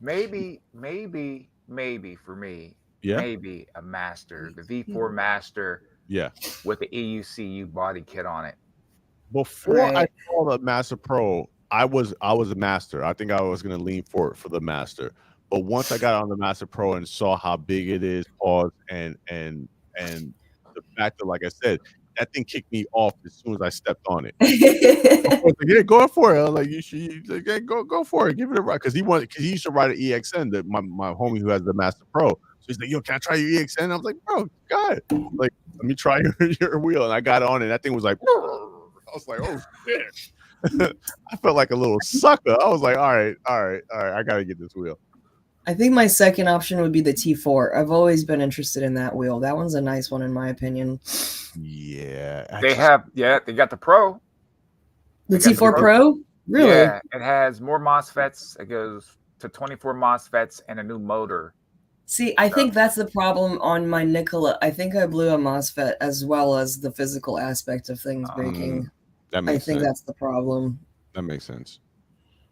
Maybe for me. Yeah. Maybe a Master, the V4 Master. Yeah. With the EUCU body kit on it. Before I saw the Master Pro, I was a Master. I think I was gonna lean for the Master. But once I got on the Master Pro and saw how big it is, and the fact that, like I said, that thing kicked me off as soon as I stepped on it. I was like, yeah, go for it. I was like, you should go for it. Give it a ride. Because he used to ride an EXN, my homie who has the Master Pro. So he's like, yo, can I try your EXN? I was like, bro, God. Like, let me try your wheel. And I got on it. And that thing was like, I was like, oh, shit. I felt like a little sucker. I was like, all right. I got to get this wheel. I think my second option would be the T4. I've always been interested in that wheel. That one's a nice one in my opinion. Yeah. They got the Pro. The T4 Pro? Really? Yeah, it has more MOSFETs. It goes to 24 MOSFETs and a new motor. See, I think that's the problem on my Nikola. I think I blew a MOSFET as well as the physical aspect of things breaking. I think that's the problem. That makes sense.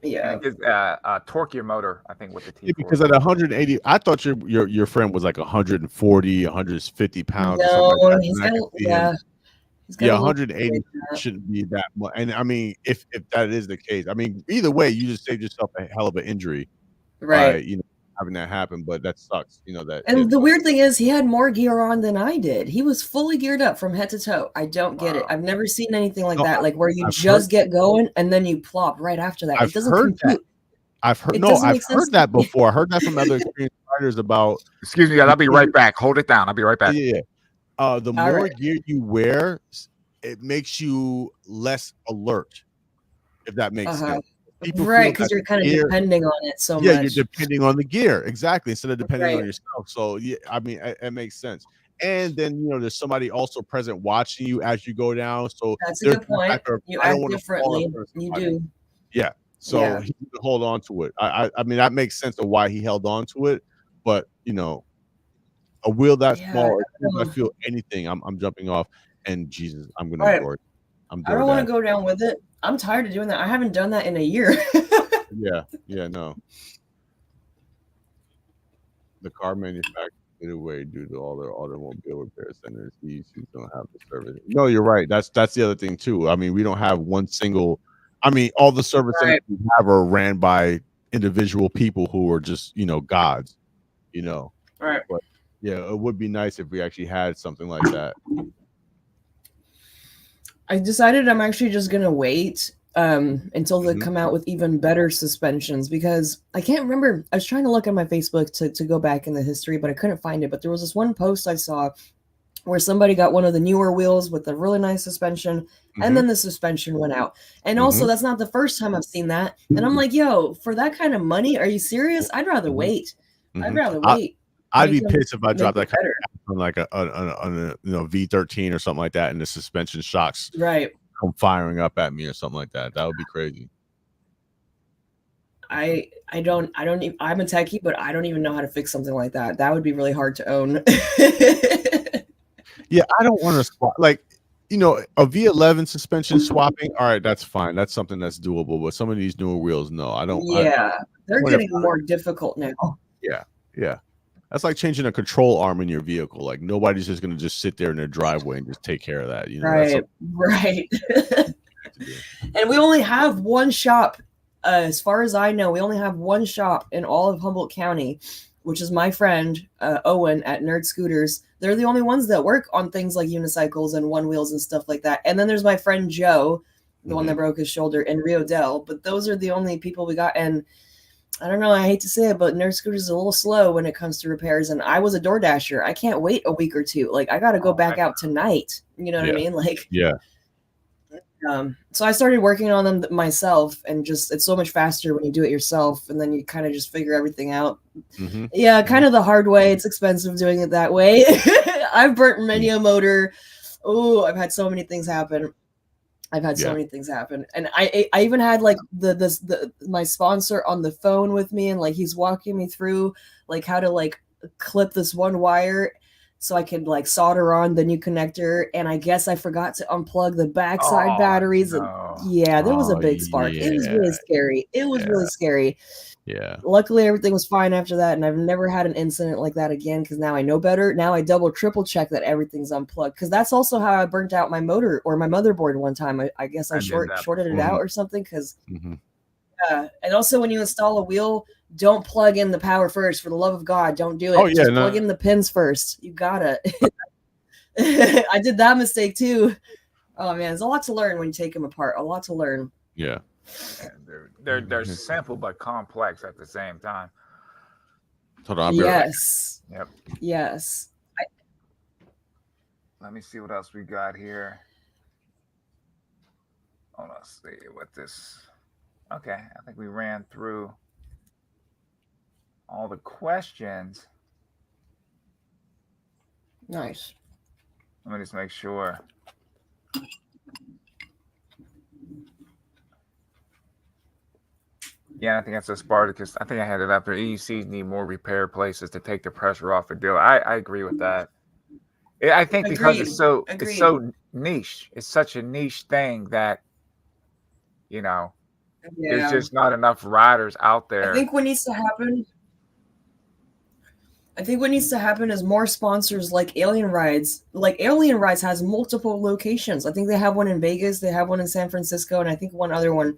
Yeah. And it gives a torquier motor, I think, with the T4. Yeah, because at 180, I thought your friend was like 140, 150 pounds. No, or something he's like got, yeah, 180 shouldn't be that much. And I mean, if that is the case, I mean, either way, you just saved yourself a hell of an injury, right? You know, having that happen, but that sucks. You know that. And the weird thing is, he had more gear on than I did. He was fully geared up from head to toe. I don't get it. I've never seen anything like that, like where you get going and then you plop right after that. It doesn't compute. I've heard that before. I heard that from other experienced riders about. Excuse me, guys. I'll be right back. Hold it down. I'll be right back. Yeah. The more gear you wear, it makes you less alert, if that makes sense. Right, because you're kind of depending on it so much. Yeah, you're depending on the gear, exactly, instead of depending on yourself. So, yeah, I mean, it makes sense. And then, you know, there's somebody also present watching you as you go down. So that's a good point. You act differently. You do. Yeah. So he can hold on to it. I mean, that makes sense of why he held on to it. But, you know, a wheel that small, if I feel anything, I'm jumping off. And Jesus, I'm gonna enjoy it. I don't want to go down with it. I'm tired of doing that. I haven't done that in a year. No. The car manufacturer did away due to all their automobile repair centers. These don't have the service. No, you're right. That's the other thing too. I mean, we don't have one single. I mean, all the service centers we have are ran by individual people who are just, you know, gods. You know. Right. But yeah, it would be nice if we actually had something like that. I decided I'm actually just gonna wait until they come out with even better suspensions, because I can't remember. I was trying to look at my Facebook to go back in the history, but I couldn't find it. But there was this one post I saw where somebody got one of the newer wheels with a really nice suspension, and then the suspension went out. And also, that's not the first time I've seen that. And I'm like, yo, for that kind of money, are you serious? I'd rather wait. I'd rather wait. I'd be pissed if I dropped that kind of on like a V13 or something like that, and the suspension shocks come firing up at me or something like that. That would be crazy. I'm a techie, but I don't even know how to fix something like that. That would be really hard to own. Yeah, I don't want to swap. Like, you know, a V11 suspension swapping, all right, that's fine. That's something that's doable. But some of these newer wheels, no, I don't. Yeah, they're getting more difficult now. Yeah. That's like changing a control arm in your vehicle. Like, nobody's just going to just sit there in their driveway and just take care of that. You know, right. And we only have one shop as far as I know, we only have one shop in all of Humboldt County, which is my friend Owen at Nerd Scooters. They're the only ones that work on things like unicycles and one wheels and stuff like that. And then there's my friend Joe, the one that broke his shoulder in Rio Del. But those are the only people we got. And I don't know, I hate to say it, but Nerd Scooters is a little slow when it comes to repairs. And I was a DoorDasher. I can't wait a week or two. Like, I got to go back out tonight. You know what I mean? Like, yeah. So I started working on them myself, and just it's so much faster when you do it yourself, and then you kind of just figure everything out. Yeah, kind of the hard way. It's expensive doing it that way. I've burnt many a motor. Oh, I've had so many things happen. And I even had like my sponsor on the phone with me, and like he's walking me through like how to like clip this one wire so I could like solder on the new connector. And I guess I forgot to unplug the backside batteries. No. And yeah, there was a big spark. It was really scary. It was really scary. Yeah. Luckily, everything was fine after that, and I've never had an incident like that again because now I know better. Now I double, triple check that everything's unplugged, because that's also how I burnt out my motor or my motherboard one time. I guess I shorted it out or something. Because and also when you install a wheel, don't plug in the power first. For the love of God, don't do it. Just plug in the pins first. You gotta. I did that mistake too. Oh man, there's a lot to learn when you take them apart. A lot to learn. Yeah. They're simple but complex at the same time. Hold on. Yes. Yep. Yes. Let me see what else we got here. Oh, let's see what this. Okay, I think we ran through all the questions. Nice. Let me just make sure. Yeah, I think that's a Spartacus. I think I had it up there. EUCs need more repair places to take the pressure off a deal. I agree with that. I think because it's so niche. It's such a niche thing that, you know, there's just not enough riders out there. I think what needs to happen is more sponsors like Alien Rides. Like Alien Rides has multiple locations. I think they have one in Vegas, they have one in San Francisco, and I think one other one.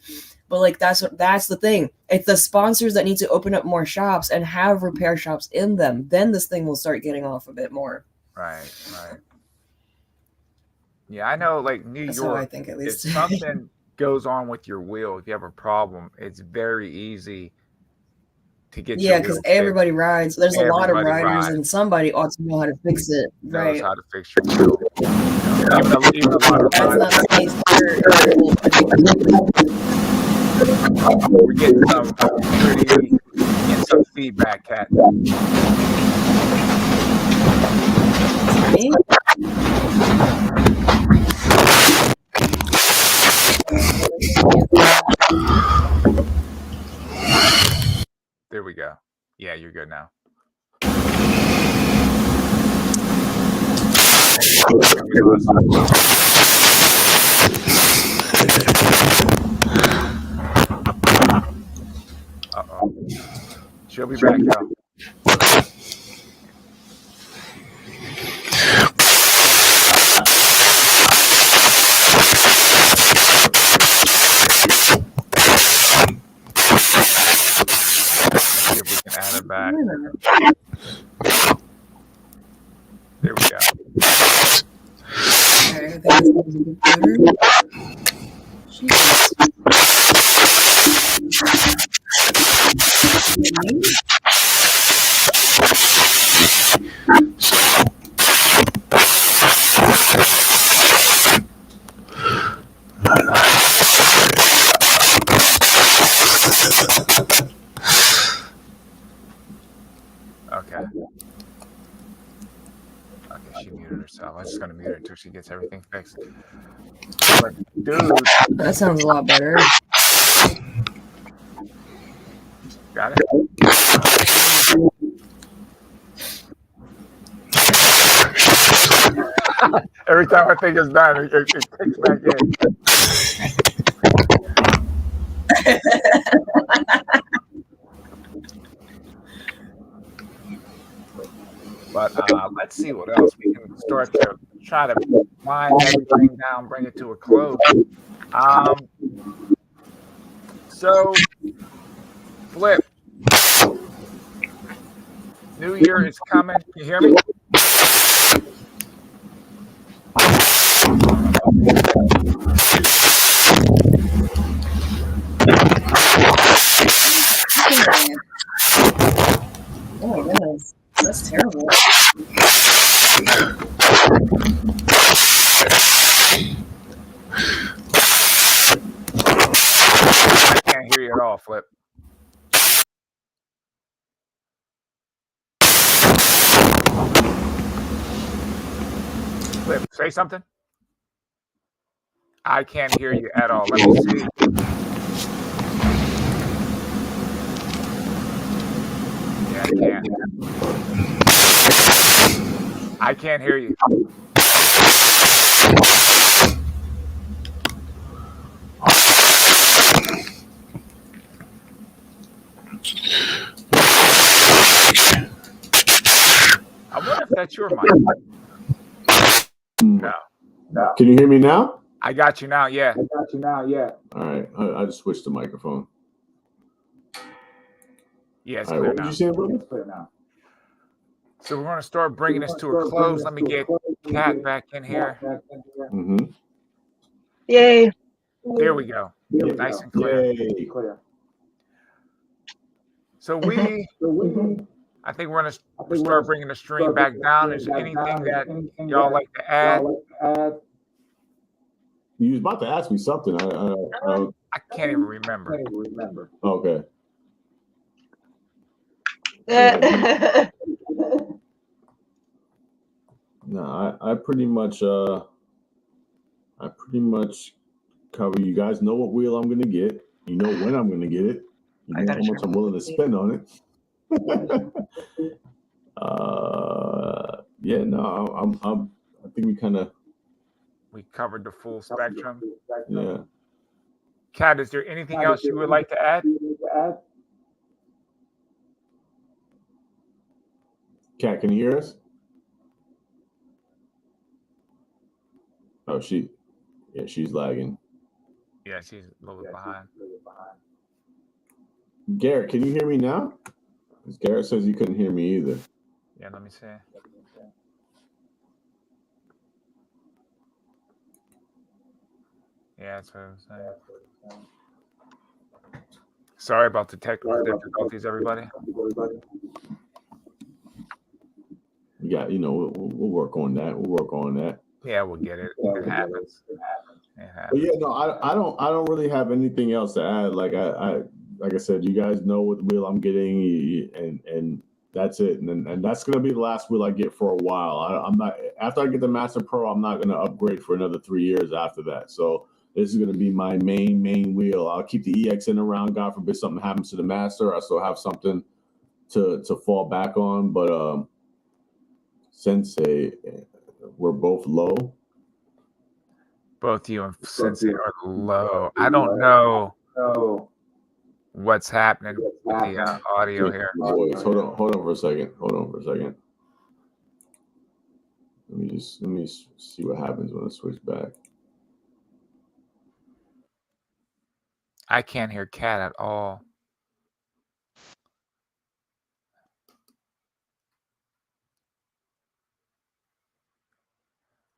But like that's the thing. It's the sponsors that need to open up more shops and have repair shops in them. Then this thing will start getting off a bit more. Right. Yeah, I know. Like New York, I think at least if something goes on with your wheel, if you have a problem, it's very easy to get. Yeah, because everybody rides. There's a lot of riders, and somebody ought to know how to fix it. Knows how to fix your wheel. Even a lot of that's not the case We're getting some feedback, Kat. There we go. Yeah, you're good now. Uh-oh. She'll be back, y'all. See if we can add her back. There we go. Okay, I think this is a bit better. Jesus. Okay, she muted herself. I'm just gonna mute her until she gets everything fixed. But, dude, that sounds a lot better. Got it? Every time I think it's done, it kicks back in. But let's see what else we can start to try to wind everything down, bring it to a close. So, Flip. New Year is coming. Can you hear me? Oh my goodness. That's terrible. I can't hear you at all, Flip. Flip, say something. I can't hear you at all. Let me see. Yeah, I can't hear you. I wonder if that's your mic. No. Can you hear me now? I got you now. Yeah. All right. I just switched the microphone. Yeah, it's All right, clear what now. did you say, brother? So we're going to start bringing this to a close. Let me get Kat back in here. Mm-hmm. Yay. There we go. Nice and clear. Yay. So I think we're going to start bringing the stream back down. Is there anything that y'all like to add? You was about to ask me something. I can't even remember. Okay. No, I pretty much cover. You guys know what wheel I'm gonna get. You know when I'm gonna get it. You know how much I'm willing to spend on it. Yeah, no, I think we covered the full spectrum. Yeah. Kat, is there anything else you would like to add? Kat, can you hear us? Oh, she's lagging. Yeah, she's a little bit behind. Garrett, can you hear me now? Because Garrett says he couldn't hear me either. Yeah, let me see. Yeah, that's what I'm saying. Sorry about the technical difficulties, everybody. Yeah, we'll work on that. Yeah, we'll get it. It happens. But yeah, no, I don't really have anything else to add. Like I said, you guys know what wheel I'm getting, and that's it. And that's gonna be the last wheel I get for a while. I'm not, after I get the Master Pro, I'm not gonna upgrade for another 3 years after that. So this is gonna be my main wheel. I'll keep the EXN around. God forbid something happens to the Master, I still have something to fall back on. But Sensei, we're both low. Both you and Sensei are low. I don't know what's happening with the audio here. Hold on for a second. Let me see what happens when I switch back. I can't hear Kat at all.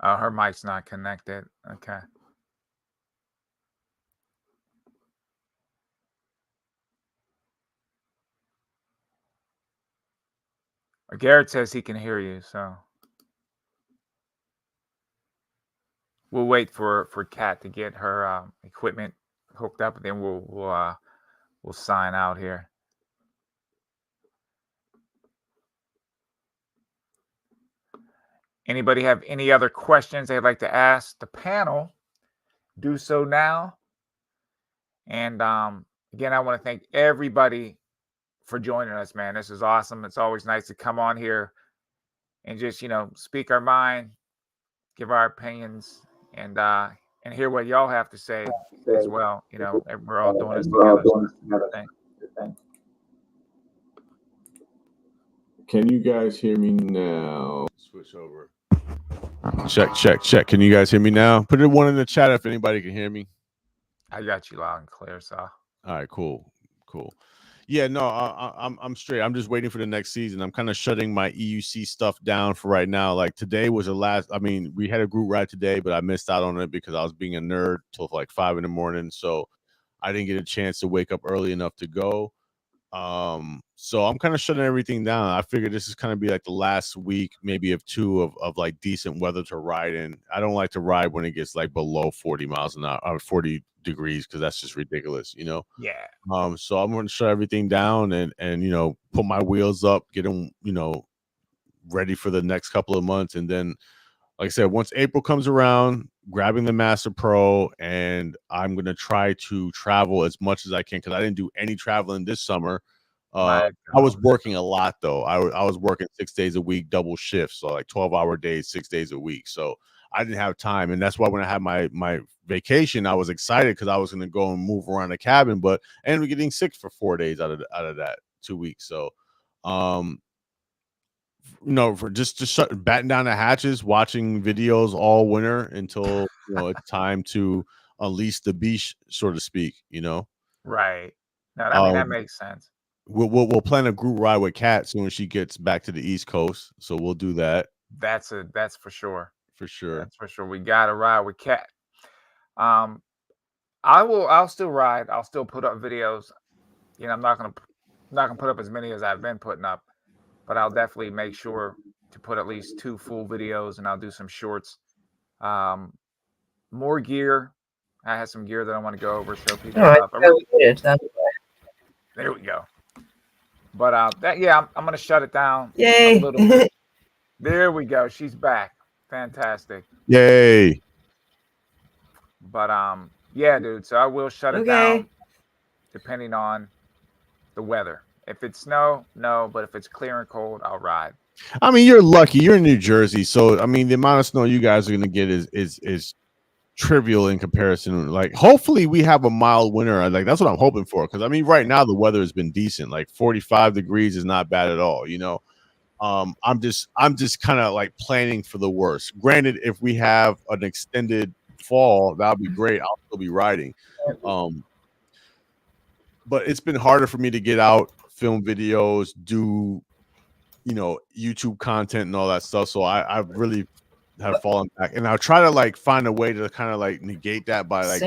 Oh, her mic's not connected. Okay. Garrett says he can hear you, so we'll wait for Kat to get her equipment hooked up, and then we'll sign out here. Anybody have any other questions they'd like to ask the panel? Do so now. And again, I want to thank everybody for joining us, man. This is awesome. It's always nice to come on here and just, speak our mind, give our opinions, and hear what y'all have to say as well. We're all doing this together. Can you guys hear me now? Switch over. Check. Can you guys hear me now? Put one in the chat if anybody can hear me. I got you loud and clear, so All right, cool. Yeah, no, I'm straight. I'm just waiting for the next season. I'm kind of shutting my EUC stuff down for right now. Like today was the last. I mean, we had a group ride today, but I missed out on it because I was being a nerd till like 5 in the morning. So I didn't get a chance to wake up early enough to go. So I'm kind of shutting everything down. I figured this is kind of be like the last week, maybe of two of like decent weather to ride in. I don't like to ride when it gets like below 40 miles an hour or 40 degrees because that's just ridiculous, you know. Yeah. So I'm going to shut everything down and you know, put my wheels up, get them, you know, ready for the next couple of months, and then like I said, once April comes around, grabbing the Master Pro, and I'm going to try to travel as much as I can because I didn't do any traveling this summer. I was working a lot, though. I was working 6 days a week, double shifts, so like 12-hour days, 6 days a week. So I didn't have time. And that's why when I had my vacation, I was excited because I was going to go and move around the cabin, but I ended up getting sick for 4 days out of that 2 weeks. So, you know, for just batten down the hatches, watching videos all winter until you know it's time to unleash the beast, so to speak. You know, Right. No, I mean that makes sense. We'll plan a group ride with Kat soon as she gets back to the East Coast, so we'll do that. That's for sure. For sure. That's for sure. We got to ride with Kat. I'll still ride. I'll still put up videos. You know, I'm not gonna put up as many as I've been putting up, but I'll definitely make sure to put at least 2 full videos, and I'll do some shorts. More gear. I have some gear that I want to go over, show people stuff. There we go. But I'm gonna shut it down. Yay! A little bit. There we go. She's back. Fantastic. Yay! But yeah, dude. So I will shut it down, depending on the weather. If it's snow, no. But if it's clear and cold, I'll ride. I mean, you're lucky. You're in New Jersey, so I mean, the amount of snow you guys are gonna get is trivial in comparison. Like, hopefully, we have a mild winter. Like, that's what I'm hoping for. Because I mean, right now the weather has been decent. Like 45 degrees is not bad at all. You know, I'm just kind of like planning for the worst. Granted, if we have an extended fall, that'll be great. I'll still be riding. But it's been harder for me to get out, film videos, do, you know, YouTube content and all that stuff. So I really have fallen back, and I'll try to like find a way to kind of like negate that by like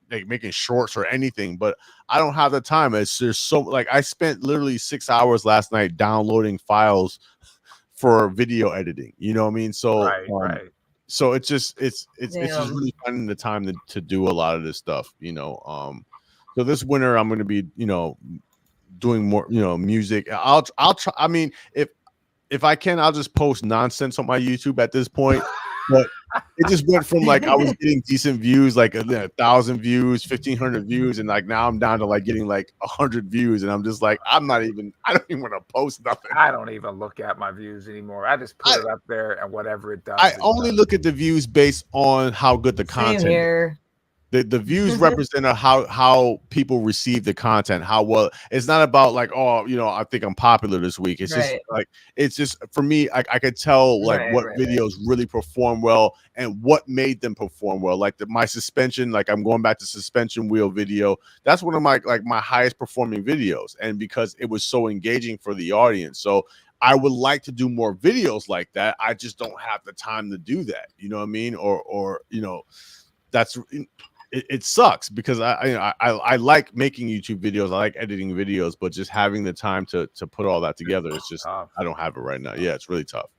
making shorts or anything. But I don't have the time. There's so like I spent literally 6 hours last night downloading files for video editing. You know what I mean? So right. So it's just really finding the time to do a lot of this stuff. You know, so this winter I'm going to be, you know, doing more, you know, music. I'll try. I mean, if I can, I'll just post nonsense on my YouTube at this point. But it just went from like I was getting decent views, like 1,000 views, 1,500 views, and like now I'm down to like getting like 100 views, and I'm just like I don't even want to post nothing. I don't even look at my views anymore. I just put it up there, and whatever it does. I only look at the views based on how good the content is. The views represent how people receive the content, how well. It's not about like, oh, you know, I think I'm popular this week. It's just like, it's just for me, I could tell like what videos really perform well and what made them perform well. Like my suspension, like I'm going back to suspension wheel video. That's one of my highest performing videos, and because it was so engaging for the audience. So I would like to do more videos like that. I just don't have the time to do that. You know what I mean? Or you know, that's. It sucks because I like making YouTube videos. I like editing videos, but just having the time to put all that together, it's just I don't have it right now. Yeah, it's really tough.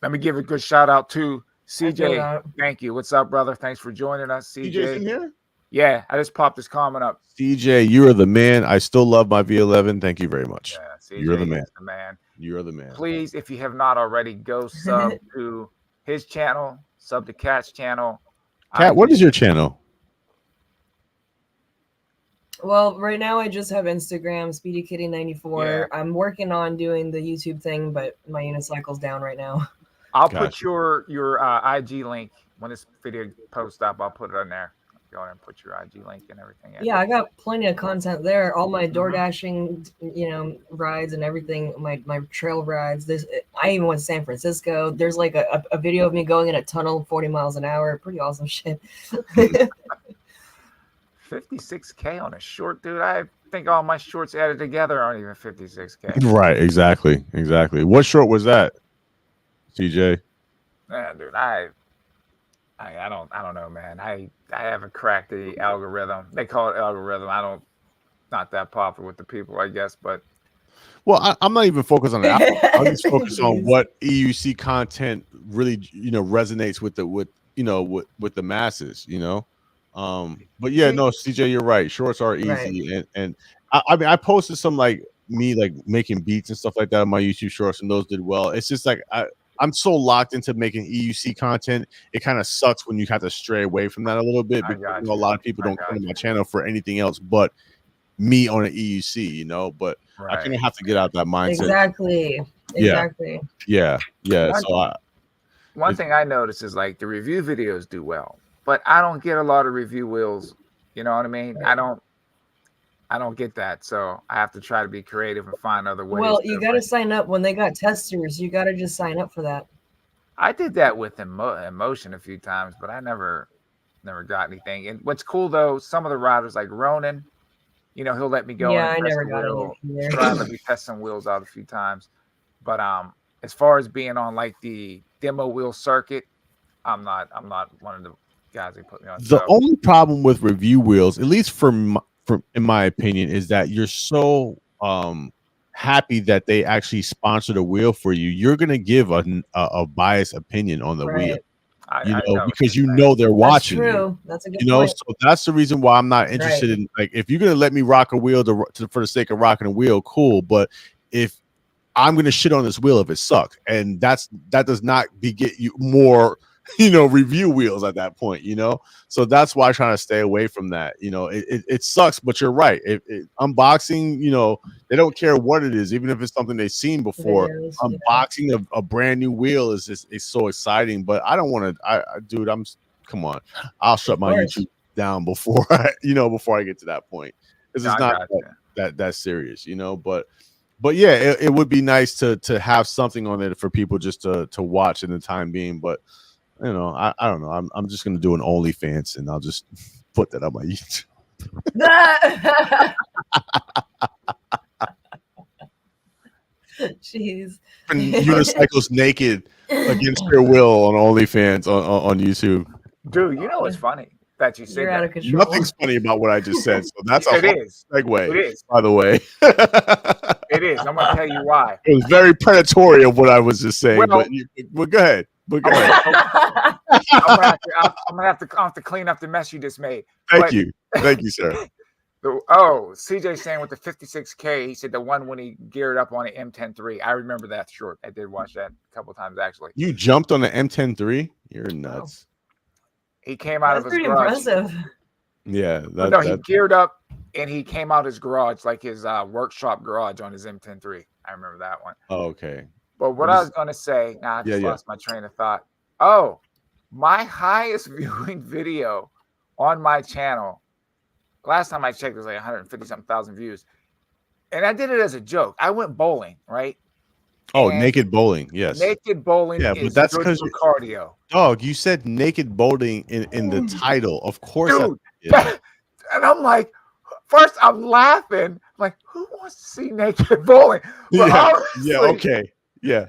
Let me give a good shout out to CJ. Thank you. What's up, brother? Thanks for joining us, CJ. CJ's in here? Yeah, I just popped this comment up. CJ, you are the man. I still love my V11. Thank you very much. Yeah, CJ, you're the man. You're the man. Please, if you have not already, go sub to his channel, sub to Kat's channel. Kat, what is your channel? Well, right now I just have Instagram, Speedykitty94. Yeah. I'm working on doing the YouTube thing, but my unicycle's down right now. I'll put your IG link when this video posts up. I'll put it on there. Go ahead and put your IG link and everything. Yeah, I got plenty of content there. All my door dashing, you know, rides and everything. My trail rides. I even went to San Francisco. There's like a video of me going in a tunnel 40 miles an hour. Pretty awesome shit. 56K on a short, dude. I think all my shorts added together aren't even 56K. Right, exactly. What short was that, CJ? Yeah, dude, I don't know, man. I haven't cracked the algorithm. They call it algorithm. Not that popular with the people, I guess, but Well, I'm not even focused on that. I'm just focused on Jeez. what EUC content really, resonates with the masses, But yeah, no, CJ, you're right. Shorts are easy, and I mean, I posted some like me like making beats and stuff like that on my YouTube shorts, and those did well. It's just like I'm so locked into making EUC content. It kind of sucks when you have to stray away from that a little bit I because got a lot of people don't come to my channel for anything else but me on an EUC, but I kind of have to get out that mindset. Exactly. Yeah. One thing I notice is like the review videos do well, but I don't get a lot of review wheels. You know what I mean? I don't get that, so I have to try to be creative and find other ways. Well, you got to sign up when they got testers. You got to just sign up for that. I did that with Emotion a few times, but I never got anything. And what's cool though, some of the riders like Ronan, he'll let me go. Yeah, and I never got anything try to let me test some wheels out a few times. But as far as being on like the demo wheel circuit, I'm not one of the guys they put me on. The only problem with review wheels, at least from in my opinion, is that you're so happy that they actually sponsored a wheel for you. You're gonna give a biased opinion on the wheel. Because they're watching. That's true. You. That's a good point. So that's the reason why I'm not interested in like if you're gonna let me rock a wheel for the sake of rocking a wheel, cool. But if I'm gonna shit on this wheel if it sucks, and that does not get you more, review wheels at that point, So that's why I'm trying to stay away from that. It sucks, but you're right. Unboxing, they don't care what it is, even if it's something they've seen before. Unboxing a brand new wheel is so exciting. But I don't want to. Dude, come on. I'll shut my YouTube down before I get to that point because it's not that serious, But yeah, it would be nice to have something on it for people just to watch in the time being. But I don't know. I'm just gonna do an OnlyFans and I'll just put that on my YouTube. Jeez. Unicycles naked against your will on OnlyFans on YouTube. Dude, what's funny that you said You're that. out of control. Nothing's funny about what I just said, so that's a segue. It is, by the way. It is. I'm gonna tell you why. It was very predatory of what I was just saying, but go ahead. I'm gonna have to clean up the mess you just made. Thank you, sir. CJ saying with the 56K, he said the one when he geared up on an M10-3. I remember that short. I did watch that a couple times actually. You jumped on the M10-3? You're nuts. He came out of his garage. Impressive. Yeah, he geared up and he came out his garage, like his workshop garage on his M10-3. I remember that one. Oh, okay. But what I was going to say, I just lost my train of thought. Oh, my highest viewing video on my channel, last time I checked, it was like 150-something thousand views. And I did it as a joke. I went bowling, right? Oh, naked bowling. Yes. Naked bowling but that's because cardio. Dog, you said naked bowling in the title. Of course. Dude, and I'm like, first I'm laughing. I'm like, who wants to see naked bowling? But okay. Yeah.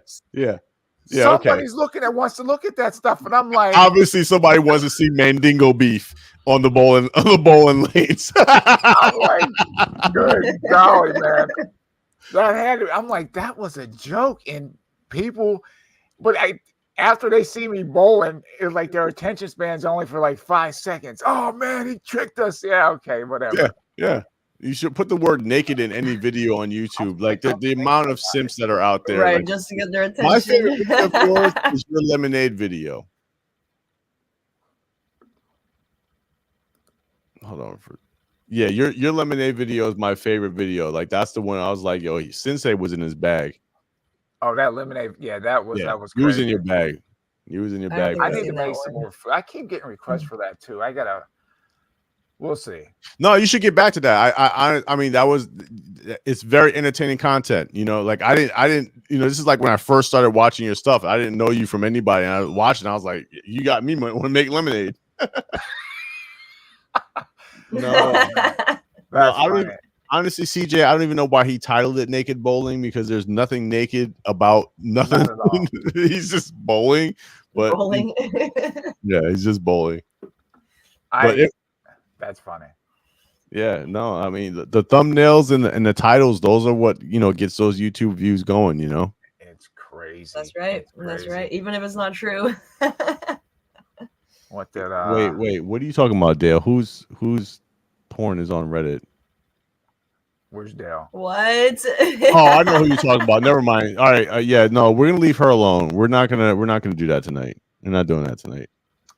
Somebody's wants to look at that stuff, and I'm like, obviously somebody wants to see Mandingo beef on the bowling lanes. I'm like, good golly, man. I'm like, that was a joke, and people, but after they see me bowling, it's like their attention span's only for like 5 seconds. Oh man, he tricked us. Yeah, okay, whatever. Yeah. You should put the word naked in any video on YouTube. Like the amount of simps that are out there. Right, like, just to get their attention. My favorite video of yours is your lemonade video. Hold on. Your lemonade video is my favorite video. Like that's the one I was like, yo, Sensei was in his bag. Oh, that lemonade. Yeah, that was crazy. He was in your bag. He was in your bag. I need to make some more food. I keep getting requests for that too. We'll see. No, you should get back to that. I mean, it's very entertaining content. Like I didn't, this is like when I first started watching your stuff. I didn't know you from anybody. And I was watching, I was like, you got me want to make lemonade. No, That's I don't funny. even, honestly, CJ, I don't even know why he titled it Naked Bowling, because there's nothing naked about nothing. Not at all. He's just bowling, but Bowling. yeah, he's just bowling. But That's funny. yeah, no, I mean the thumbnails and the titles, those are what gets those YouTube views going. It's crazy. That's right. It's That's crazy. right. Even if it's not true. What did Wait, what are you talking about, Dale? Whose porn is on Reddit? Where's Dale? What? Oh, I know who you're talking about. Never mind. All right, yeah, no, we're gonna leave her alone. We're not gonna do that tonight. We're not doing that tonight.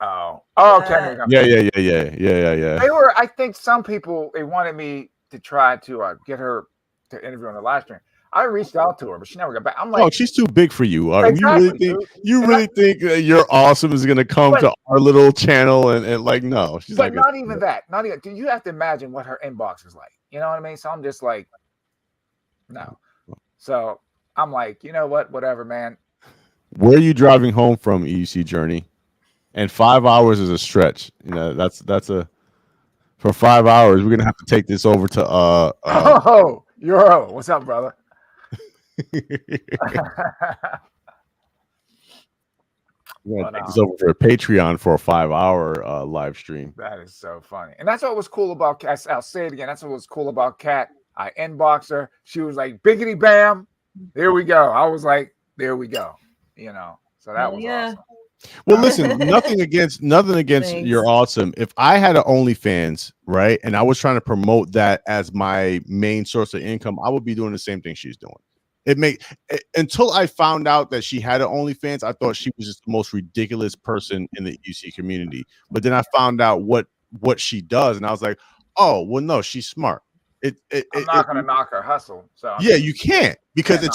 Oh, okay. Yeah. They were. I think some people they wanted me to try to get her to interview on the live stream. I reached out to her, but she never got back. I'm like, Oh, she's too big for you. Exactly, You really think You're Awesome is gonna come to our little channel and like no, she's but not. not even that. Not even. Do you have to imagine what her inbox is like? You know what I mean? So I'm just like, no. So I'm like, you know what? Whatever, man. Where are you driving home from, EUC Journey? And 5 hours is a stretch. That's for 5 hours. We're gonna have to take this over to Oh, Euro. What's up, brother? We're gonna take this over for a Patreon for a 5-hour live stream. That is so funny. And that's what was cool about Kat. I'll say it again. That's what was cool about Kat. I inboxed her. She was like, biggity bam. There we go. I was like, there we go. So that was awesome. Well, listen, nothing against Thanks. You're Awesome. If I had an OnlyFans, right, and I was trying to promote that as my main source of income, I would be doing the same thing she's doing. Until I found out that she had an OnlyFans, I thought she was just the most ridiculous person in the UC community. But then I found out what she does, and I was like, oh, well, no, she's smart. I'm not going to knock her hustle. So yeah, you can't, because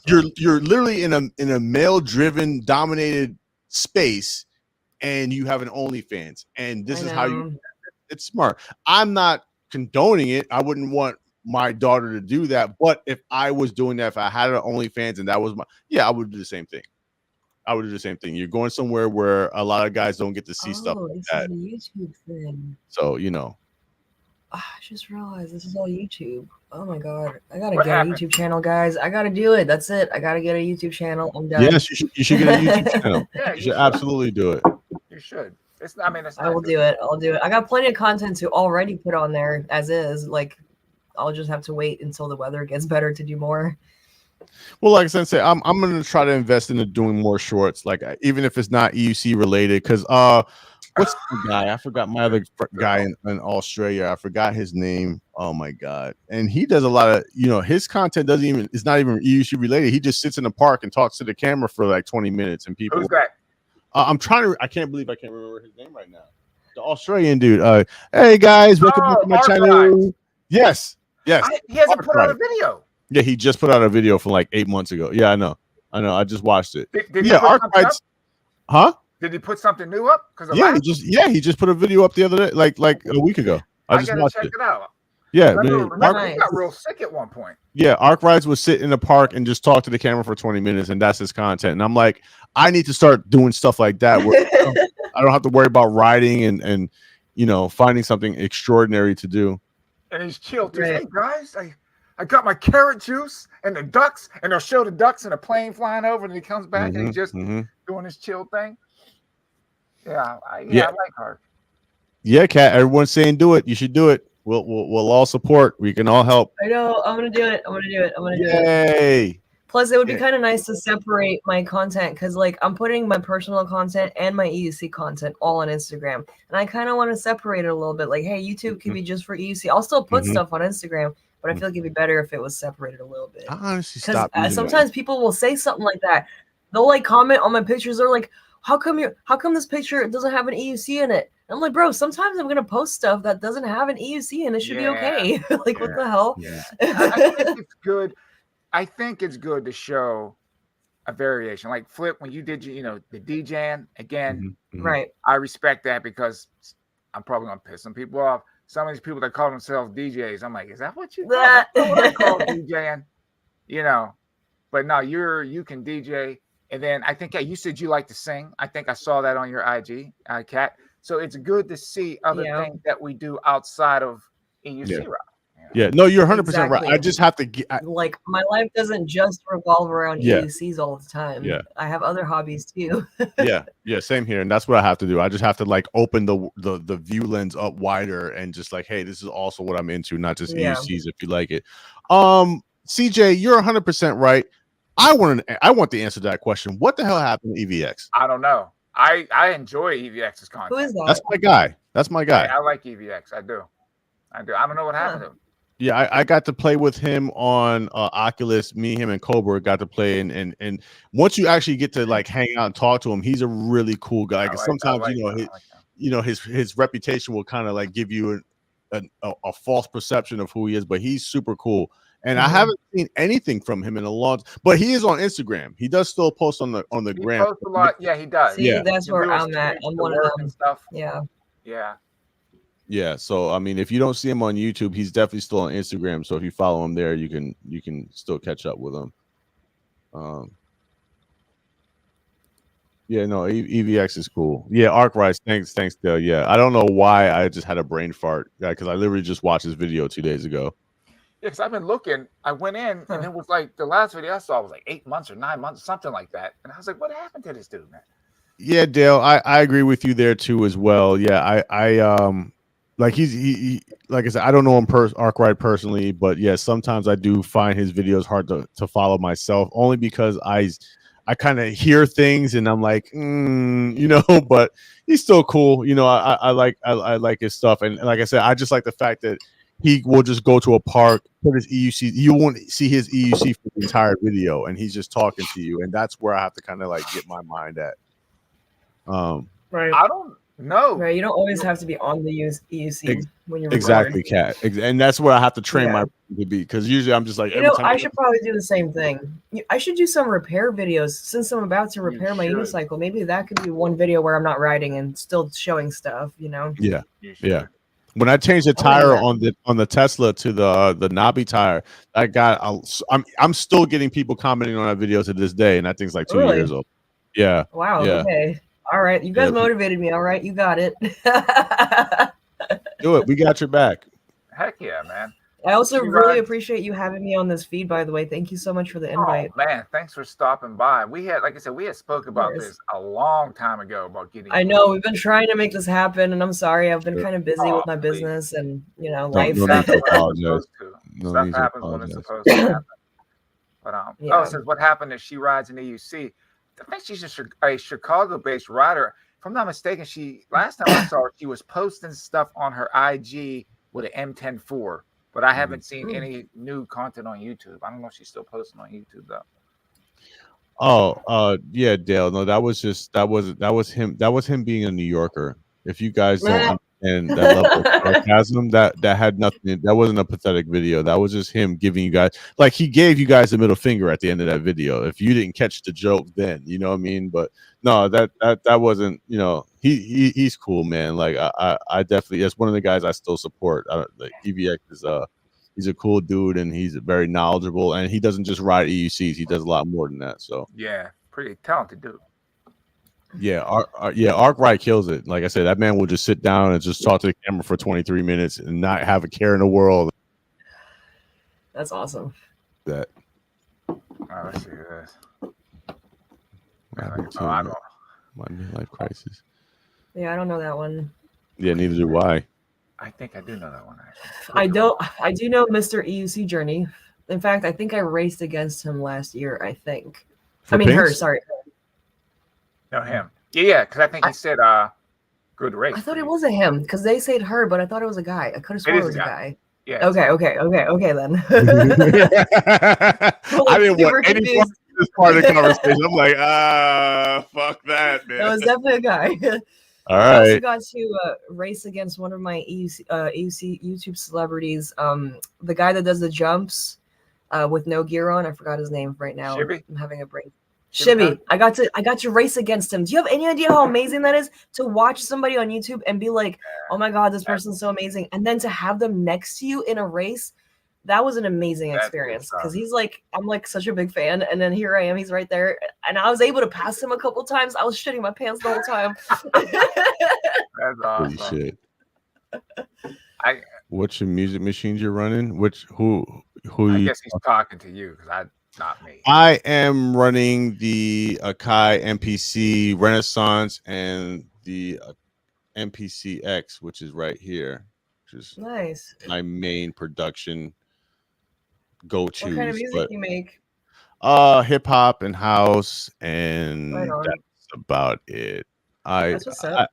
you're literally in a male driven dominated space, and you have an OnlyFans, and this is how it's smart. I'm not condoning it. I wouldn't want my daughter to do that, but if I was doing that, if I had an OnlyFans and that was I would do the same thing. You're going somewhere where a lot of guys don't get to see stuff like that. This is a YouTube thing. So I just realized this is all YouTube. Oh my god, I gotta What get happened? a YouTube channel, guys. I gotta do it. That's it. I gotta get a YouTube channel. I'm done. yes, you should get a YouTube channel. Yeah, You should absolutely do it. You should. It's I will do it. I'll do it. I got plenty of content to already put on there as is. Like, I'll just have to wait until the weather gets better to do more. Well, like I said, I'm gonna try to invest into doing more shorts, like even if it's not EUC related. Because what's the guy? I forgot my other guy in Australia. I forgot his name. Oh my god! And he does a lot of his content is not even EUC related. He just sits in the park and talks to the camera for like 20 minutes, and people. Who's that? I can't believe I can't remember his name right now. The Australian dude. Hey guys, welcome back to my channel. Yes. He hasn't put out a video. Yeah, he just put out a video from like 8 months ago. Yeah, I know. I just watched it. Did Arkwright's, huh? Did he put something new up? He just put a video up the other day, like a week ago. I just gotta watched check it out. Yeah, he got real sick at one point. Yeah, Arkwrights would sit in the park and just talk to the camera for 20 minutes, and that's his content. And I'm like, I need to start doing stuff like that where I don't have to worry about riding and finding something extraordinary to do. And he's chill too. Hey guys, I got my carrot juice and the ducks, and they'll show the ducks in a plane flying over, and he comes back and he's just doing his chill thing. Yeah, I like her. Yeah, Kat, everyone's saying do it. You should do it. We'll all support. We can all help. I know. I'm gonna do it. I'm gonna do it. Yay! Plus, it would be kind of nice to separate my content, because like I'm putting my personal content and my EUC content all on Instagram, and I kind of want to separate it a little bit. Like, hey, YouTube can be just for EUC. I'll still put stuff on Instagram, but I feel like it'd be better if it was separated a little bit. I honestly Because sometimes people will say something like that. They'll like comment on my pictures. They're like, how come this picture doesn't have an EUC in it? And I'm like, bro, sometimes I'm gonna post stuff that doesn't have an EUC and it should be okay. Like, what the hell? Yeah. I think it's good. I think it's good to show a variation. Like Flip, when you did the DJing again, right? I respect that, because I'm probably gonna piss some people off. Some of these people that call themselves DJs, I'm like, is that what you call? That's not what I call DJing? But no, you can DJ. And then I think you said you like to sing. I think I saw that on your IG, Kat. So it's good to see other Yeah. things that we do outside of EUC Yeah. route. Yeah, no, you're 100% right. I Exactly. just have to get. Like my life doesn't just revolve around Yeah. EUCs all the time. Yeah. I have other hobbies too. Yeah, same here, and that's what I have to do. I just have to like open the view lens up wider and just like, hey, this is also what I'm into, not just Yeah. EUCs if you like it. CJ, you're 100% right. I want the answer to that question. What the hell happened to EVX? I don't know. I enjoy EVX's content. Who is that? That's my guy. That's my guy. I like EVX. I do. I don't know what happened to him. Yeah, I got to play with him on Oculus. Me, him, and Cobra got to play, and once you actually get to like hang out and talk to him, he's a really cool guy. Because sometimes his reputation will kind of like give you a false perception of who he is, but he's super cool. And I haven't seen anything from him in a long time, but he is on Instagram. He does still post on the gram. Posts a lot. Yeah, he does. See, that's where I'm at. I'm one of them. Stuff. Yeah. Yeah. Yeah, so I mean, if you don't see him on YouTube, he's definitely still on Instagram. So if you follow him there, you can still catch up with him. Yeah, no, EVX is cool. Yeah, Arkwright, thanks, Dale. Yeah, I don't know why I just had a brain fart. Yeah, because I literally just watched his video 2 days ago. Yeah, because I've been looking. I went in and it was like the last video I saw was like 8 months or 9 months, something like that. And I was like, what happened to this dude, man? Yeah, Dale, I agree with you there too as well. Yeah, I like he like I said, I don't know him Arkwright personally, but yeah, sometimes I do find his videos hard to follow myself, only because I kind of hear things and I'm like, you know, but he's still cool. You know, I like his stuff, and like I said, I just like the fact that he will just go to a park, put his EUC. You won't see his EUC for the entire video, and he's just talking to you, and that's where I have to kind of like get my mind at. Right. I don't know. Right. You don't always have to be on the EUC when you're exactly, Kat. And that's where I have to train my brain to be, because usually I'm just like, you know, I should probably do the same thing. I should do some repair videos since I'm about to repair my unicycle. Maybe that could be one video where I'm not riding and still showing stuff. You know? Yeah. Yeah. When I changed the tire on the Tesla to the knobby tire, I'm still getting people commenting on that video to this day, and that thing's like 2 years old. Yeah. Wow. Yeah. Okay. All right. You guys motivated me. All right. You got it. Do it. We got your back. Heck yeah, man. I also really appreciate you having me on this feed, by the way. Thank you so much for the invite. Oh, man, thanks for stopping by. We had, like I said, we had spoke about this a long time ago about getting. I know we've been trying to make this happen, and I'm sorry, I've been kind of busy with my business and life. Stuff happens when it's supposed to happen. But it says what happened if she rides an EUC. I think she's a Chicago-based rider. If I'm not mistaken, last time I saw her, she was posting stuff on her IG with an M10-4. But I haven't seen any new content on YouTube. I don't know if she's still posting on YouTube though. Oh, yeah, Dale. No, that was him. That was him being a New Yorker. If you guys don't understand that level of sarcasm, that had nothing. That wasn't a pathetic video. That was just him giving you guys, like, he gave you guys the middle finger at the end of that video. If you didn't catch the joke, then you know what I mean. But no, that wasn't. You know, he's cool, man. Like I definitely, that's one of the guys I still support. Like EVX is he's a cool dude, and he's very knowledgeable, and he doesn't just ride EUCs. He does a lot more than that. So yeah, pretty talented dude. Yeah, Arkwright kills it. Like I said, that man will just sit down and just talk to the camera for 23 minutes and not have a care in the world. That's awesome. That. Let's see this. My midlife crisis. Yeah, I don't know that one. Yeah, neither do I. I think I do know that one. Actually. I do know Mr. EUC Journey. In fact, I think I raced against him last year. I think. Her. Sorry. No, him. Yeah, because I think he said good race. I thought it was a him because they said her, but I thought it was a guy. I could have sworn it was a guy. Yeah. Okay then. I didn't want any part of this part of the conversation. I'm like, fuck that, man. That was definitely a guy. All right. I also got to race against one of my EUC YouTube celebrities. The guy that does the jumps with no gear on. I forgot his name right now. Shibby? I'm having a brain. Shibby. I got to race against him. Do you have any idea how amazing that is to watch somebody on YouTube and be like, oh my God, this person's so amazing. And then to have them next to you in a race, that was an amazing That's good experience stuff. because he's like, I'm like such a big fan, and then here I am, he's right there, and I was able to pass him a couple times. I was shitting my pants the whole time. That's Holy awesome. shit. I What's your music machines you're running? Who you? guess he's talking to you because not me. I am running the Akai MPC Renaissance and the MPC X, which is right here, which is Nice. my main production go-tos. What kind of music you make? Hip hop and house, and Right on. that's about it. That's what's up.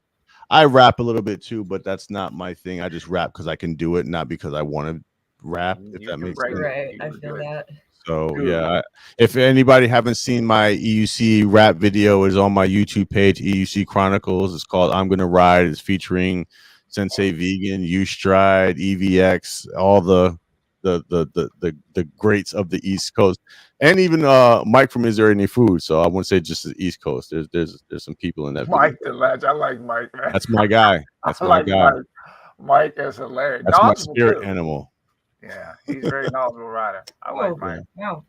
I rap a little bit too, but that's not my thing. I just rap because I can do it, not because I want to rap. If You that can makes write sense. it. Right, You I can feel do it. that. So Dude. yeah, if anybody haven't seen my EUC rap video, is on my YouTube page, EUC Chronicles. It's called "I'm Gonna Ride." It's featuring Sensei Vegan, U Stride, EVX, all the greats of the East Coast, and even Mike from Is There Any Food. So I wouldn't say just the East Coast. There's some people in that video. Mike the Ledge. I like Mike, man. That's my guy. That's I my like guy. Mike. Mike is hilarious. That's my Knowledgeable, spirit too. animal. Yeah, he's a very knowledgeable rider. I like Oh, Mike. wow.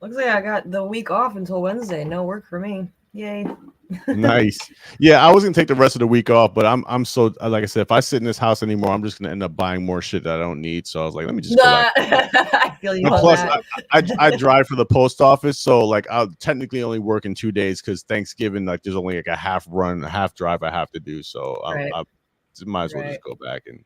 Looks like I got the week off until Wednesday. No work for me. Yay. Nice. Yeah, I was gonna take the rest of the week off, but I'm so, like I said, if I sit in this house anymore, I'm just gonna end up buying more shit that I don't need. So I was like, let me just go back. I feel you And on plus, that. I drive for the post office, so like I'll technically only work in 2 days because Thanksgiving, like there's only like a half drive I have to do. So Right. I might as well Right. just go back and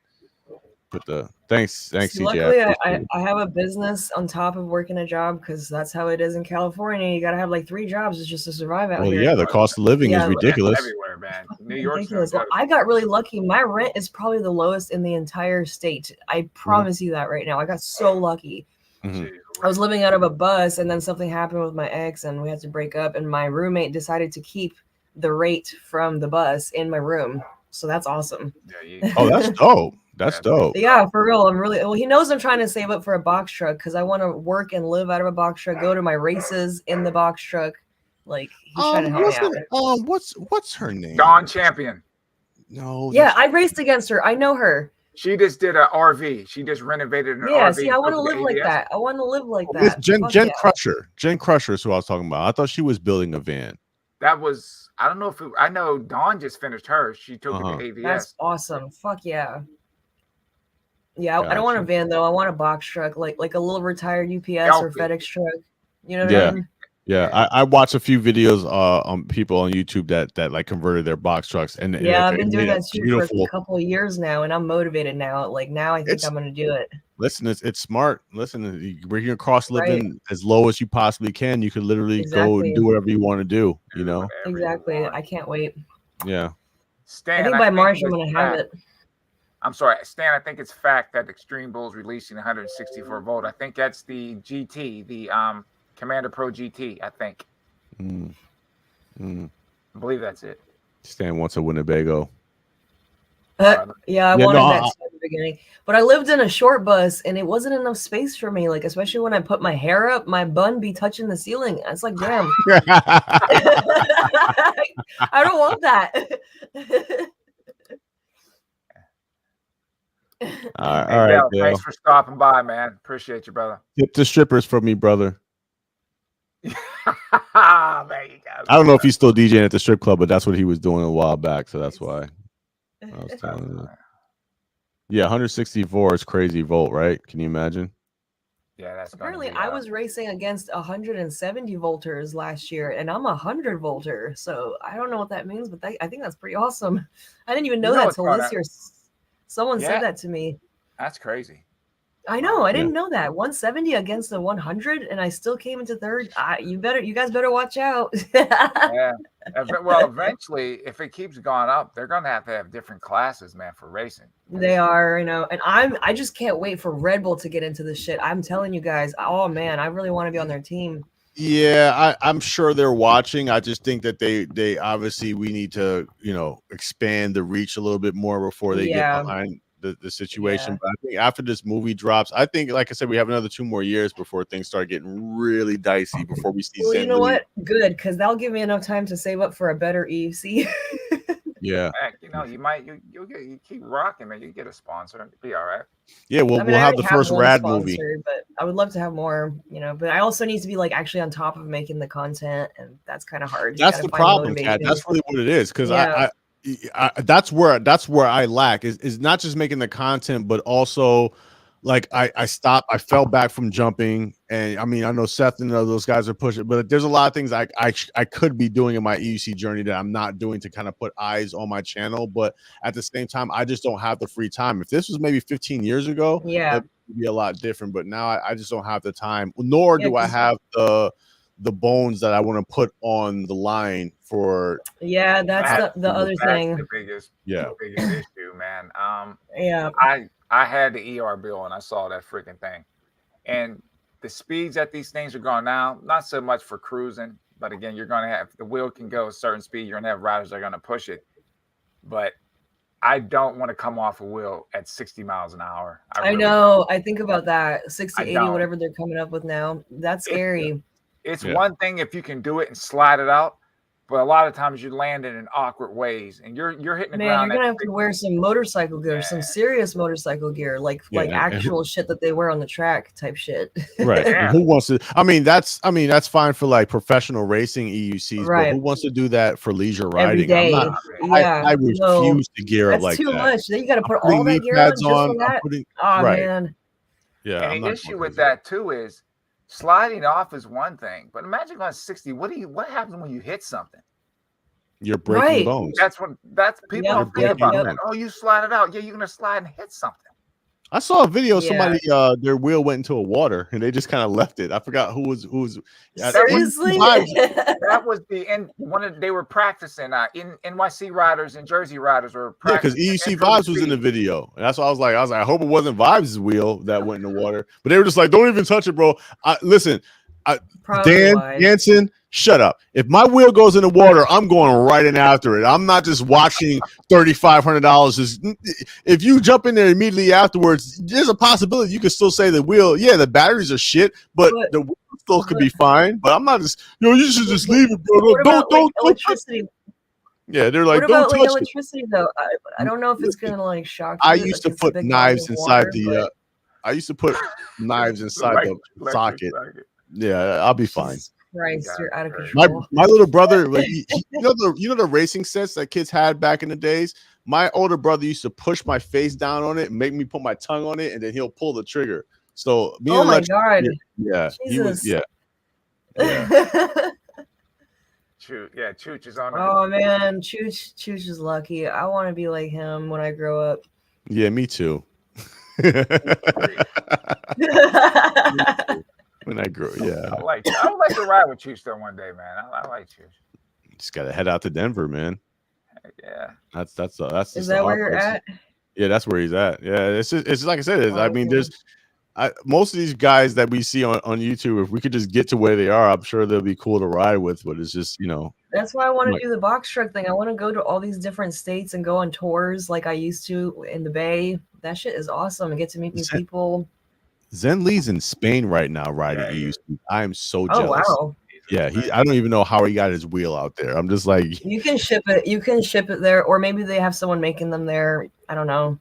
put the thanks See, CJ. luckily, I have a business on top of working a job because that's how it is in California. You gotta have like 3 jobs just to survive out Well, here. yeah, the cost of living Yeah, is ridiculous. Everywhere, man. New York's Ridiculous. Well, I got really lucky. My rent is probably the lowest in the entire state. I promise you that right now. I got so lucky. Mhm. I was living out of a bus, and then something happened with my ex, and we had to break up. And my roommate decided to keep the rate from the bus in my room. So that's awesome. Yeah, Oh, that's dope. That's dope. Yeah, for real. I'm really well. He knows I'm trying to save up for a box truck because I want to work and live out of a box truck. Go to my races in the box truck. Like he's trying to help me out. What's her name? Dawn Champion. No. Yeah, I raced against her. I know her. She just did an RV. She just renovated an Yeah, RV. see, I want to took it live like ABS. that. I want to live like It's that. Jen Fuck yeah. Crusher. Jen Crusher is who I was talking about. I thought she was building a van. That was, I don't know if I know Dawn just finished hers. She took it to ABS. That's awesome. Fuck yeah. Yeah, I don't want a van though. I want a box truck, like a little retired UPS or FedEx truck. You know what I mean? Yeah, I watched a few videos on people on YouTube that like converted their box trucks, and yeah, I've been doing that too for a couple of years now, and I'm motivated now. Like now, I think I'm gonna do it. Listen, it's smart. Listen, we're here cost living as low as you possibly can. You can literally go and do whatever you want to do. You know, exactly. I can't wait. Yeah, Stan, I think by March I'm gonna have it. I'm sorry, Stan. I think it's fact that Extreme Bull's releasing 164 volt. I think that's the GT, the Commander Pro GT. I think. I believe that's it. Stan wants a Winnebago. Yeah, I wanted that too at the beginning, but I lived in a short bus, and it wasn't enough space for me. Like, especially when I put my hair up, my bun be touching the ceiling. It's like, damn, I don't want that. All right, Dale. Thanks for stopping by, man. Appreciate you, brother. Tip the strippers for me, brother. There you go. I don't know if he's still DJing at the strip club, but that's what he was doing a while back, so that's why I was telling you. Yeah, 164 is crazy volt, right? Can you imagine? Yeah, that's apparently I was racing against 170 volters last year, and I'm 100 volter, so I don't know what that means, but I think that's pretty awesome. I didn't even know that till this year. Someone said that to me. That's crazy. I know. I didn't know that. 170 against the 100, and I still came into third. You guys better watch out. Yeah. Well, eventually, if it keeps going up, they're gonna have different classes, man, for racing. They are, you know, and I just can't wait for Red Bull to get into this shit. I'm telling you guys, oh man, I really want to be on their team. Yeah, I'm sure they're watching. I just think that they obviously we need to, you know, expand the reach a little bit more before they get behind the situation. But I think after this movie drops, I think, like I said, we have another 2 more years before things start getting really dicey. Before we see. Well, you know what? Good, because that'll give me enough time to save up for a better EUC. Yeah. Heck, know, you keep rocking, man. You get a sponsor, it'll be all right. Yeah, I mean, we'll I have already the first one rad movie. sponsored, but I would love to have more, you know. But I also need to be like actually on top of making the content, and that's kind of hard. That's the problem, Kat. That's really what it is. Because Yeah. I that's where I lack is not just making the content, but also like I stopped, I fell back from jumping, and I mean I know Seth and those guys are pushing, but there's a lot of things I could be doing in my EUC journey that I'm not doing to kind of put eyes on my channel. But at the same time, I just don't have the free time. If this was maybe 15 years ago, yeah, it would be a lot different. But now I just don't have the time, nor do I have the bones that I want to put on the line for. Yeah, that's the other thing. The biggest issue, man. Yeah, I had the ER bill and I saw that freaking thing, and the speeds that these things are going now, not so much for cruising, but again, you're going to have the wheel can go a certain speed. You're going to have riders that are going to push it, but I don't want to come off a wheel at 60 miles an hour. I know. I think about that 60, 80, whatever they're coming up with now. That's scary. It's one thing if you can do it and slide it out, but a lot of times you land in awkward ways, and you're hitting the ground. You're gonna have to wear some motorcycle gear, some serious motorcycle gear, like actual shit that they wear on the track type shit. Right. And who wants to? I mean, that's fine for like professional racing EUCs, right? But who wants to do that for leisure riding? Every day. I refuse to gear up like that. That's too much. Then you got to put all that gear on just for that. Man. Yeah. And the issue with that too is, sliding off is one thing, but imagine going 60. What happens when you hit something? You're breaking bones. That's people don't think about that. Oh, you slide it out. Yeah, you're gonna slide and hit something. I saw a video. Somebody, their wheel went into a water, and they just kind of left it. I forgot who was. Seriously, that was they were practicing. In NYC riders and Jersey riders were practicing. Because EUC Vibes was in the video, and that's why I was like, I hope it wasn't Vibes' wheel that went in the water. But they were just like, don't even touch it, bro. Listen, Dan Jansen. Shut up. If my wheel goes in the water, I'm going right in after it. I'm not just watching $3,500. If you jump in there immediately afterwards, there's a possibility you could still say the wheel, the batteries are shit, but the wheel still could be fine. But I'm not just, you should just leave it, bro. Don't electricity. Yeah, they're like, what about like electricity though? I don't know if it's gonna like shock you. I used to put knives inside the I used to put knives inside the socket. Yeah, I'll be fine. Christ, you're out of control. My little brother, like, you know the racing sets that kids had back in the days. My older brother used to push my face down on it and make me put my tongue on it, and then he'll pull the trigger. So oh my god, yeah, he was, Chooch is on. Oh man, Chooch is lucky. I want to be like him when I grow up. Yeah, me too. When I grow, I would like to ride with Chooch though one day, man. I like Chooch. Just gotta head out to Denver, man. Yeah, that's. Is that where you're at? Yeah, that's where he's at. Yeah, it's like I said. I mean, there's most of these guys that we see on YouTube. If we could just get to where they are, I'm sure they'll be cool to ride with. But it's just That's why I want to do the box truck thing. I want to go to all these different states and go on tours like I used to in the Bay. That shit is awesome. And get to meet new people. Zen Lee's in Spain right now riding EUC. I am so jealous. Oh wow. Yeah, I don't even know how he got his wheel out there. I'm just like, you can ship it. You can ship it there, or maybe they have someone making them there. I don't know.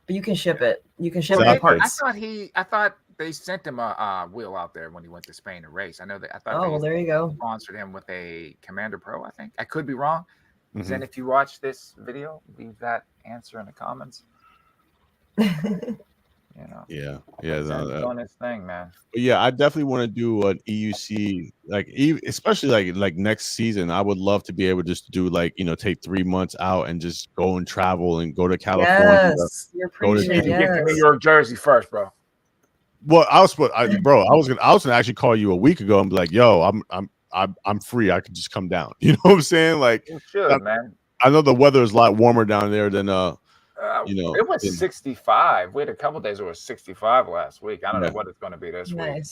But you can ship it. You can ship it parts. I thought they sent him a wheel out there when he went to Spain to race. I know that. I thought. Oh, well, there you go. Sponsored him with a Commander Pro. I think I could be wrong. Then if you watch this video, leave that answer in the comments. Yeah, doing his thing, man. But yeah, I definitely want to do an EUC, especially like next season. I would love to be able to just do take 3 months out and just go and travel and go to California. Yes, you're preaching. Get to New York, Jersey first, bro. Well, I was gonna actually call you a week ago and be like, "Yo, I'm free. I could just come down." You know what I'm saying? Like, you should, man. I know the weather is a lot warmer down there than it was 65. We had a couple days where it was 65 last week. I don't know what it's going to be this week.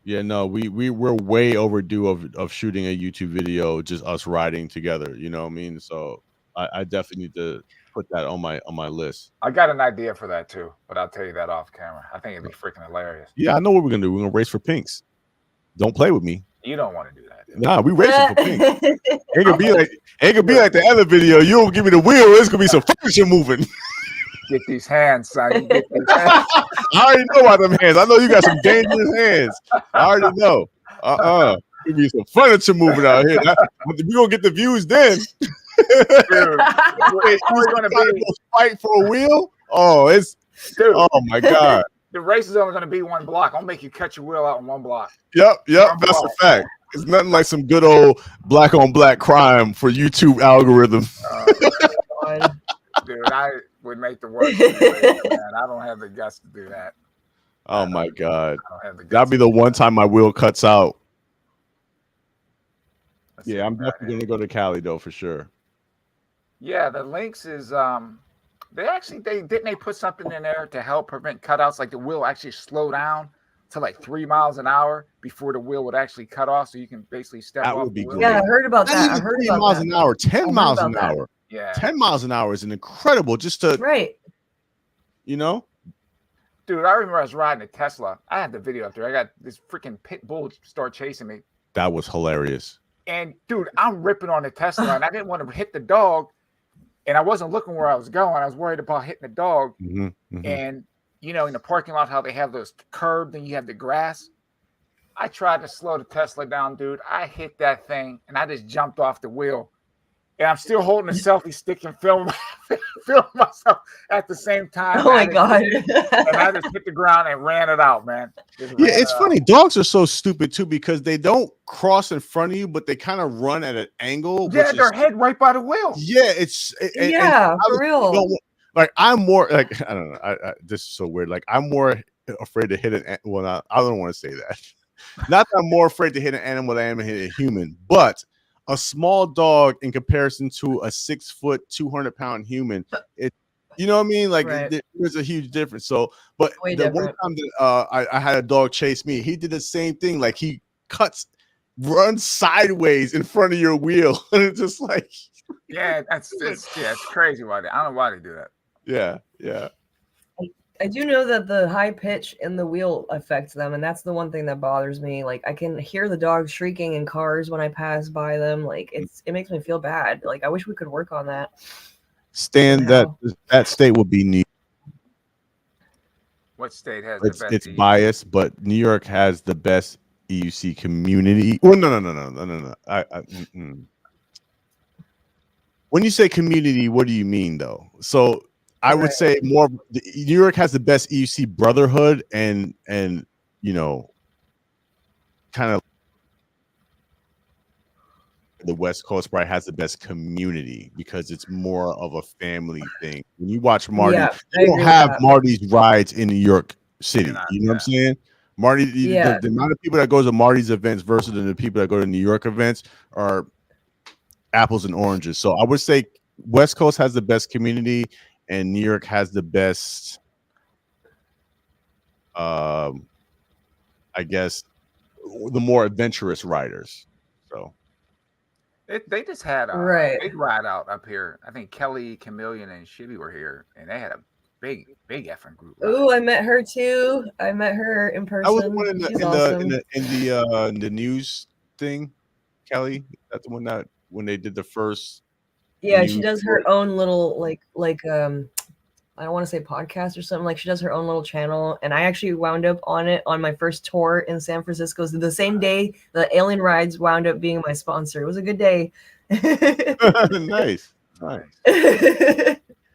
Yeah, no, we're way overdue of shooting a YouTube video, just us riding together. You know what I mean? So I definitely need to put that on my list. I got an idea for that too, but I'll tell you that off camera. I think it'd be freaking hilarious. Yeah, I know what we're gonna do. We're gonna race for pinks. Don't play with me. You don't want to do that. Nah, we racing for pink. Ain't gonna be like the other video. You don't give me the wheel. It's gonna be some furniture moving. Get these hands, son. You get these hands. I already know about them hands. I know you got some dangerous hands. I already know. Give me some furniture moving out here. We gonna get the views then. Dude, we're gonna be fight for a wheel. Oh, dude. Oh my god. The race is only gonna be one block. I'll make you cut your wheel out in one block. Yep. That's a fact. It's nothing like some good old black on black crime for YouTube algorithm. Dude, I would make the worst. Man, I don't have the guts to do that. Oh my god. I don't have the guts. That'll be the one time my wheel cuts out. Let's see I'm what definitely gonna go to Cali though for sure. Yeah, the Lynx is they put something in there to help prevent cutouts, like the wheel actually slow down to like 3 miles an hour before the wheel would actually cut off, so you can basically step That off. would be the wheel. great. Yeah, I heard about that. I Not heard even 3 about miles that. an hour, 10 miles an about that. hour. Yeah, 10 miles an hour is an incredible just to, Right. you know? dude, I remember I was riding a Tesla. I had the video up there. I got this freaking pit bull start chasing me, That was hilarious. and dude, I'm ripping on the Tesla, and I didn't want to hit the dog, and I wasn't looking where I was going. I was worried about hitting the dog, and you know, in the parking lot, how they have those curbs, and you have the grass. I tried to slow the Tesla down, dude. I hit that thing, and I just jumped off the wheel. And I'm still holding a selfie stick and filming myself at the same time. Oh my god. And I just hit the ground and ran it out, man. Yeah, it's funny. Dogs are so stupid too because they don't cross in front of you, but they kind of run at an angle. Yeah, their head right by the wheel. Yeah, For real. Like I'm more like I don't know. This is so weird. Like I'm more afraid to hit an. Well, I don't want to say that. Not that I'm more afraid to hit an animal than I am to hit a human, but a small dog in comparison to a 6 foot, 200-pound human, you know what I mean? Like there's a huge difference. So, but Way the different. one time that I had a dog chase me, he did the same thing. Like he runs sideways in front of your wheel, and it's just like, Yeah, it's crazy why I don't know why they do that. yeah. I do know that the high pitch in the wheel affects them, and that's the one thing that bothers me. Like I can hear the dogs shrieking in cars when I pass by them. Like it makes me feel bad. Like I wish we could work on that. Stan, that state would be New York. What state has the best? It's biased, but New York has the best EUC community. Well, no. When you say community, what do you mean though? So I would say more. New York has the best EUC brotherhood, and you know, kind of the West Coast probably has the best community because it's more of a family thing. When you watch Marty, you don't have Marty's rides in New York City. You know what I'm saying? Marty, the amount of people that goes to Marty's events versus the people that go to New York events are apples and oranges. So I would say West Coast has the best community. And New York has the best, I guess, the more adventurous riders. So they just had a big ride out up here. I think Kelly, Chameleon, and Shibby were here, and they had a big effing group. Oh, I met her too. I met her in person. I was one in the news thing. Kelly, that's the one that when they did the first. Yeah, she does her own little like I don't want to say podcast or something. Like she does her own little channel, and I actually wound up on it on my first tour in San Francisco. So the same day the Alien Rides wound up being my sponsor. It was a good day. Nice.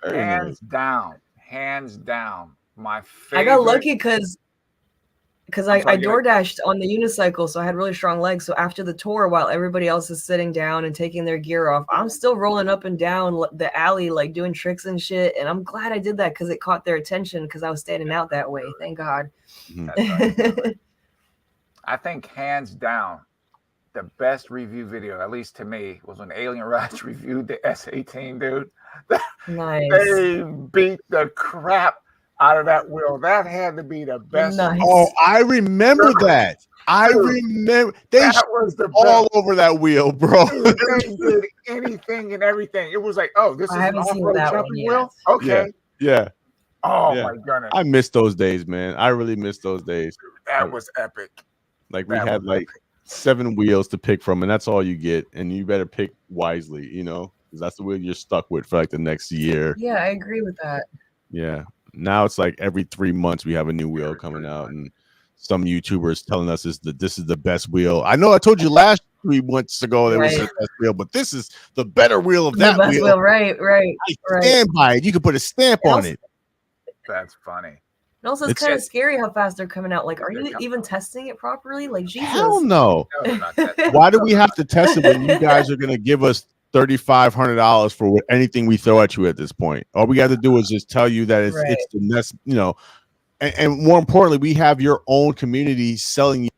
Hands down, my favorite. I got lucky because I door dashed on the unicycle, so I had really strong legs. So after the tour, while everybody else is sitting down and taking their gear off, I'm still rolling up and down the alley, like doing tricks and shit. And I'm glad I did that because it caught their attention because I was standing out that way. Thank God. I think hands down, the best review video, at least to me, was when Alien Rides reviewed the S18, dude. Nice. They beat the crap out of that wheel. That had to be the best. Nice. Oh, I remember that. I remember they was all over that wheel, bro. They did anything and everything. It was like, oh, this is an off-road jumping wheel. Okay. Yeah. Oh my goodness. I miss those days, man. I really miss those days. That was epic. Like we had like 7 wheels to pick from, and that's all you get. And you better pick wisely, you know, because that's the wheel you're stuck with for like the next year. Yeah, I agree with that. Yeah. Now it's like every 3 months we have a new wheel coming out, and some YouTubers telling us this is the best wheel. I know I told you last 3 months ago it was the best wheel, but this is the better wheel of that wheel. Right. I stand by it. You can put a stamp on it. That's funny. And also, it's kind of scary how fast they're coming out. Like, are you even testing it properly? Like, Jesus. Hell no. No, Why do we have to test it when you guys are going to give us $3,500 for anything we throw at you at this point? All we got to do is just tell you that it's the next, you know, and more importantly, we have your own community selling you,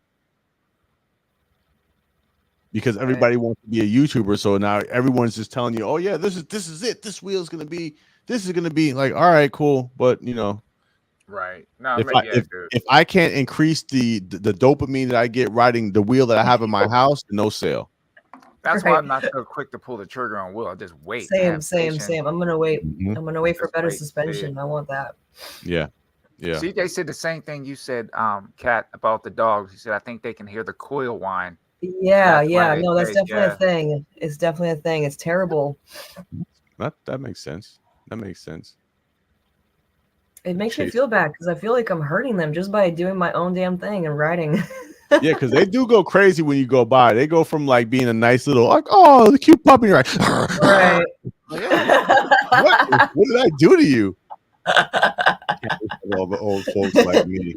because everybody wants to be a YouTuber. So now everyone's just telling you, oh yeah, this is it. This wheel is going to be like, all right, cool. But you know, right. No, if I can't increase the dopamine that I get riding the wheel that I have in my house, no sale. That's why I'm not so quick to pull the trigger on wheel. I just wait. Same. I'm gonna wait. I'm gonna wait for better suspension. I want that. Yeah. CJ said the same thing you said, Kat, about the dogs. He said, I think they can hear the coil whine. Yeah. No, that's definitely a thing. It's definitely a thing. It's terrible. That makes sense. That makes sense. It makes me feel bad because I feel like I'm hurting them just by doing my own damn thing and riding. Yeah, because they do go crazy when you go by. They go from like being a nice little, like, oh, the cute puppy, right? Right. What did I do to you? All the old folks like me.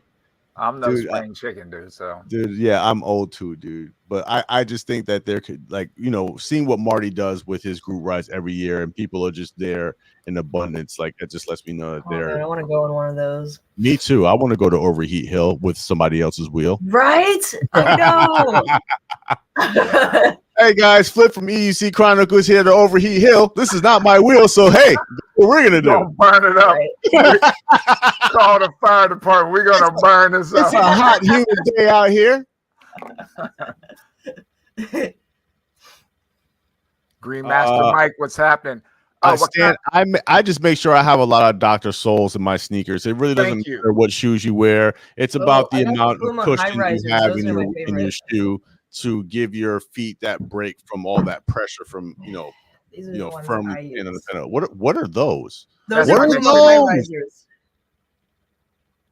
I'm no spring chicken, dude. So, dude, yeah, I'm old too, dude. But I just think that there could, like, you know, seeing what Marty does with his group rides every year, and people are just there in abundance. Like, it just lets me know that they're. I want to go on one of those. Me too. I want to go to Overheat Hill with somebody else's wheel. Right? I know. Hey guys, Flip from EUC Chronicles here to Overheat Hill. This is not my wheel, so hey, what we're gonna do? Don't burn it up. Right. Call the fire department. We're gonna burn this up. It's a hot, humid day out here. Green Master Mike, what's happening? I just make sure I have a lot of Dr. Souls in my sneakers. It really doesn't matter what shoes you wear. It's about the amount of cushion you have in your shoe to give your feet that break from all that pressure from, firmly in the center. What are those? What are those?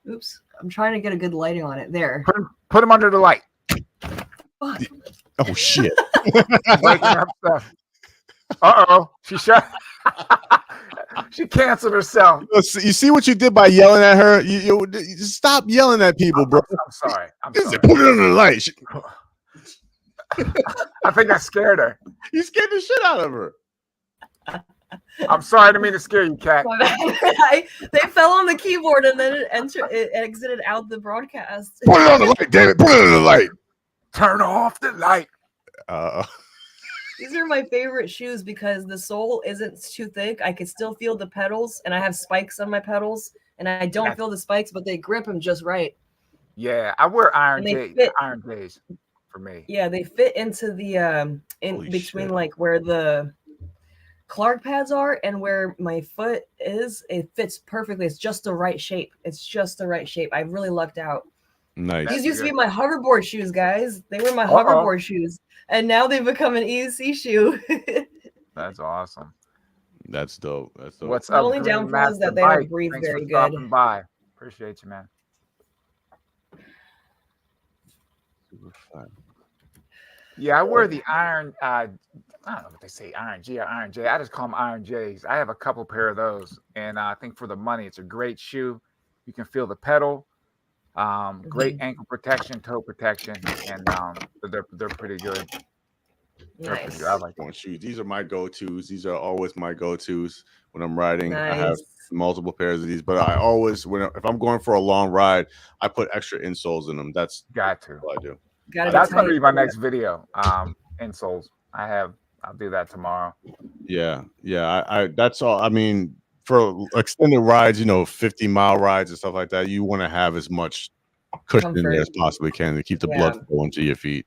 Oops, I'm trying to get a good lighting on it. There. Put them under the light. Fuck. Oh shit. Waking up stuff. Uh-oh. She shot. She canceled herself. You see what you did by yelling at her? You stop yelling at people, bro. I'm sorry. Put it under the light. I think I scared her. You scared the shit out of her. I'm sorry, I didn't mean to scare you, Kat. They fell on the keyboard and then it exited out the broadcast. Put it on the light, damn it. Put it on the light. Turn off the light. These are my favorite shoes because the sole isn't too thick. I can still feel the pedals, and I have spikes on my pedals, and I don't feel the spikes, but they grip them just right. Yeah, I wear iron J's for me. Yeah, they fit into the between like where the Clark pads are and where my foot is. It fits perfectly. It's just the right shape. I really lucked out. Nice. These used to be my hoverboard shoes, guys. They were my hoverboard shoes, and now they've become an EUC shoe. That's awesome. That's dope. What's the only downfall is that they don't breathe very good. By. Appreciate you, man. Yeah, I wear the iron. I don't know what they say, Iron G or Iron J. I just call them Iron J's. I have a couple pair of those, and I think for the money, it's a great shoe. You can feel the pedal. Great ankle protection, toe protection, and they're pretty good. Nice. I like one shoes. These are my go-tos. These are always my go-tos when I'm riding. Nice. I have multiple pairs of these, but I always, if I'm going for a long ride, I put extra insoles in them. That's got to. What I do. That's gonna be my next video. Insoles. I'll do that tomorrow. Yeah. I that's all. I mean, for extended rides, 50-mile rides and stuff like that, you want to have as much cushion in there as possibly can to keep the blood flowing to your feet.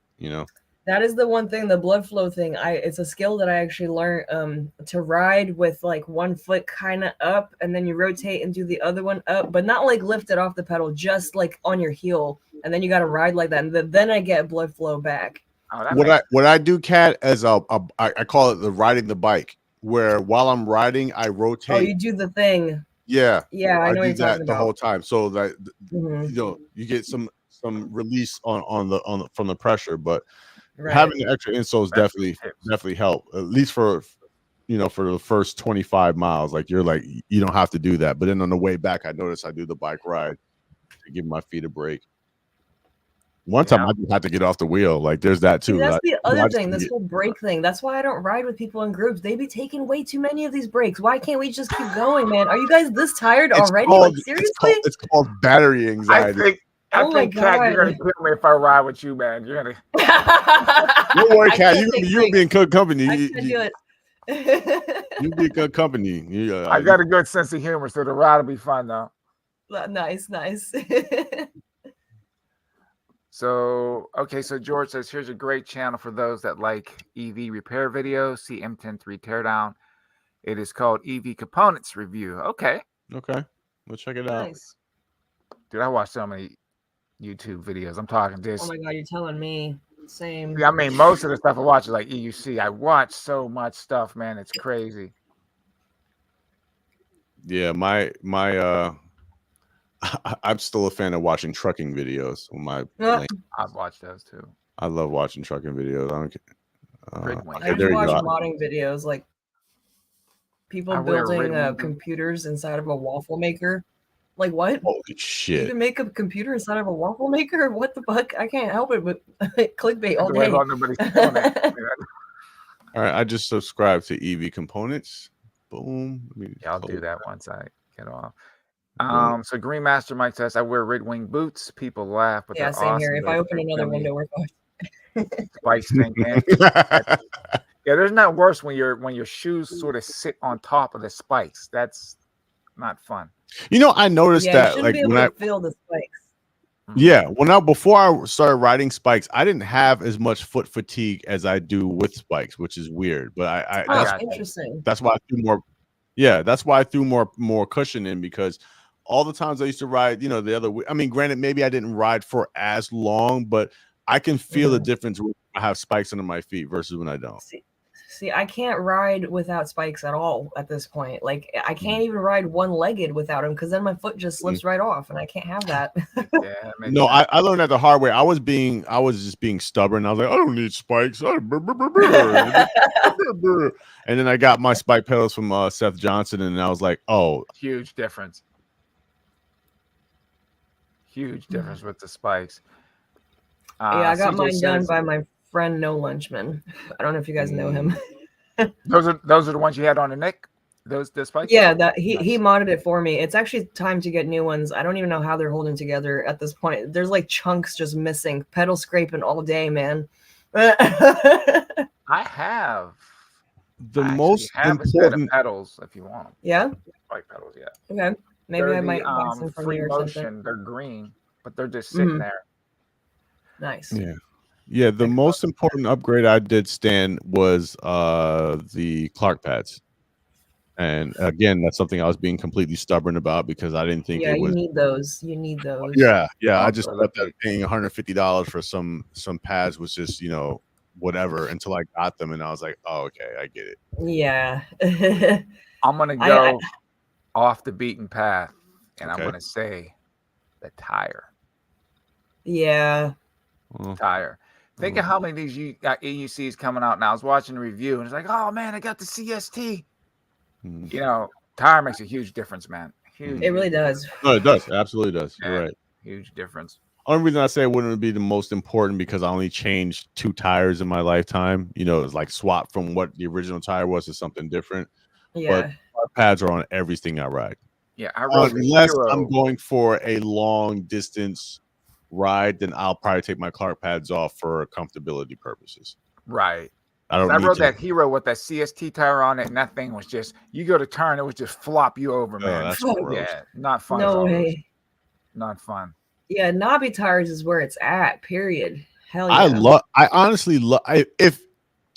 That is the one thing, the blood flow thing. It's a skill that I actually learned to ride with like one foot kind of up, and then you rotate and do the other one up, but not like lift it off the pedal, just like on your heel, and then you got to ride like that, and then I get blood flow back. Oh, that what makes I do, Cat, as I call it the riding the bike, where while I'm riding, I Oh, rotate. you do the thing. Yeah, Yeah, I know what do you're talking that the about. whole time, so that Mhm. you know you get some release on the from the pressure. But Right. having the extra insoles That's definitely help, at least for for the first 25 miles. Like you're like you don't have to do that, but then on the way back, I notice I do the bike ride to give my feet a break. One time Yeah. I just had to get off the wheel. Like there's that See, too. that's the I other just thing, this get- whole break thing. That's why I don't ride with people in groups. They be taking way too many of these breaks. Why can't we just keep going, man? Are you guys this tired already? Like, seriously? It's called battery anxiety. I Oh my think, Kat, you're gonna God. kill me if I ride with you, man. You're gonna. Don't worry, I Kat. can't take You'll be in good company. I can't do it. You'll be in good company. I got a good sense of humor, so the ride will be fun, though. Nice. So, okay, so George says, here's a great channel for those that like EV repair videos. See M103 Teardown. It is called EV Components Review. Okay. Okay. We'll check it out. Nice. Dude, I watch so many YouTube videos. I'm talking this. Oh my God, you're telling me. Same. I mean, most of the stuff I watch is like EUC. I watch so much stuff, man. It's crazy. Yeah, I'm still a fan of watching trucking videos on my lane. I've watched those too. I love watching trucking videos. I don't care. I just watch modding videos, like people building computers inside of a waffle maker. Like what? Holy You shit! can make a computer inside of a waffle maker? What the fuck? I can't help it, but clickbait all day. Nobody's doing it. All right, I just subscribed to EV Components. Boom. Yeah, I'll do that once I get off. Boom. So Green Master Mike says, I wear Red Wing boots. People laugh, but Yeah, they're same awesome. here. If I open another window, we're fine. Spice thing, man. Yeah, there's not worse when your shoes sort of sit on top of the spikes. That's not fun. You know, I noticed that like when I feel the spikes. Yeah, before I started riding spikes, I didn't have as much foot fatigue as I do with spikes, which is weird. But that's interesting. That's why I threw more. Yeah, that's why I threw more cushion in, because all the times I used to ride, the other way. I mean, granted, maybe I didn't ride for as long, but I can feel the difference when I have spikes under my feet versus when I don't. See, I can't ride without spikes at all at this point. Like, I can't even ride one-legged without them, because then my foot just slips right off, and I can't have that. Yeah, no, I learned that the hard way. I was just being stubborn. I was like, I don't need spikes. And then I got my spike pedals from Seth Johnson, and I was like, oh, huge difference. Huge difference with the spikes. Yeah, I got mine done by my friend No Lunchman. I don't know if you guys know him. Those are the ones you had on the neck. The spikes. Yeah, that he modded it for me. It's actually time to get new ones. I don't even know how they're holding together at this point. There's like chunks just missing. Pedal scraping all day, man. I have the most important pedals if you want them. Yeah, spike pedals. Yeah. Okay, maybe I might buy some from free you or motion. something. They're green, but they're just sitting there. Nice. Yeah. The most important upgrade I did, Stan, was the Clark pads. And again, that's something I was being completely stubborn about, because I didn't think it was. You need those. You need those. Yeah. I just thought that paying $150 for some pads was just whatever, until I got them, and I was like, oh, okay, I get it. Yeah. I'm gonna go off the beaten path, and I'm gonna say the tire. Yeah. Tire. Think of how many of these EUCs coming out now. I was watching a review, and it's like, oh man, I got the CST. Tire makes a huge difference, man. Huge. It really does. No, it does. It absolutely does. Yeah, You're right. Huge difference. Only reason I say it wouldn't be the most important, because I only changed 2 tires in my lifetime. It's like swap from what the original tire was to something different. Yeah. But pads are on everything I ride. Yeah, I rode unless I'm going for a long distance ride, then I'll probably take my Clark pads off for comfortability purposes. Right. I rode that Hero with that CST tire on it, and that thing was just, you go to turn, it would just flop you over, man. That's gross. Yeah, not fun. No way. Not fun. Yeah, knobby tires is where it's at, period. Hell yeah. I honestly love, if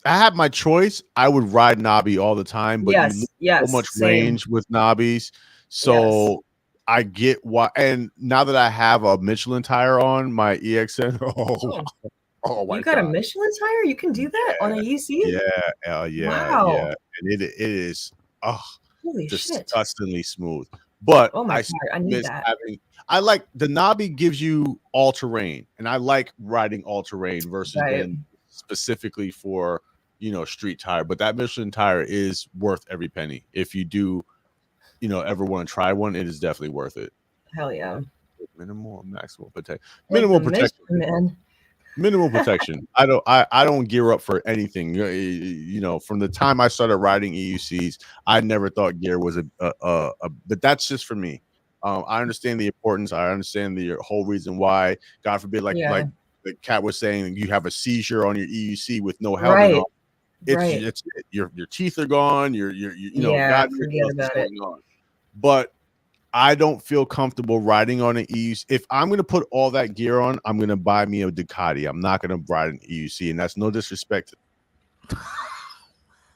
I had my choice, I would ride knobby all the time, but you lose so much range with knobbies. So I get why. And now that I have a Michelin tire on my EXN, Oh my You got a God. Michelin tire? You can do that on a UC? Yeah, yeah. Wow. And it is Holy shit. disgustingly smooth. But Oh my God, I need miss that. I like the knobby gives you all terrain, and I like riding all terrain versus Right. then specifically for street tire. But that Michelin tire is worth every penny. If you do, ever want to try one, it is definitely worth it. Hell yeah. Minimal or maximum protection. Like Minimal the protection. Michelin, man. Minimal protection. I don't gear up for anything. From the time I started riding EUCs, I never thought gear was but that's just for me. I understand the importance. I understand the whole reason why. God forbid, like the cat was saying, you have a seizure on your EUC with no helmet on. It's your teeth are gone. God forget knows about what's going on. But I don't feel comfortable riding on an EUC. If I'm going to put all that gear on, I'm going to buy me a Ducati. I'm not going to ride an EUC, and that's no disrespect.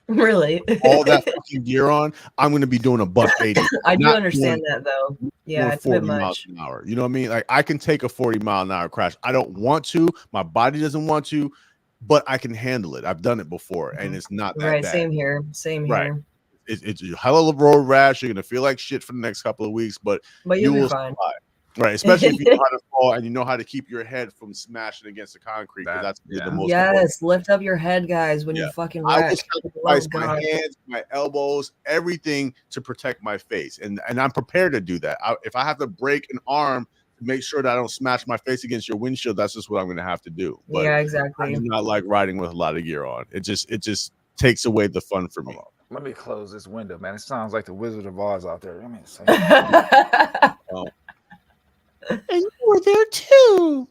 Really? All that fucking gear on, I'm going to be doing a buck 80. I do understand that, though. Yeah, it's a bit 40 miles much. an hour. You know what I mean? Like, I can take a 40-mile-an-hour crash. I don't want to. My body doesn't want to, but I can handle it. I've done it before, and it's not that bad. Same here. Here. It's a hell of a road rash. You're gonna feel like shit for the next couple of weeks, but you'll will be fine. survive. Right, especially if you know how to fall and you know how to keep your head from smashing against the concrete. That's the most important. Lift up your head, guys, when you fucking wreck. I will sacrifice my hands, my elbows, everything to protect my face, and I'm prepared to do that. If I have to break an arm to make sure that I don't smash my face against your windshield, that's just what I'm gonna have to do. But yeah, exactly. I do not like riding with a lot of gear on. It just takes away the fun for me. Let me close this window, man. It sounds like the Wizard of Oz out there. Let me say. And you were there too.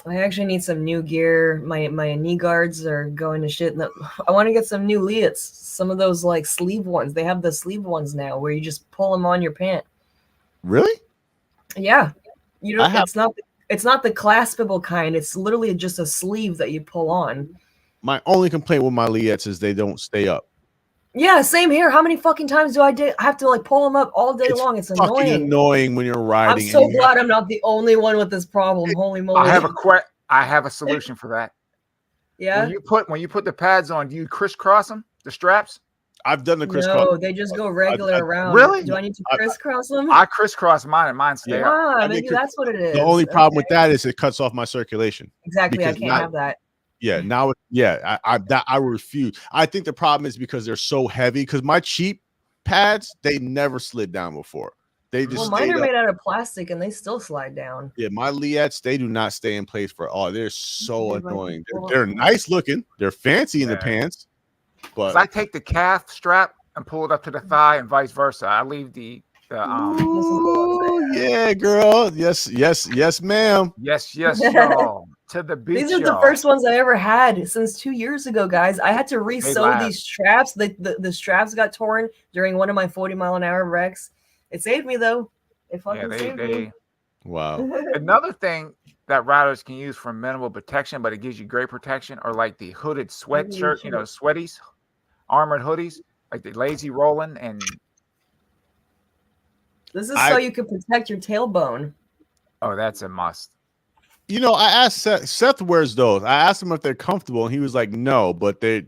I actually need some new gear. My knee guards are going to shit. I want to get some new Leots. Some of those like sleeve ones. They have the sleeve ones now where you just pull them on your pant. Really? Yeah. It's not the claspable kind. It's literally just a sleeve that you pull on. My only complaint with my Leots is they don't stay up. Yeah, same here. How many fucking times do I have to like pull them up all day long? It's annoying when you're riding. I'm so glad I'm not the only one with this problem. Holy moly! I have a solution for that. Yeah. When you put the pads on, do you crisscross them? The straps? I've done the crisscross. No, they just go regular around. Really? Do I need to crisscross them? I crisscross mine, and mine stay up. Maybe that's what it is. The only problem with that is it cuts off my circulation. Exactly, I can't have that. Yeah, now, I refuse. I think the problem is because they're so heavy. Because my cheap pads, they never slid down before. They just mine are made out of plastic and they still slide down. Yeah, my Leots, they do not stay in place for all. They're so annoying. They're nice looking. They're fancy in the pants. But I take the calf strap and pull it up to the thigh, and vice versa. I leave the yeah, girl. Yes, ma'am. Yes, y'all. To the beach. These are the first ones I ever had since 2 years ago, guys. I had to re-sew these straps. The straps got torn during one of my 40-mile-an-hour wrecks. It saved me though. It fucking saved me. Wow. Another thing that riders can use for minimal protection, but it gives you great protection, are like the hooded sweatshirt, sweaties, armored hoodies, like the Lazy Rolling. And this is so you can protect your tailbone. Oh, that's a must. I asked Seth wears those. I asked him if they're comfortable, and he was like, "No," but they.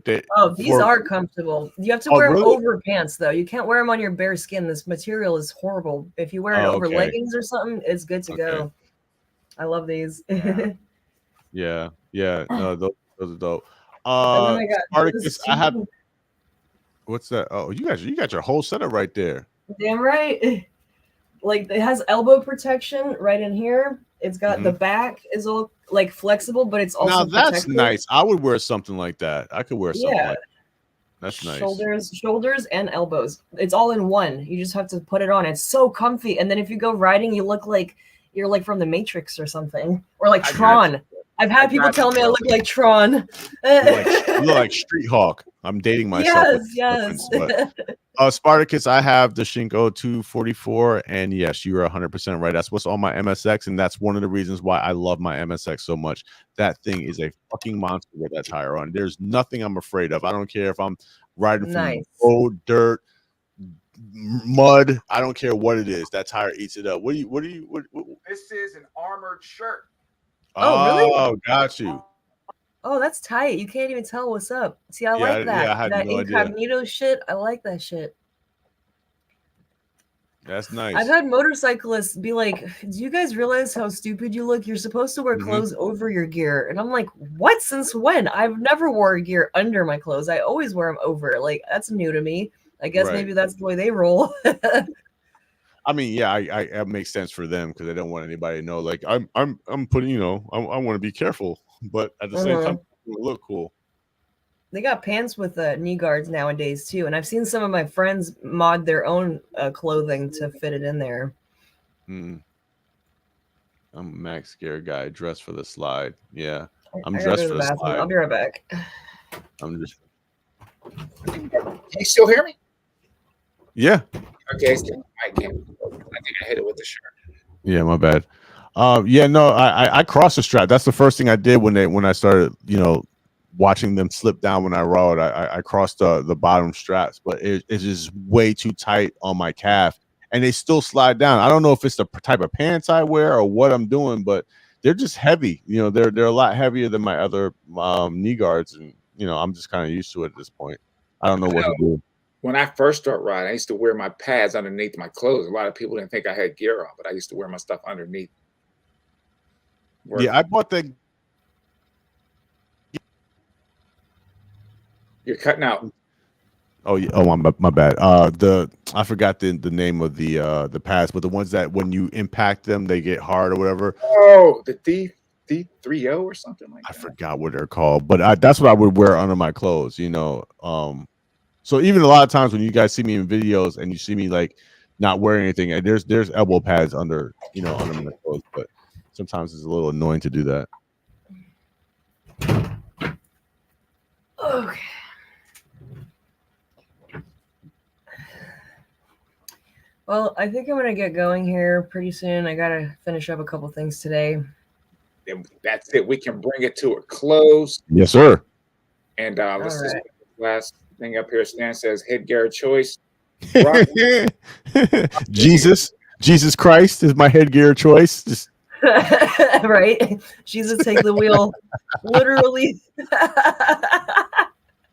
These are comfortable. You have to wear them over pants, though. You can't wear them on your bare skin. This material is horrible. If you wear it over leggings or something, it's good to go. I love these. Yeah. No, those are dope. Spartacus, I have. What's that? Oh, you got your whole setup right there. Damn right. Like it has elbow protection right in here. It's got the back is all like flexible, but it's also that's nice. I would wear something like that. I could wear something like that. That's nice. Shoulders and elbows. It's all in one. You just have to put it on. It's so comfy. And then if you go riding, you look like you're like from the Matrix or something, or like Tron. I've had people tell me I look like Tron. You look like Street Hawk. I'm dating myself. Yes. Spartacus, I have the Shinko 244, and yes, you are 100% right. That's what's on my MSX, and that's one of the reasons why I love my MSX so much. That thing is a fucking monster with that tire on. There's nothing I'm afraid of. I don't care if I'm riding from road, dirt, mud. I don't care what it is. That tire eats it up. What? This is an armored shirt. Oh, really? Oh, got you. Oh, that's tight. You can't even tell what's up. See, I like that. Yeah, I had That no idea. incognito shit. I like that shit. That's nice. I've had motorcyclists be like, "Do you guys realize how stupid you look? You're supposed to wear clothes over your gear." And I'm like, "What? Since when? I've never wore gear under my clothes. I always wear them over. Like, that's new to me. I guess Right. maybe that's the way they roll." I mean, yeah, it makes sense for them because they don't want anybody to know. Like, I'm putting, you know, I want to be careful, but at the same time, it look cool. They got pants with knee guards nowadays too, and I've seen some of my friends mod their own clothing to fit it in there. I'm a Max Scare guy dressed for the slide. Yeah, I'm I dressed go to for the the bathroom. slide. I'll be right back. I'm just. Can you still hear me? Yeah. Okay, I can't. I think I hit it with the shirt. Yeah, my bad. Yeah, no, I crossed the strap. That's the first thing I did when I started, you know, watching them slip down when I rode. I crossed the bottom straps, but it's just way too tight on my calf, and they still slide down. I don't know if it's the type of pants I wear or what I'm doing, but they're just heavy. You know, they're a lot heavier than my other knee guards, and you know, I'm just kind of used to it at this point. I don't know what to do. When I first started riding, I used to wear my pads underneath my clothes. A lot of people didn't think I had gear on, but I used to wear my stuff underneath. Yeah, I bought that. You're cutting out. Oh yeah. Oh my bad. I forgot the name of the pads, but the ones that when you impact them, they get hard or whatever. Oh, the D30 or something like that. I forgot what they're called, but that's what I would wear under my clothes. You know. So even a lot of times when you guys see me in videos and you see me like not wearing anything, there's elbow pads under under my clothes, but sometimes it's a little annoying to do that. Okay. Well, I think I'm gonna get going here pretty soon. I gotta finish up a couple things today. And that's it. We can bring it to a close. Yes, sir. And let's just right. last thing up here. Stan says headgear choice. Jesus Christ is my headgear choice. Just right? Jesus, take the wheel, literally.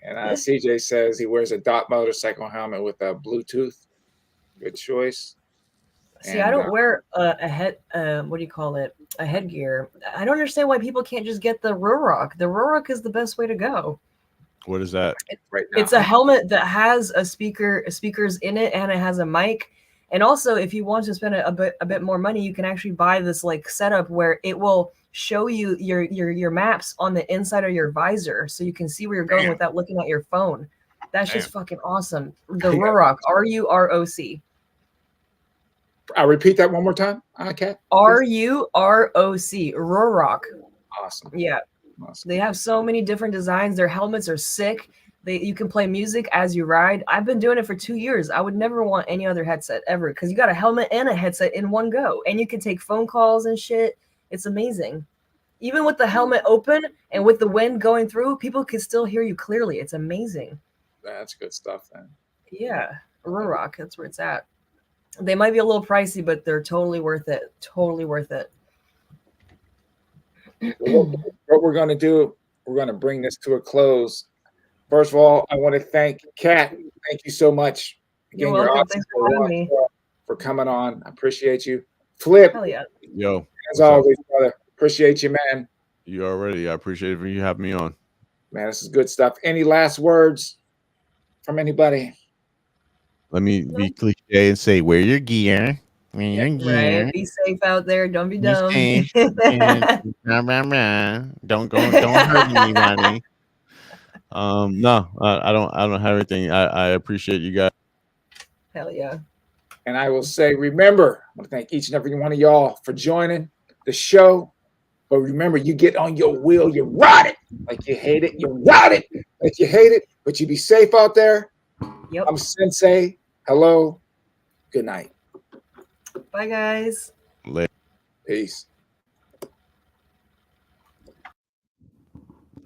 And CJ says he wears a dot motorcycle helmet with a Bluetooth. Good choice. See, I don't wear a head. What do you call it? A headgear. I don't understand why people can't just get the Rorock. The Rorock is the best way to go. What is that? Right now. It's a helmet that has speakers in it, and it has a mic. And also, if you want to spend a bit more money, you can actually buy this like setup where it will show you your maps on the inside of your visor, so you can see where you're going without looking at your phone. That's just fucking awesome. The Rorock, RUROC. I'll repeat that one more time, Kat. RUROC, Rorock. Awesome. Yeah. Awesome. They have so many different designs. Their helmets are sick. You can play music as you ride. I've been doing it for 2 years. I would never want any other headset ever because you got a helmet and a headset in one go, and you can take phone calls and shit. It's amazing. Even with the helmet open and with the wind going through, people can still hear you clearly. It's amazing. That's good stuff, then. Yeah, Rorock, that's where it's at. They might be a little pricey, but they're totally worth it. Totally worth it. What we're going to do, we're going to bring this to a close. First of all, I want to thank Kat. Thank you so much. Again, you're welcome. Thanks for having me. For coming on. I appreciate you. Flip. Hell yeah. Yo. As always, brother. Appreciate you, man. You already. I appreciate it for you having me on. Man, this is good stuff. Any last words from anybody? Let me be cliche and say, wear your gear. Wear your gear. Right. Be safe out there. Don't be dumb. Don't hurt anybody. No, I don't have anything. I appreciate you guys. Hell yeah. And I will say, remember, I want to thank each and every one of y'all for joining the show. But remember, you get on your wheel, you ride it like you hate it. You ride it like you hate it. But you be safe out there. Yep. I'm Sensei. Hello. Good night. Bye, guys. Later. Peace.